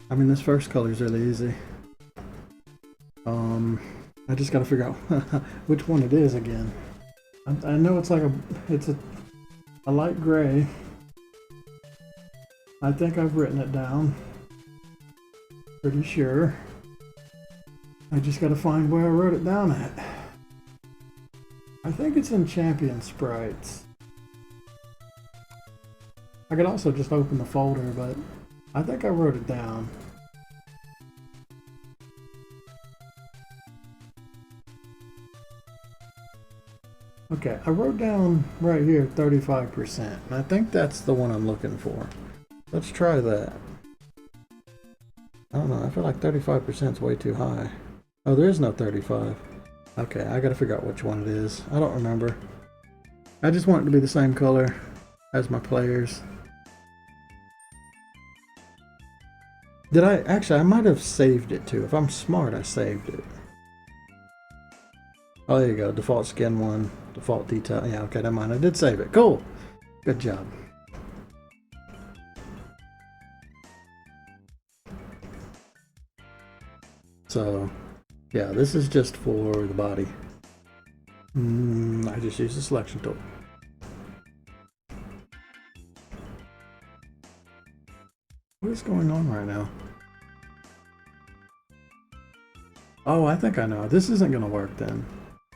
Speaker 1: I mean, this first color is really easy. I just gotta figure out which one it is again. I know it's like a light gray. I think I've written it down. Pretty sure. I just gotta find where I wrote it down at. I think it's in Champion Sprites. I could also just open the folder, but I think I wrote it down. Okay, I wrote down right here 35%, and I think that's the one I'm looking for. Let's try that. I don't know, I feel like 35% is way too high. Oh, there is no 35. Okay, I gotta figure out which one it is. I don't remember. I just want it to be the same color as my players. Did I? Actually, I might have saved it too. If I'm smart, I saved it. Oh, there you go. Default skin one, default detail. Yeah, okay, never mind. I did save it. Cool. Good job. So, yeah, this is just for the body. I just used the selection tool. What is going on right now? Oh, I think I know. This isn't going to work then.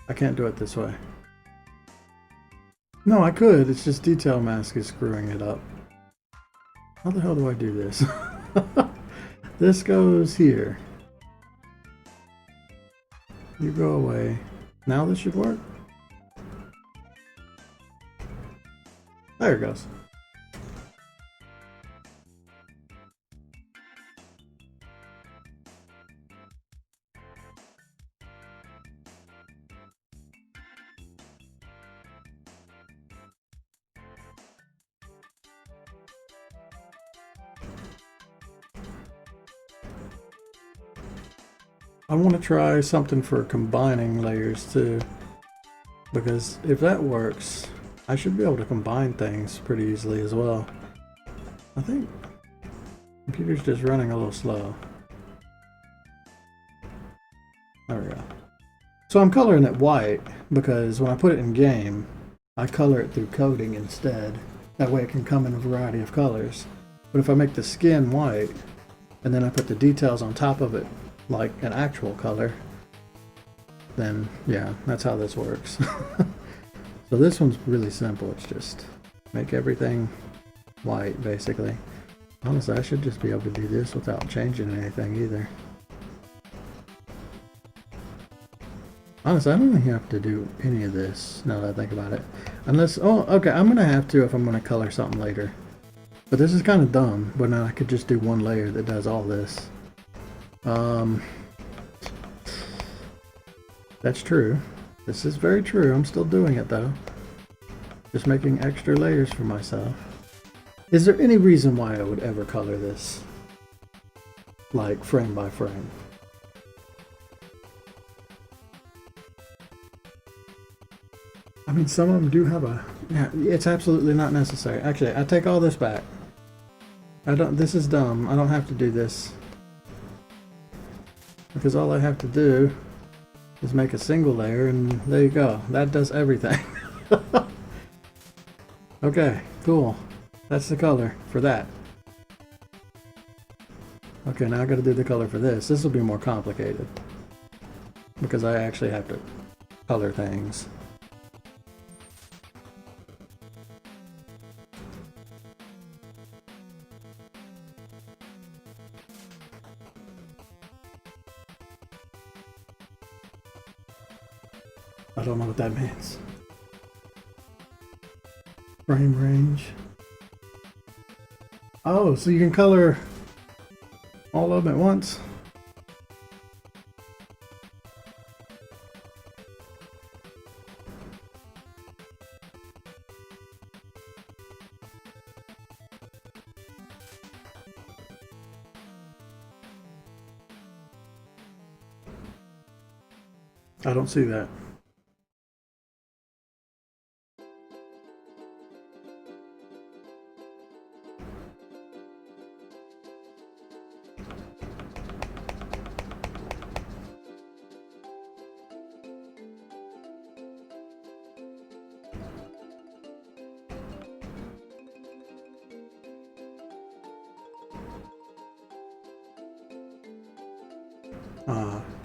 Speaker 1: I can't do it this way. No, I could. It's just detail mask is screwing it up. How the hell do I do this? This goes here. You go away. Now this should work. There it goes. I want to try something for combining layers too, because if that works, I should be able to combine things pretty easily as well. I think the computer's just running a little slow. There we go. So I'm coloring it white because when I put it in game, I color it through coding instead. That way it can come in a variety of colors. But if I make the skin white and then I put the details on top of it like an actual color, then yeah, that's how this works. So this one's really simple. It's just make everything white basically. Honestly, I should just be able to do this without changing anything either. Honestly, I don't even have to do any of this now that I think about it. Unless, oh, okay, I'm gonna have to if I'm gonna color something later. But this is kind of dumb, but now I could just do one layer that does all this. That's true. This is very true. I'm still doing it though. Just making extra layers for myself. Is there any reason why I would ever color this like frame by frame? I mean, some of them do have a... Yeah, it's absolutely not necessary. Actually, I take all this back. I don't... This is dumb. I don't have to do this. Because all I have to do is make a single layer, and there you go. That does everything. Okay, cool. That's the color for that. Okay, now I gotta do the color for this. This will be more complicated. Because I actually have to color things. I don't know what that means. Frame range. Oh, so you can color all of them at once? I don't see that.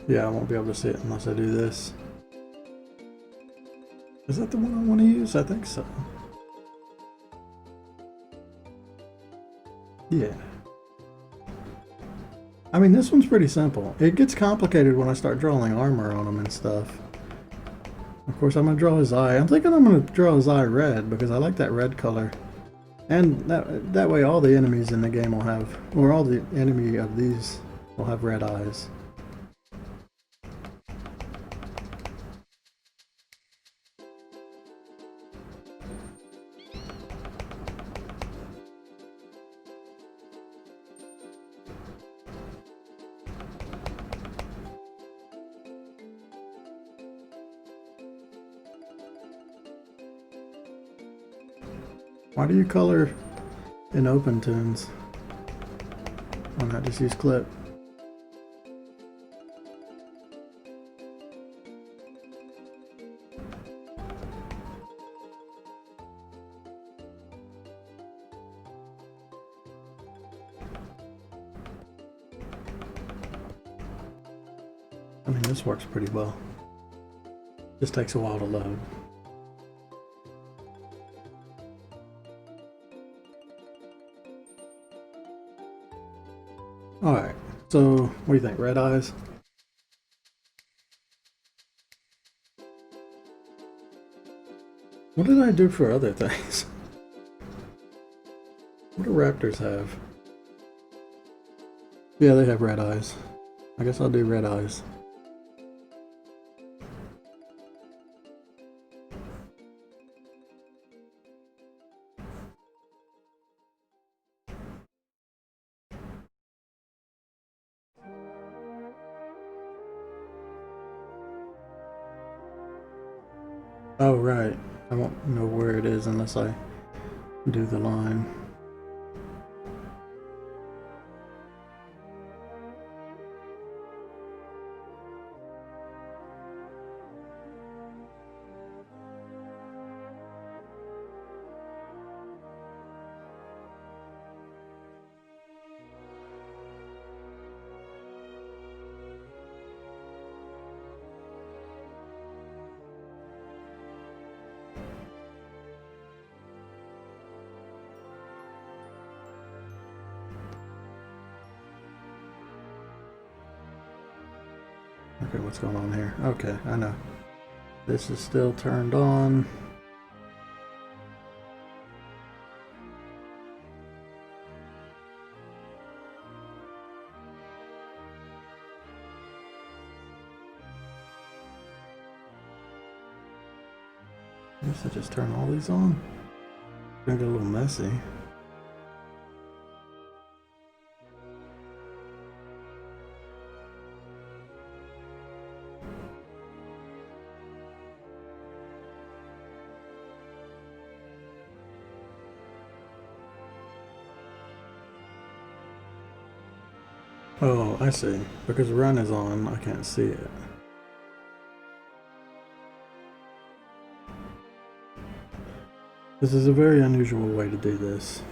Speaker 1: Yeah, I won't be able to see it unless I do this. Is that the one I want to use? I think so. Yeah. I mean, this one's pretty simple. It gets complicated when I start drawing armor on them and stuff. Of course, I'm going to draw his eye. I'm thinking I'm going to draw his eye red because I like that red color. And that way all the enemies in the game will have, or all the enemy of these will have red eyes. Why do you color in open tunes? Why not just use clip? I mean, this works pretty well. Just takes a while to load. Alright, so what do you think? Red eyes? What did I do for other things? What do raptors have? Yeah, they have red eyes. I guess I'll do red eyes. Oh, right. I won't know where it is unless I do the line. Okay, what's going on here? Okay, I know. This is still turned on. I guess I just turn all these on. It's gonna get a little messy. Oh, I see. Because run is on, I can't see it. This is a very unusual way to do this.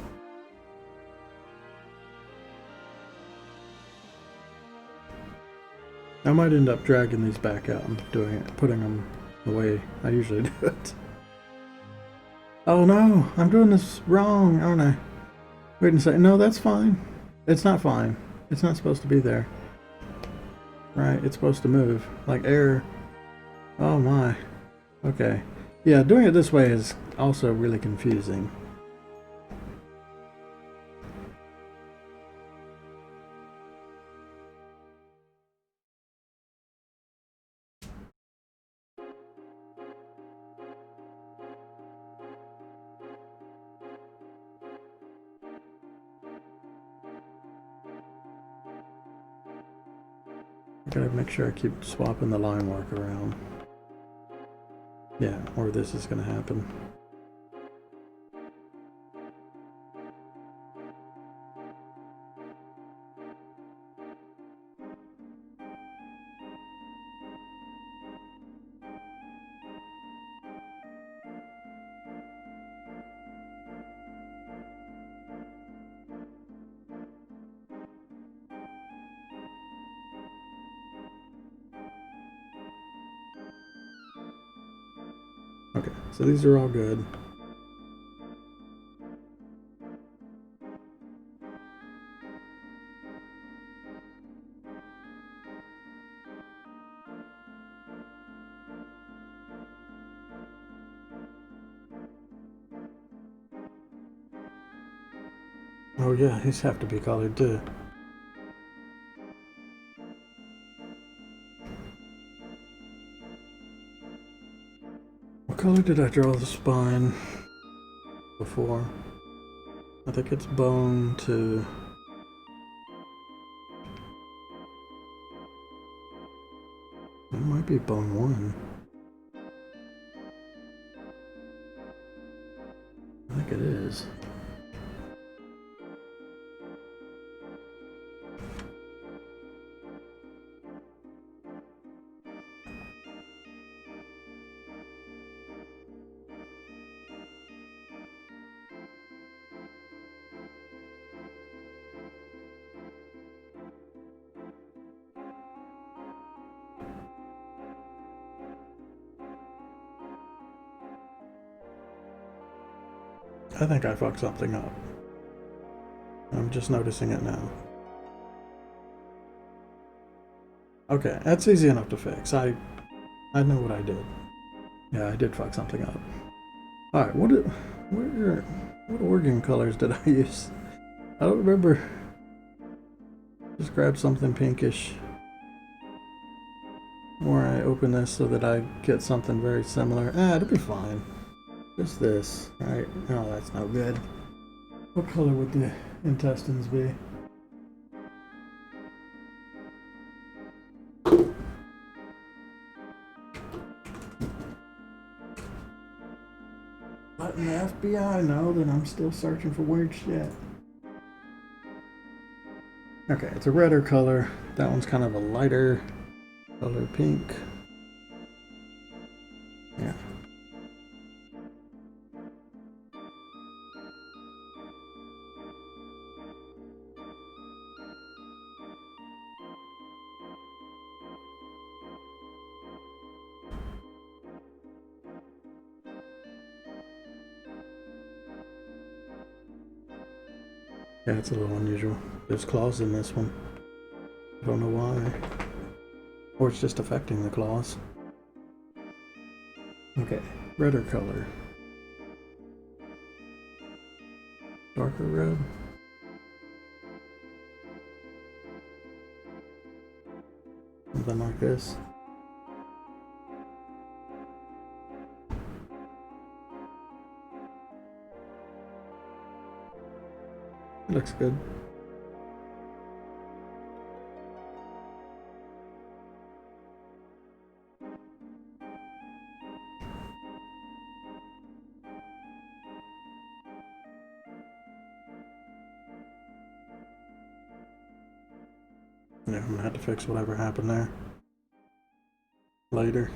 Speaker 1: I might end up dragging these back out and putting them the way I usually do it. Oh no, I'm doing this wrong, aren't I? Wait a second. No, that's fine. It's not fine. It's not supposed to be there. Right, it's supposed to move. Like error. Oh my. Okay. Yeah, doing it this way is also really confusing. Gotta make sure I keep swapping the line work around. Yeah, or this is gonna happen. Okay, so these are all good. Oh yeah, these have to be colored too. What color did I draw the spine before? I think it's bone to... It might be bone 1. I think it is. I think I fucked something up. I'm just noticing it now. Okay, that's easy enough to fix. I know what I did. Yeah, I did fuck something up. Alright, what organ colors did I use? I don't remember. Just grab something pinkish. Or I open this so that I get something very similar. It'll be fine. Just this. Right? No, that's no good. What color would the intestines be? Letting the FBI know that I'm still searching for weird shit. Okay, it's a redder color. That one's kind of a lighter color pink. Yeah. Yeah, it's a little unusual. There's claws in this one. I don't know why. Or it's just affecting the claws. Okay, redder color. Darker red. Something like this. It looks good. Yeah, I'm gonna have to fix whatever happened there later.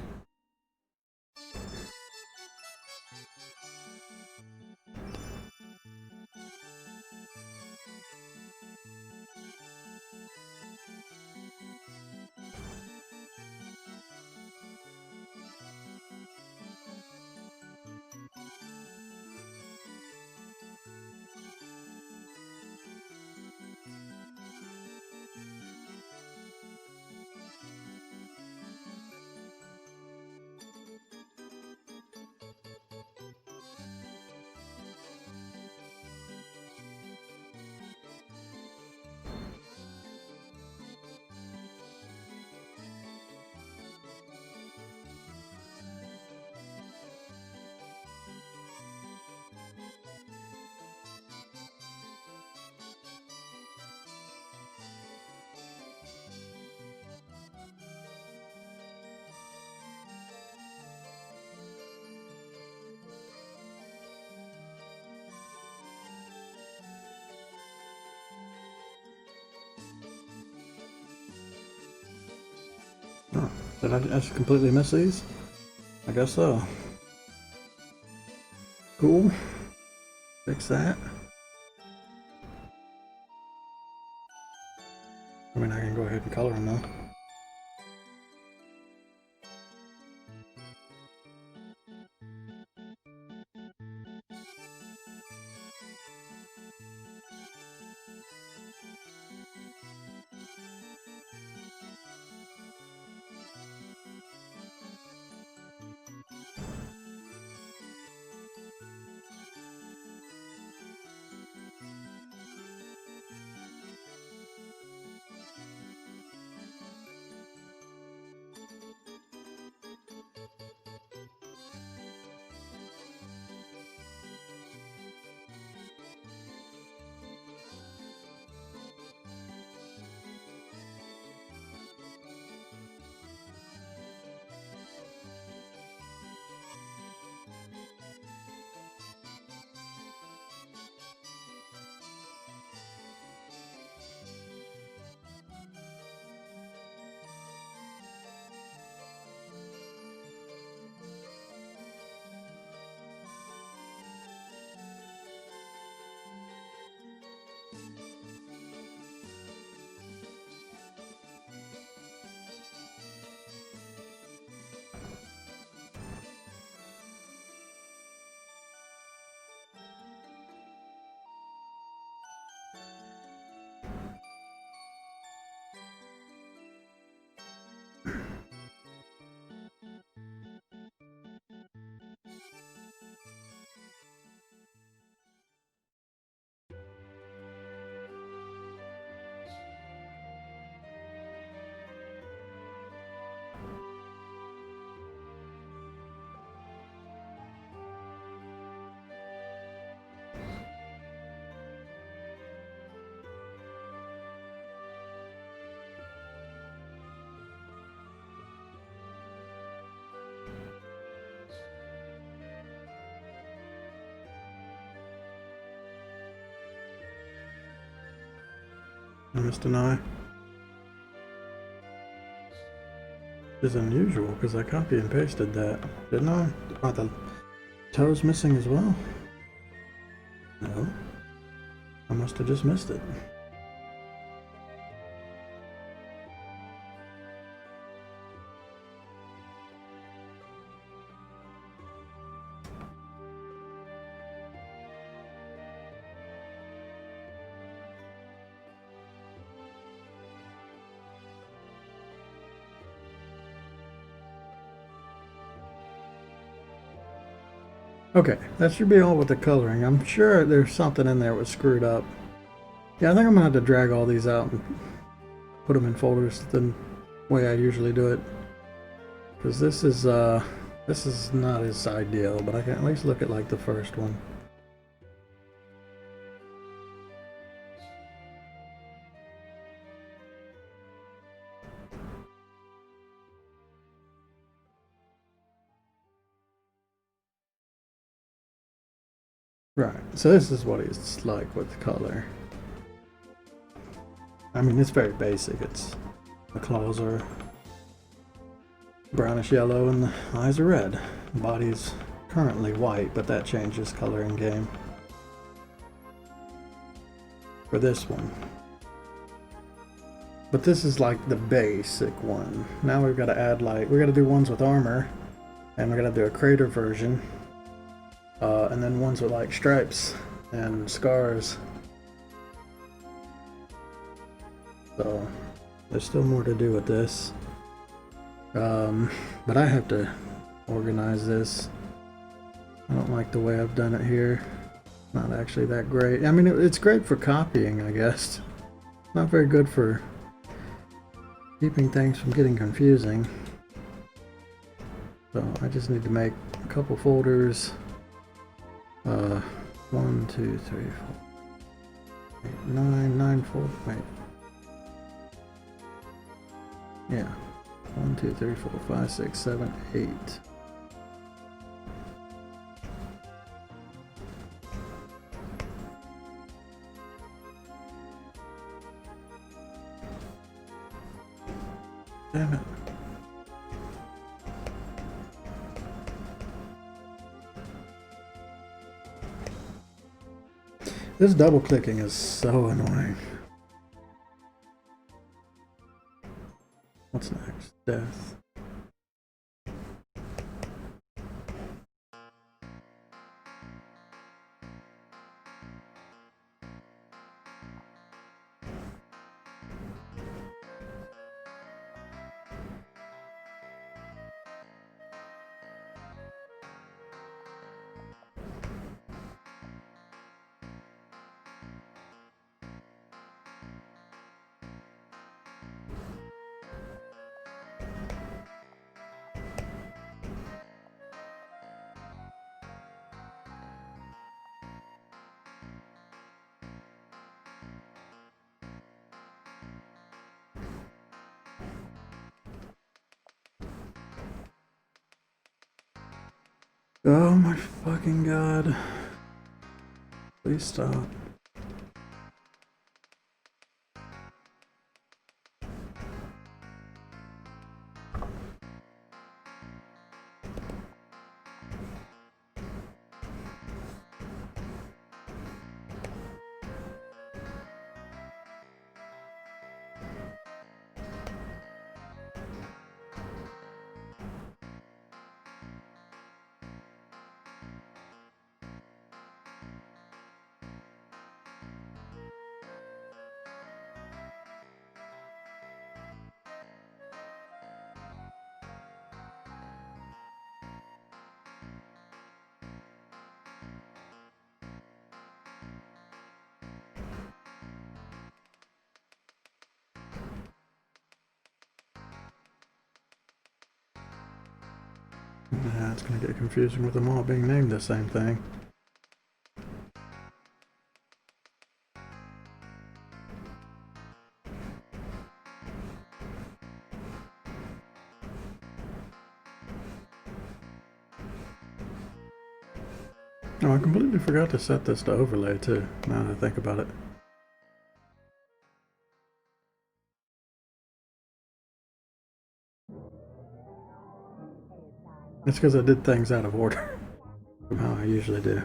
Speaker 1: Huh. Did I just completely miss these? I guess so. Cool. Fix that. I mean, I can go ahead and color them though. I missed an eye. Which is unusual because I copy and pasted that, didn't I? Are the toes missing as well? No. I must have just missed it. Okay, that should be all with the coloring. I'm sure there's something in there that was screwed up. Yeah, I think I'm gonna have to drag all these out and put them in folders the way I usually do it. Because this is not as ideal, but I can at least look at like the first one. Right, so this is what it's like with the color. I mean, it's very basic. It's the claws are brownish yellow and the eyes are red. The body's currently white, but that changes color in game. For this one. But this is like the basic one. Now we've got to add like, we got to do ones with armor, and we're gonna do a crater version. And then ones with like stripes and scars. So there's still more to do with this. But I have to organize this. I don't like the way I've done it here. Not actually that great. I mean, it's great for copying, I guess. Not very good for keeping things from getting confusing. So I just need to make a couple folders. 1, 2, 3, 4, 8, 9, 9 folders. Wait. Yeah. 1, 2, 3, 4, 5, 6, 7, 8. Damn it. This double clicking is so annoying. What's next? Death. Oh my fucking god. Please stop. Yeah, it's gonna get confusing with them all being named the same thing. Oh, I completely forgot to set this to overlay too, now that I think about it. It's because I did things out of order from how I usually do.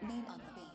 Speaker 3: Name on the beat.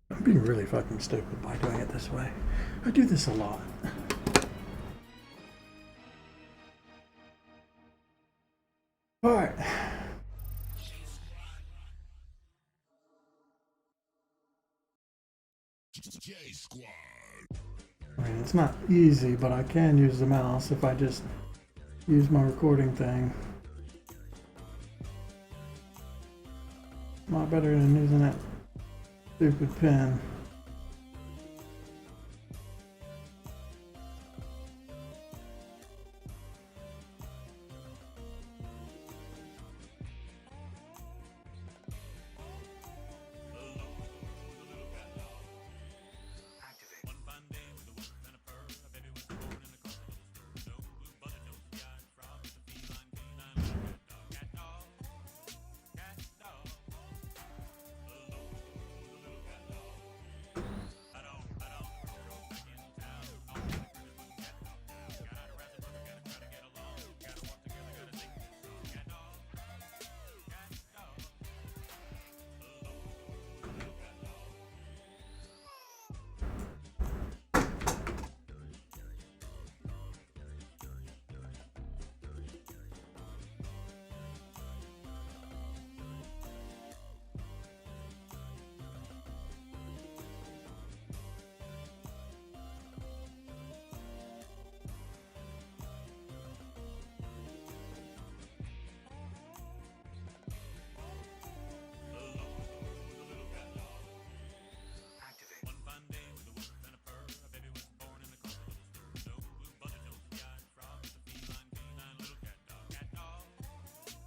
Speaker 1: I'm being really fucking stupid by doing it this way. I do this a lot. Alright. I mean, it's not easy, but I can use the mouse if I just use my recording thing. A lot better than using that stupid pen.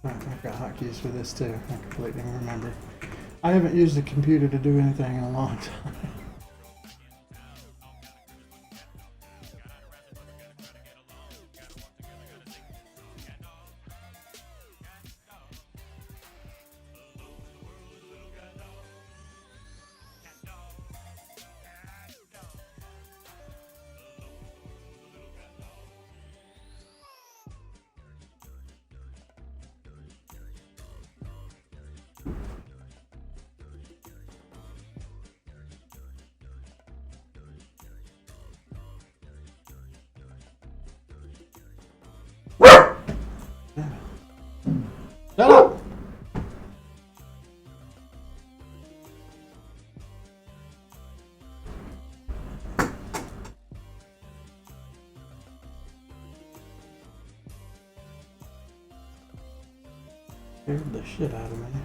Speaker 1: I've got hotkeys for this too. I completely remember. I haven't used the computer to do anything in a long time. Shut up! Scared the shit out of me.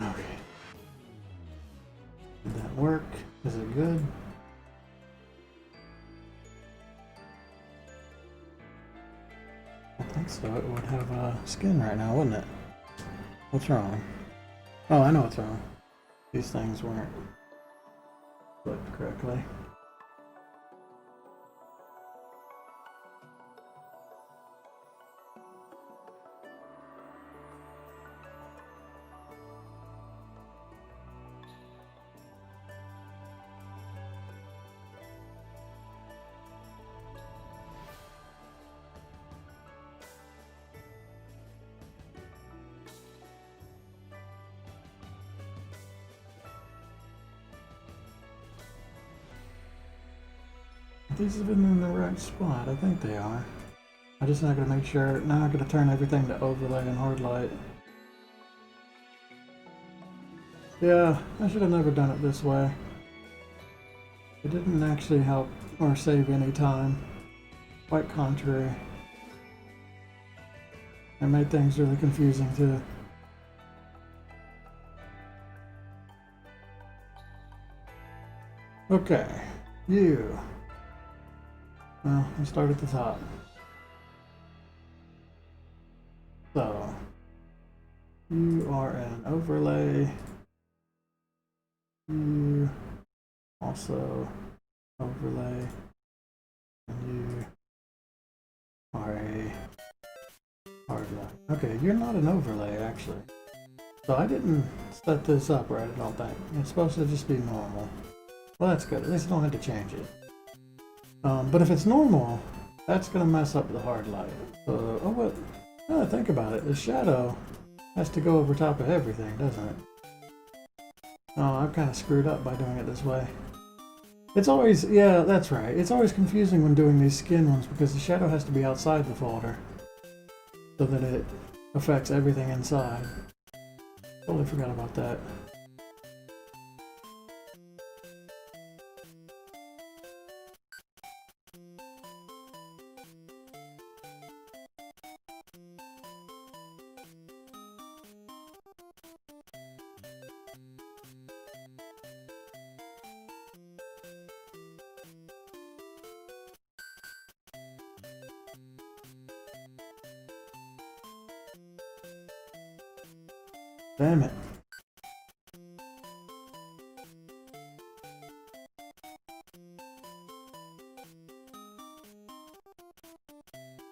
Speaker 1: Okay. Did that work? Is it good? I think so. It would have skin right now, wouldn't it? What's wrong? Oh, I know what's wrong. These things weren't flipped correctly. These have been in the right spot. I think they are. I'm just not gonna make sure. Now I'm gonna turn everything to overlay and hard light. Yeah, I should have never done it this way. It didn't actually help or save any time. Quite contrary. It made things really confusing too. Okay, you. Well, we start at the top. So, you are an overlay. You also overlay. And you are a hard light. Okay, you're not an overlay actually. So I didn't set this up right, I don't think. It's supposed to just be normal. Well, that's good. At least I don't have to change it. But if it's normal, that's going to mess up the hard light. So, oh, what? Now that I think about it, the shadow has to go over top of everything, doesn't it? Oh, I've kind of screwed up by doing it this way. It's always, yeah, that's right. It's always confusing when doing these skin ones because the shadow has to be outside the folder so that it affects everything inside. Totally forgot about that. Damn it.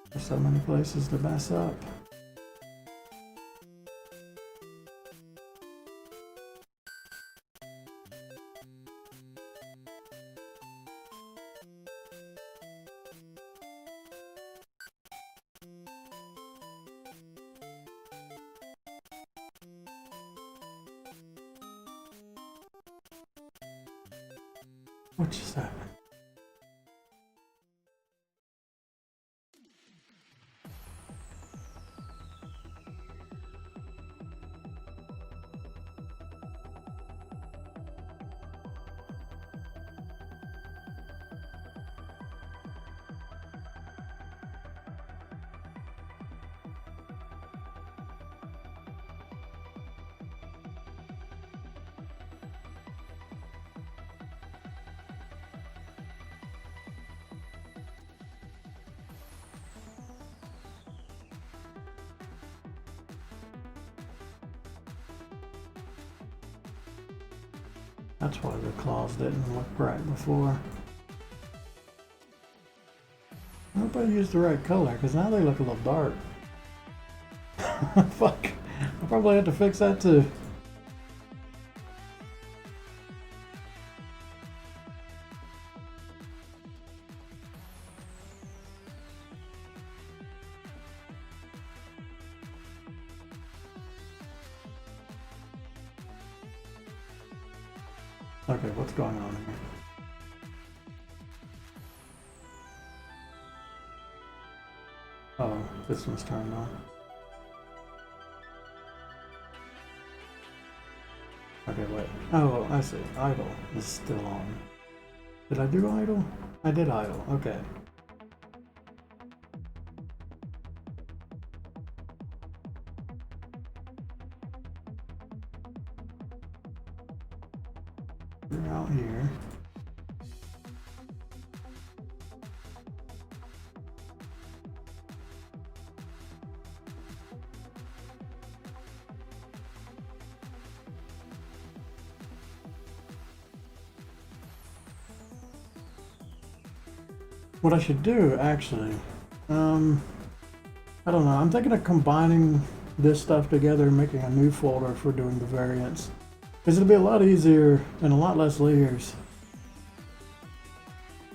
Speaker 1: There's so many places to mess up. What just happened? That's why the claws didn't look right before. I hope I used the right color, because now they look a little dark. Fuck. I probably had to fix that too. Okay, what's going on here? Oh, this one's turned on. Okay, wait. Oh, I see. Idle is still on. Did I do idle? I did idle. Okay. We're out here. What I should do, actually, I don't know. I'm thinking of combining this stuff together and making a new folder for doing the variants. Because it'll be a lot easier and a lot less layers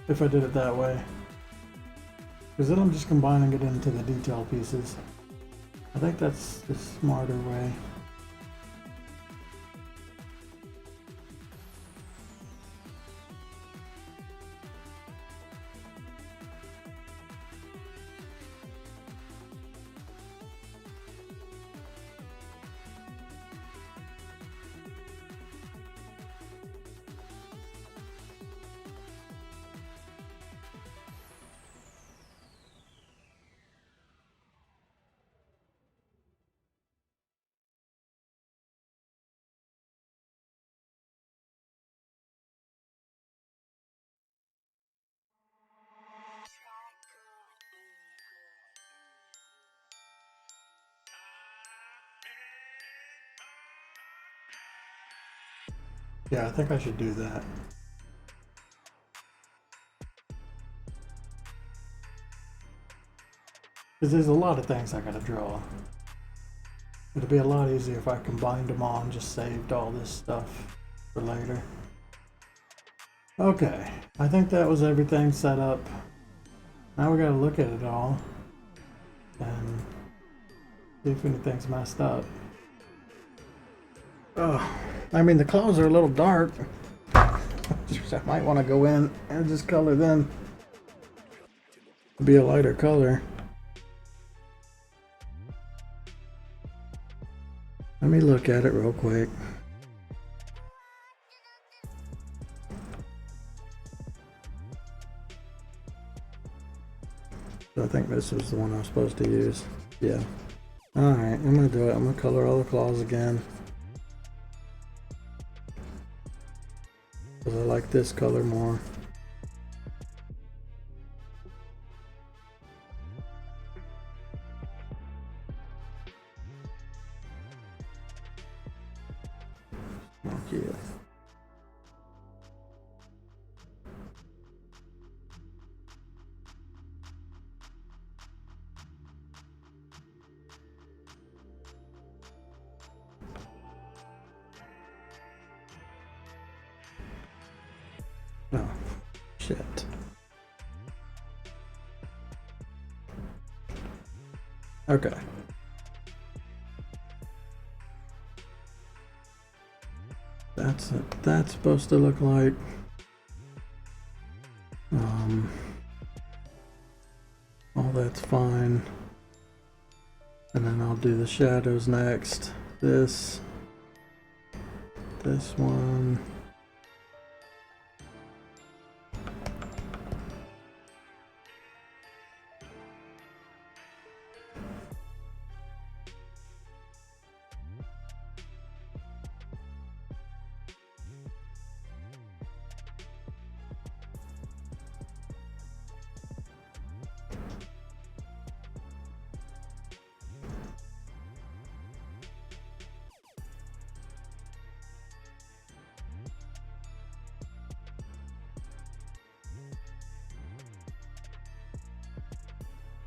Speaker 1: if I did it that way. Because then I'm just combining it into the detail pieces. I think that's the smarter way. Yeah, I think I should do that. Because there's a lot of things I gotta draw. It'd be a lot easier if I combined them all and just saved all this stuff for later. Okay, I think that was everything set up. Now we gotta look at it all and see if anything's messed up. Oh, I mean the clothes are a little dark. So I might want to go in and just color them. Be a lighter color. Let me look at it real quick. I think this was the one I was supposed to use. Yeah. Alright, I'm gonna do it. I'm gonna color all the claws again. Because I like this color more. Thank you. Oh, shit. Okay. That's what that's supposed to look like. All that's fine. And then I'll do the shadows next. This one.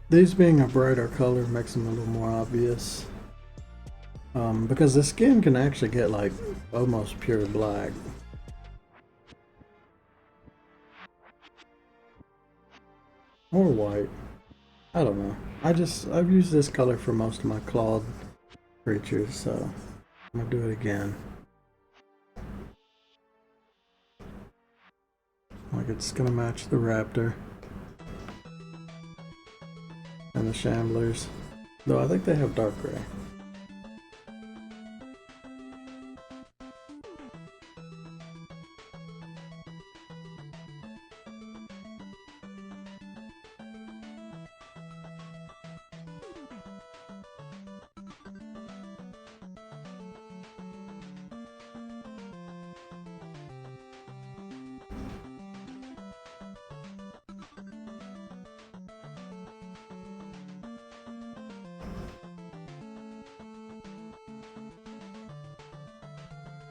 Speaker 1: These being a brighter color makes them a little more obvious. Because the skin can actually get like almost pure black. Or white. I don't know. I've used this color for most of my clawed creatures, so I'm gonna do it again. Like it's gonna match the raptor. And the shamblers. Though I think they have dark gray.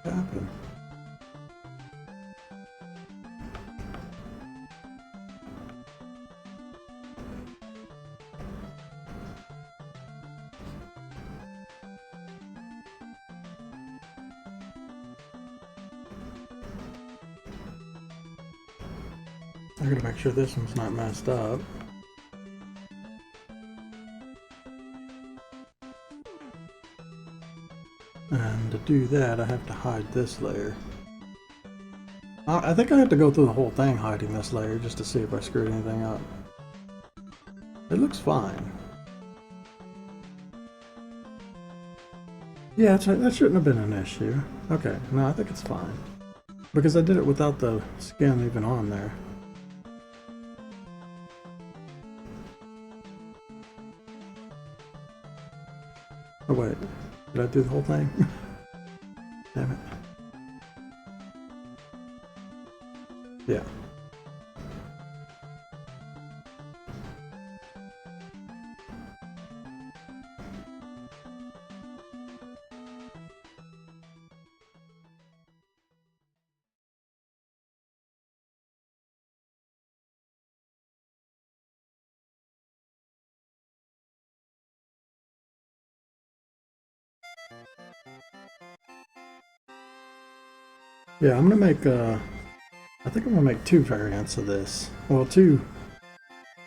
Speaker 1: Happen. I gotta make sure this one's not messed up. And to do that, I have to hide this layer. I think I have to go through the whole thing hiding this layer just to see if I screwed anything up. It looks fine. Yeah, that shouldn't have been an issue. Okay, no, I think it's fine. Because I did it without the skin even on there. Oh wait, did I do the whole thing? Damn it. Yeah. Yeah, I'm gonna make, I think I'm gonna make 2 variants of this. Well, 2.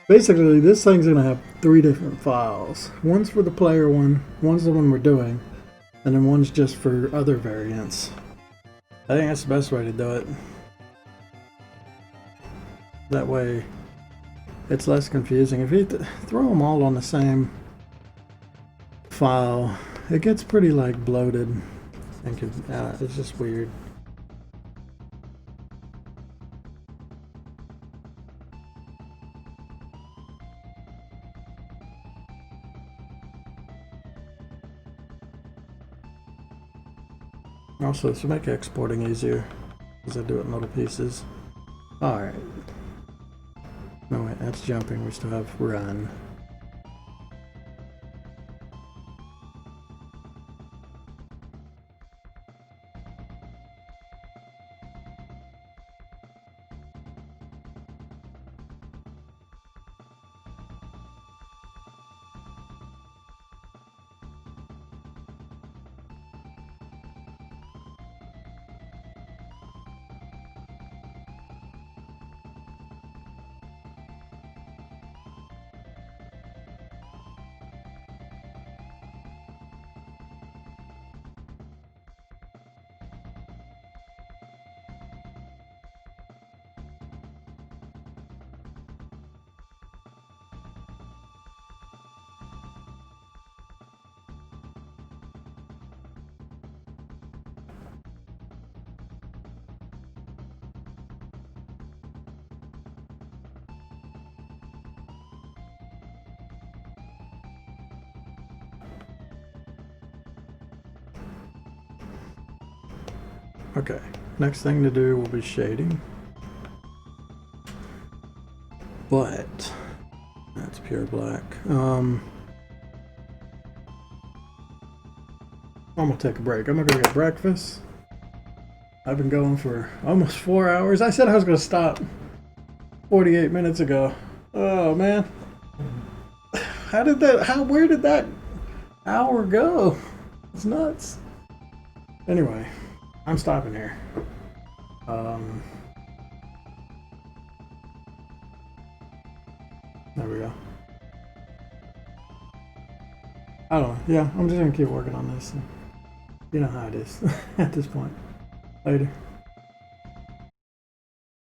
Speaker 1: Basically, this thing's gonna have 3 different files. One's for the player one, one's the one we're doing, and then one's just for other variants. I think that's the best way to do it. That way it's less confusing. If you throw them all on the same file, it gets pretty like bloated and it's just weird. Also, to make exporting easier, because I do it in little pieces. Alright. No, wait, that's jumping. We still have run. Okay, next thing to do will be shading. But that's pure black. I'm gonna take a break. I'm gonna go get breakfast. I've been going for almost 4 hours. I said I was gonna stop 48 minutes ago. Oh man. Where did that hour go? It's nuts. Anyway, I'm stopping here. There we go. I don't know. Yeah, I'm just gonna keep working on this. You know how it is at this point. Later.